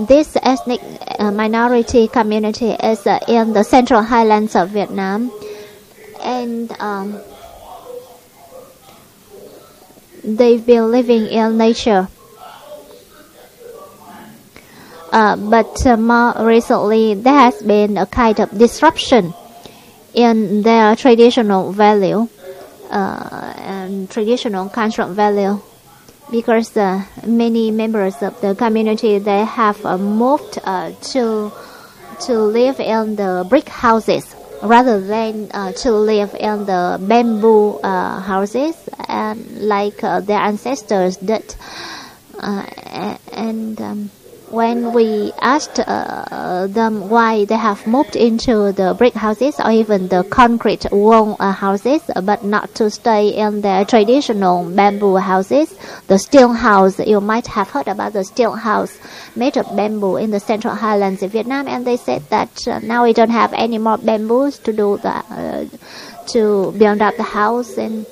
This ethnic minority community is in the central highlands of Vietnam, and they've been living in nature. But more recently, there has been a kind of disruption in their traditional value and traditional cultural value, because many members of the community, they have moved to live in the brick houses rather than to live in the bamboo houses, and like their ancestors did. When we asked them why they have moved into the brick houses or even the concrete wall houses, but not to stay in their traditional bamboo houses, the steel house, you might have heard about the steel house made of bamboo in the central highlands of Vietnam, and they said that now we don't have any more bamboos to do to build up the house. And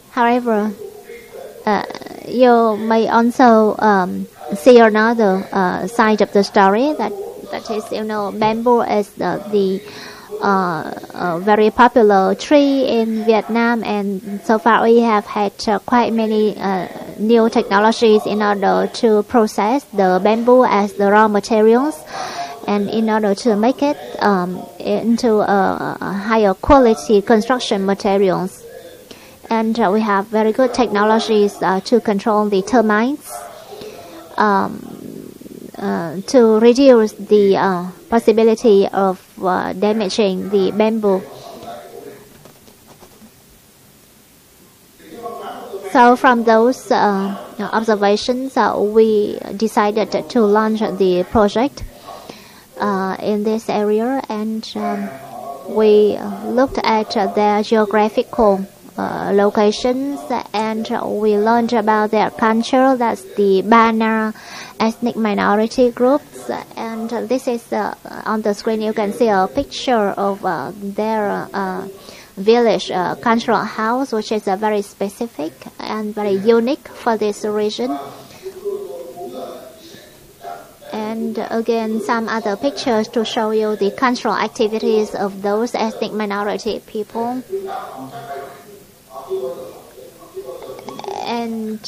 however, you may also see another side of the story, that is, bamboo is the very popular tree in Vietnam, and so far we have had quite many new technologies in order to process the bamboo as the raw materials, and in order to make it into higher quality construction materials. And we have very good technologies to control the termites, to reduce the possibility of damaging the bamboo. So from those observations, we decided to launch the project in this area, and we looked at their geographical locations, and we learned about their culture. That's the Bana ethnic minority groups, and this is on the screen. You can see a picture of their village cultural house, which is very specific and very unique for this region. And again, some other pictures to show you the cultural activities of those ethnic minority people. And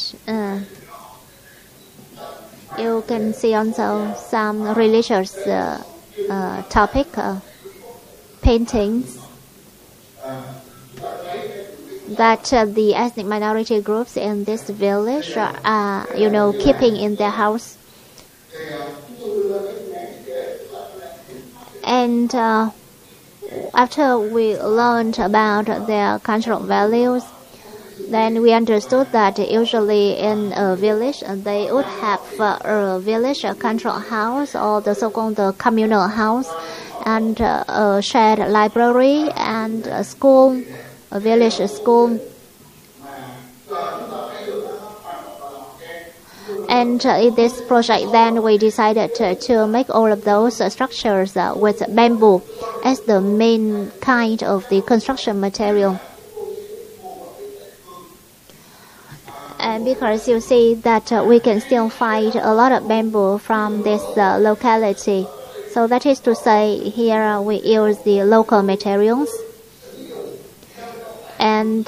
you can see also some religious topic paintings that the ethnic minority groups in this village are, keeping in their house. And after we learned about their cultural values, then we understood that usually in a village they would have a village cultural house, or the so-called communal house, and a shared library and a school, a village school. And in this project, then we decided to make all of those structures with bamboo as the main kind of the construction material. And because you see that we can still find a lot of bamboo from this locality. So that is to say, here we use the local materials. And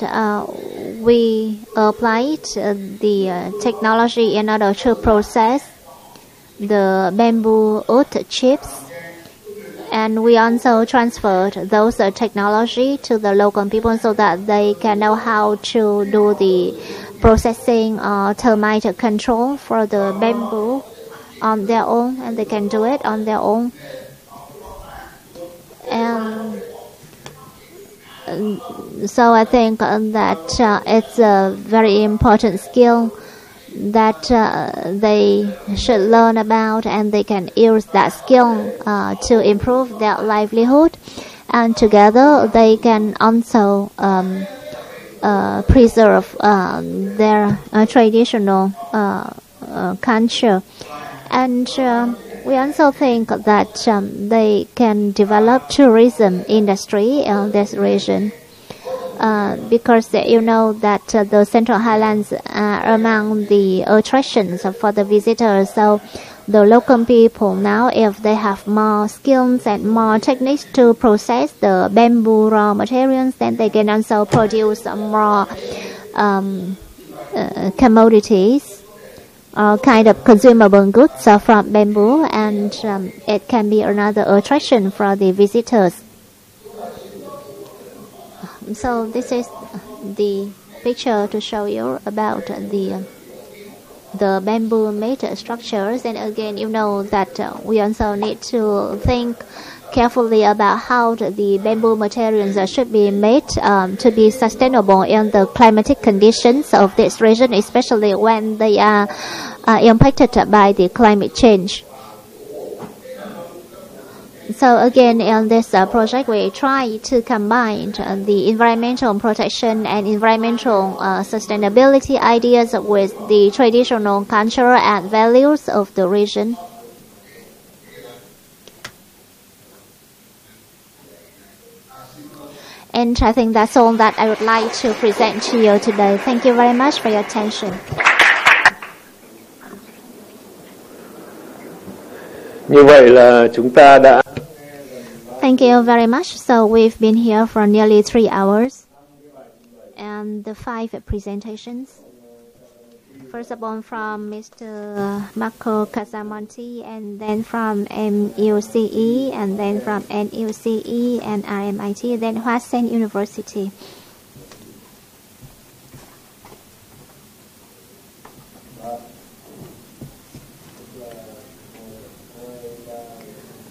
we applied the technology in order to process the bamboo wood chips. And we also transferred those technology to the local people so that they can know how to do the processing or termite control for the bamboo on their own, and they can do it on their own. And so I think that it's a very important skill that they should learn about, and they can use that skill to improve their livelihood. And together they can also preserve their traditional culture. And we also think that they can develop tourism industry in this region. Because you know that the Central Highlands are among the attractions for the visitors. So the local people now, if they have more skills and more techniques to process the bamboo raw materials, then they can also produce more commodities, kind of consumable goods from bamboo, and it can be another attraction for the visitors. So this is the picture to show you about the bamboo made structures. And again, you know that we also need to think carefully about how the bamboo materials should be made to be sustainable in the climatic conditions of this region, especially when they are impacted by the climate change. So again, in this project, we try to combine the environmental protection and environmental sustainability ideas with the traditional culture and values of the region. And I think that's all that I would like to present to you today. Thank you very much for your attention. Như vậy là chúng ta đã. Thank you very much. So we've been here for nearly 3 hours, and the 5 presentations. First of all, from Mr. Marco Casamonti, and then from MUCE, and then from NUCE and RMIT, then Hoa Sen University.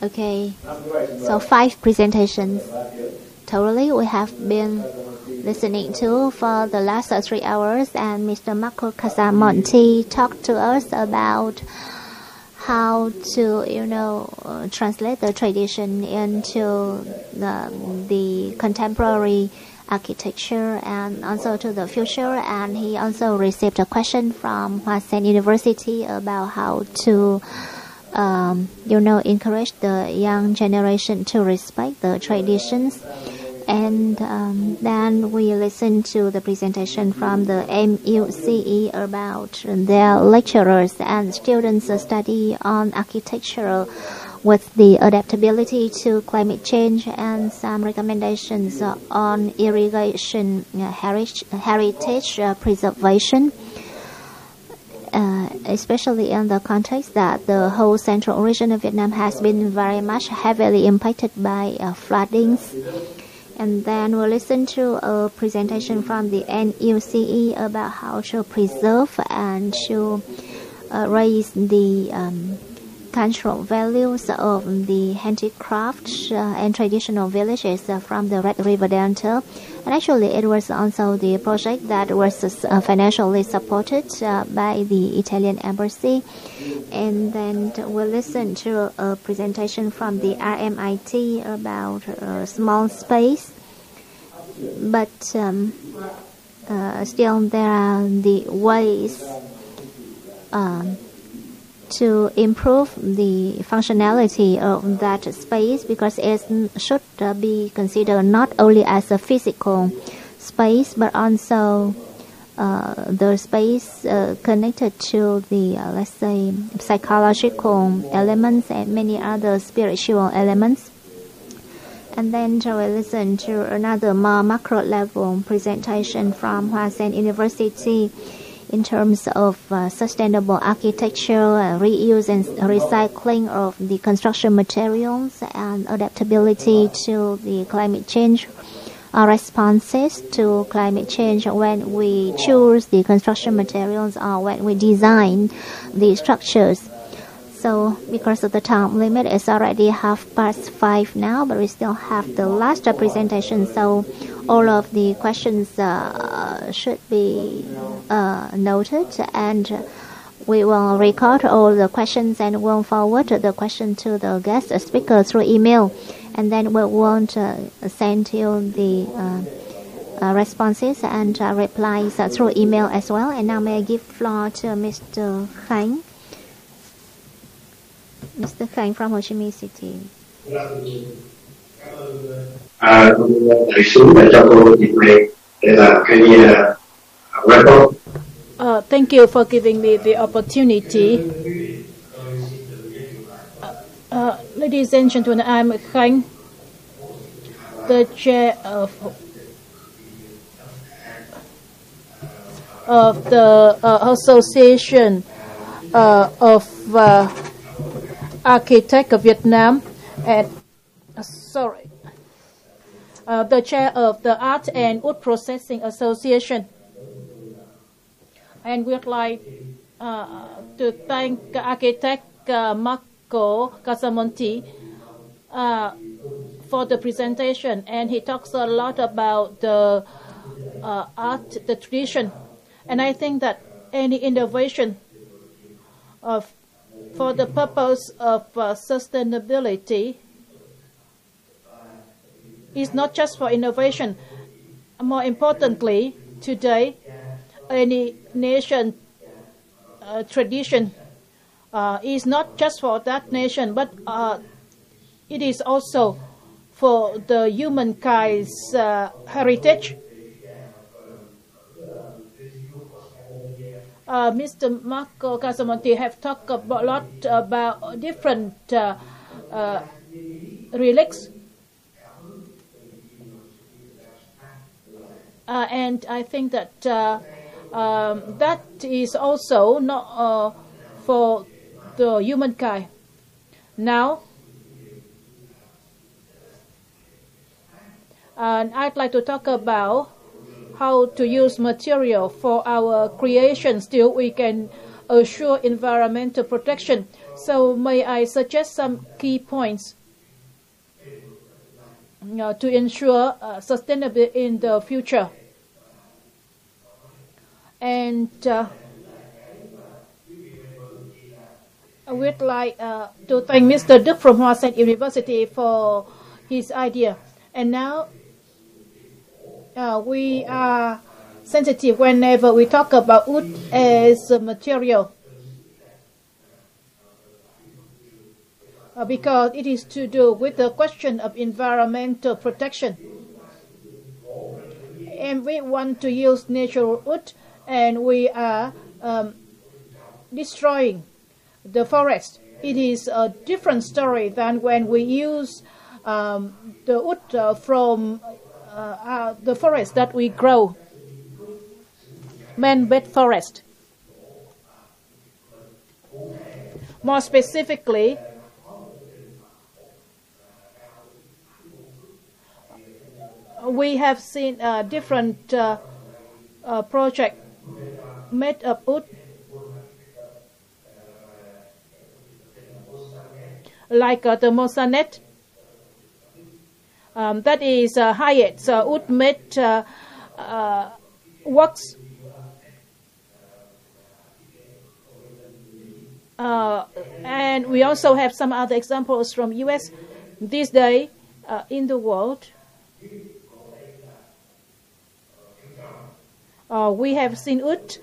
Okay, so 5 presentations totally we have been listening to for the last 3 hours, and Mr. Marco Casamonti talked to us about how to, translate the tradition into the contemporary architecture and also to the future. And he also received a question from Hoa Sen University about how to encourage the young generation to respect the traditions. And then we listened to the presentation from the MUCE about their lecturers and students' study on architecture with the adaptability to climate change and some recommendations on irrigation heritage preservation. Especially in the context that the whole central region of Vietnam has been very much heavily impacted by floodings. And then we'll listen to a presentation from the NUCE about how to preserve and to raise the cultural values of the handicrafts and traditional villages from the Red River Delta. And actually it was also the project that was financially supported by the Italian embassy. And then we'll listen to a presentation from the RMIT about small space. But still there are the ways to improve the functionality of that space, because it should be considered not only as a physical space but also the space connected to the let's say psychological elements and many other spiritual elements. And then we listen to another more macro level presentation from Hoa Sen University in terms of sustainable architecture, reuse and recycling of the construction materials, and adaptability to the climate change, responses to climate change when we choose the construction materials or when we design the structures. So because of the time limit, it's already 5:30 now, but we still have the last presentation. So all of the questions should be noted, and we will record all the questions and we'll forward the question to the guest speaker through email, and then we will send you the responses and replies through email as well. And now may I give floor to Mr. Khánh. Mr. Khánh from Ho Chi Minh City. Đại sứ đã cho tôi dịp này để làm cái record. Thank you for giving me the opportunity. Ladies and gentlemen, I'm Khánh, the chair of the Association of Architects of Vietnam, and the chair of the Art and Wood Processing Association. And we'd like to thank architect Marco Casamonti for the presentation. And he talks a lot about the art, the tradition. And I think that any innovation for the purpose of sustainability is not just for innovation. More importantly, today, any nation tradition is not just for that nation, but it is also for the humankind's heritage. Mr. Marco Casamonti have talked a lot about different relics. And I think that that is also not for the humankind. Now, I'd like to talk about how to use material for our creation. Still, we can assure environmental protection. So, may I suggest some key points to ensure sustainability in the future. And we'd like to thank Mr. Đức from Hoa Sen University for his idea. And now we are sensitive whenever we talk about wood as a material. Because it is to do with the question of environmental protection. And we want to use natural wood, and we are destroying the forest. It is a different story than when we use the wood from the forest that we grow, man-made forest. More specifically, we have seen different projects made of wood, like the Mosanet. That is Hyatt's wood-made works. And we also have some other examples from US. This day in the world, we have seen wood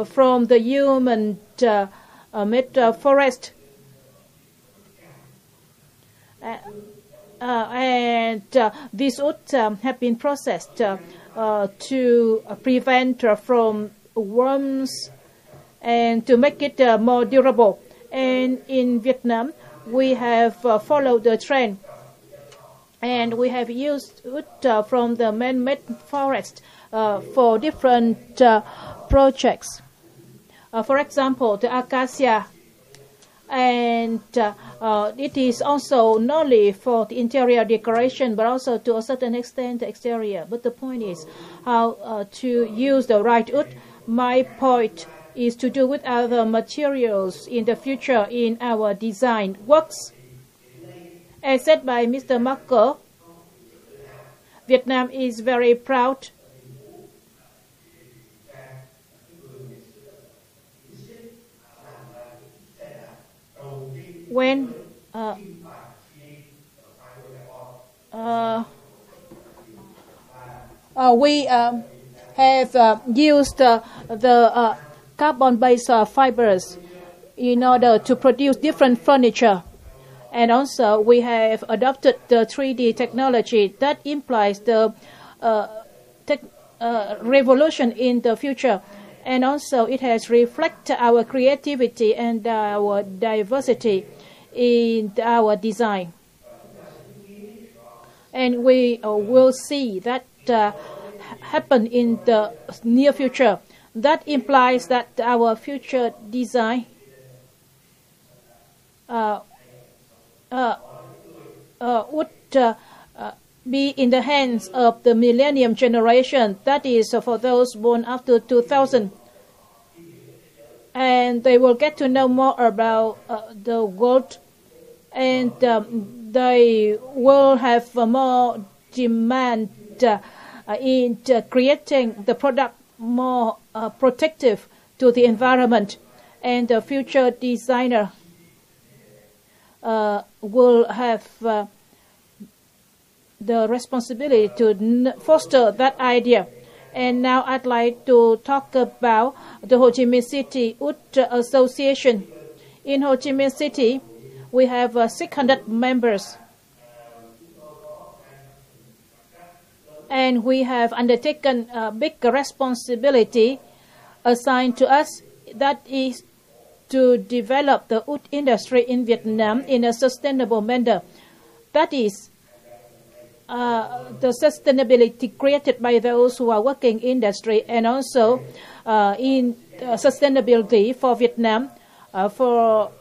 from the human made forest. And these wood have been processed to prevent from worms and to make it more durable. And in Vietnam, we have followed the trend, and we have used wood from the man-made forest for different projects. For example, the acacia, and it is also not only for the interior decoration, but also to a certain extent the exterior. But the point is how to use the right wood. My point is to do with other materials in the future in our design works. As said by Mr. Marco, Vietnam is very proud when we have used the carbon-based fibers in order to produce different furniture. And also we have adopted the 3D technology that implies the revolution in the future. And also it has reflected our creativity and our diversity in our design. And we will see that happen in the near future. That implies that our future design would be in the hands of the millennium generation, that is for those born after 2000. And they will get to know more about the world, and they will have more demand in creating the product more protective to the environment. And the future designer will have the responsibility to foster that idea. And now I'd like to talk about the Ho Chi Minh City Wood Association. In Ho Chi Minh City, we have 600 members. And we have undertaken a big responsibility assigned to us, that is to develop the wood industry in Vietnam in a sustainable manner. That is the sustainability created by those who are working in industry, and also in sustainability for Vietnam, for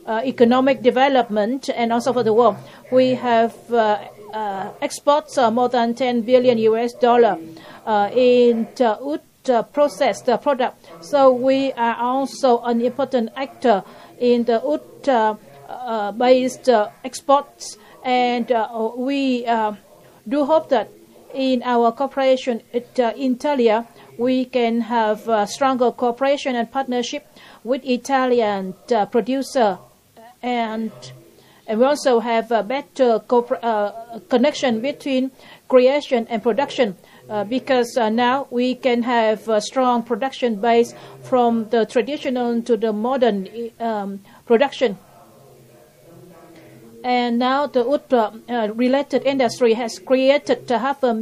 economic development, and also for the world. We have exports more than $10 billion in wood processed product. So we are also an important actor in the wood based exports, and we do hope that in our cooperation at Intellia we can have stronger cooperation and partnership with Italian producer, and And we also have a better connection between creation and production, because now we can have a strong production base from the traditional to the modern production. And now the wood related industry has created half a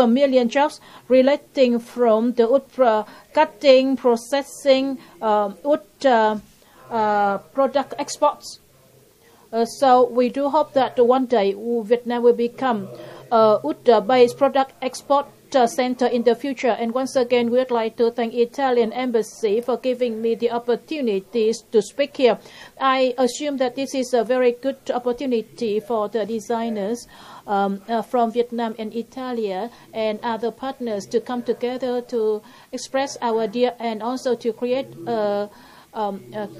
million jobs relating from the wood cutting, processing, wood product exports. So we do hope that one day Vietnam will become a wood-based product export center in the future. And once again, we would like to thank Italian Embassy for giving me the opportunities to speak here. I assume that this is a very good opportunity for the designers from Vietnam and Italy and other partners to come together to express our idea and also to create a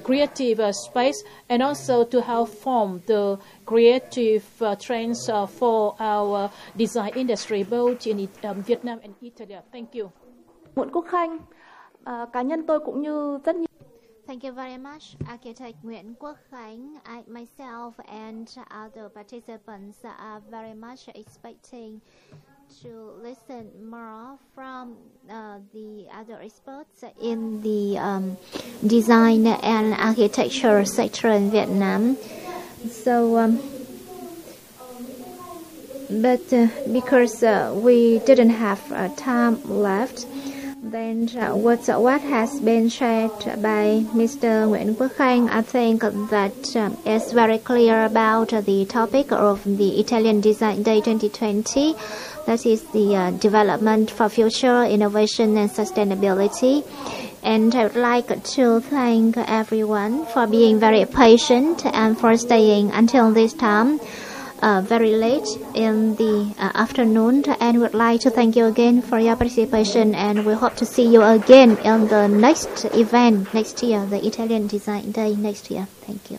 creative space, and also to help form the creative trends for our design industry both in Vietnam and Italy. Thank you. Nguyễn Quốc Khanh, cá nhân tôi cũng như rất nhiều. Thank you very much, Architect Nguyễn Quốc Khánh. I myself and other participants are very much expecting to listen more from the other experts in the design and architecture sector in Vietnam. So, but because we didn't have time left, then what has been shared by Mr. Nguyễn Quốc Khánh, I think that is very clear about the topic of the Italian Design Day 2020. That is the development for future innovation and sustainability. And I would like to thank everyone for being very patient and for staying until this time, very late in the afternoon. And would like to thank you again for your participation, and we hope to see you again in the next event next year, the Italian Design Day next year. Thank you.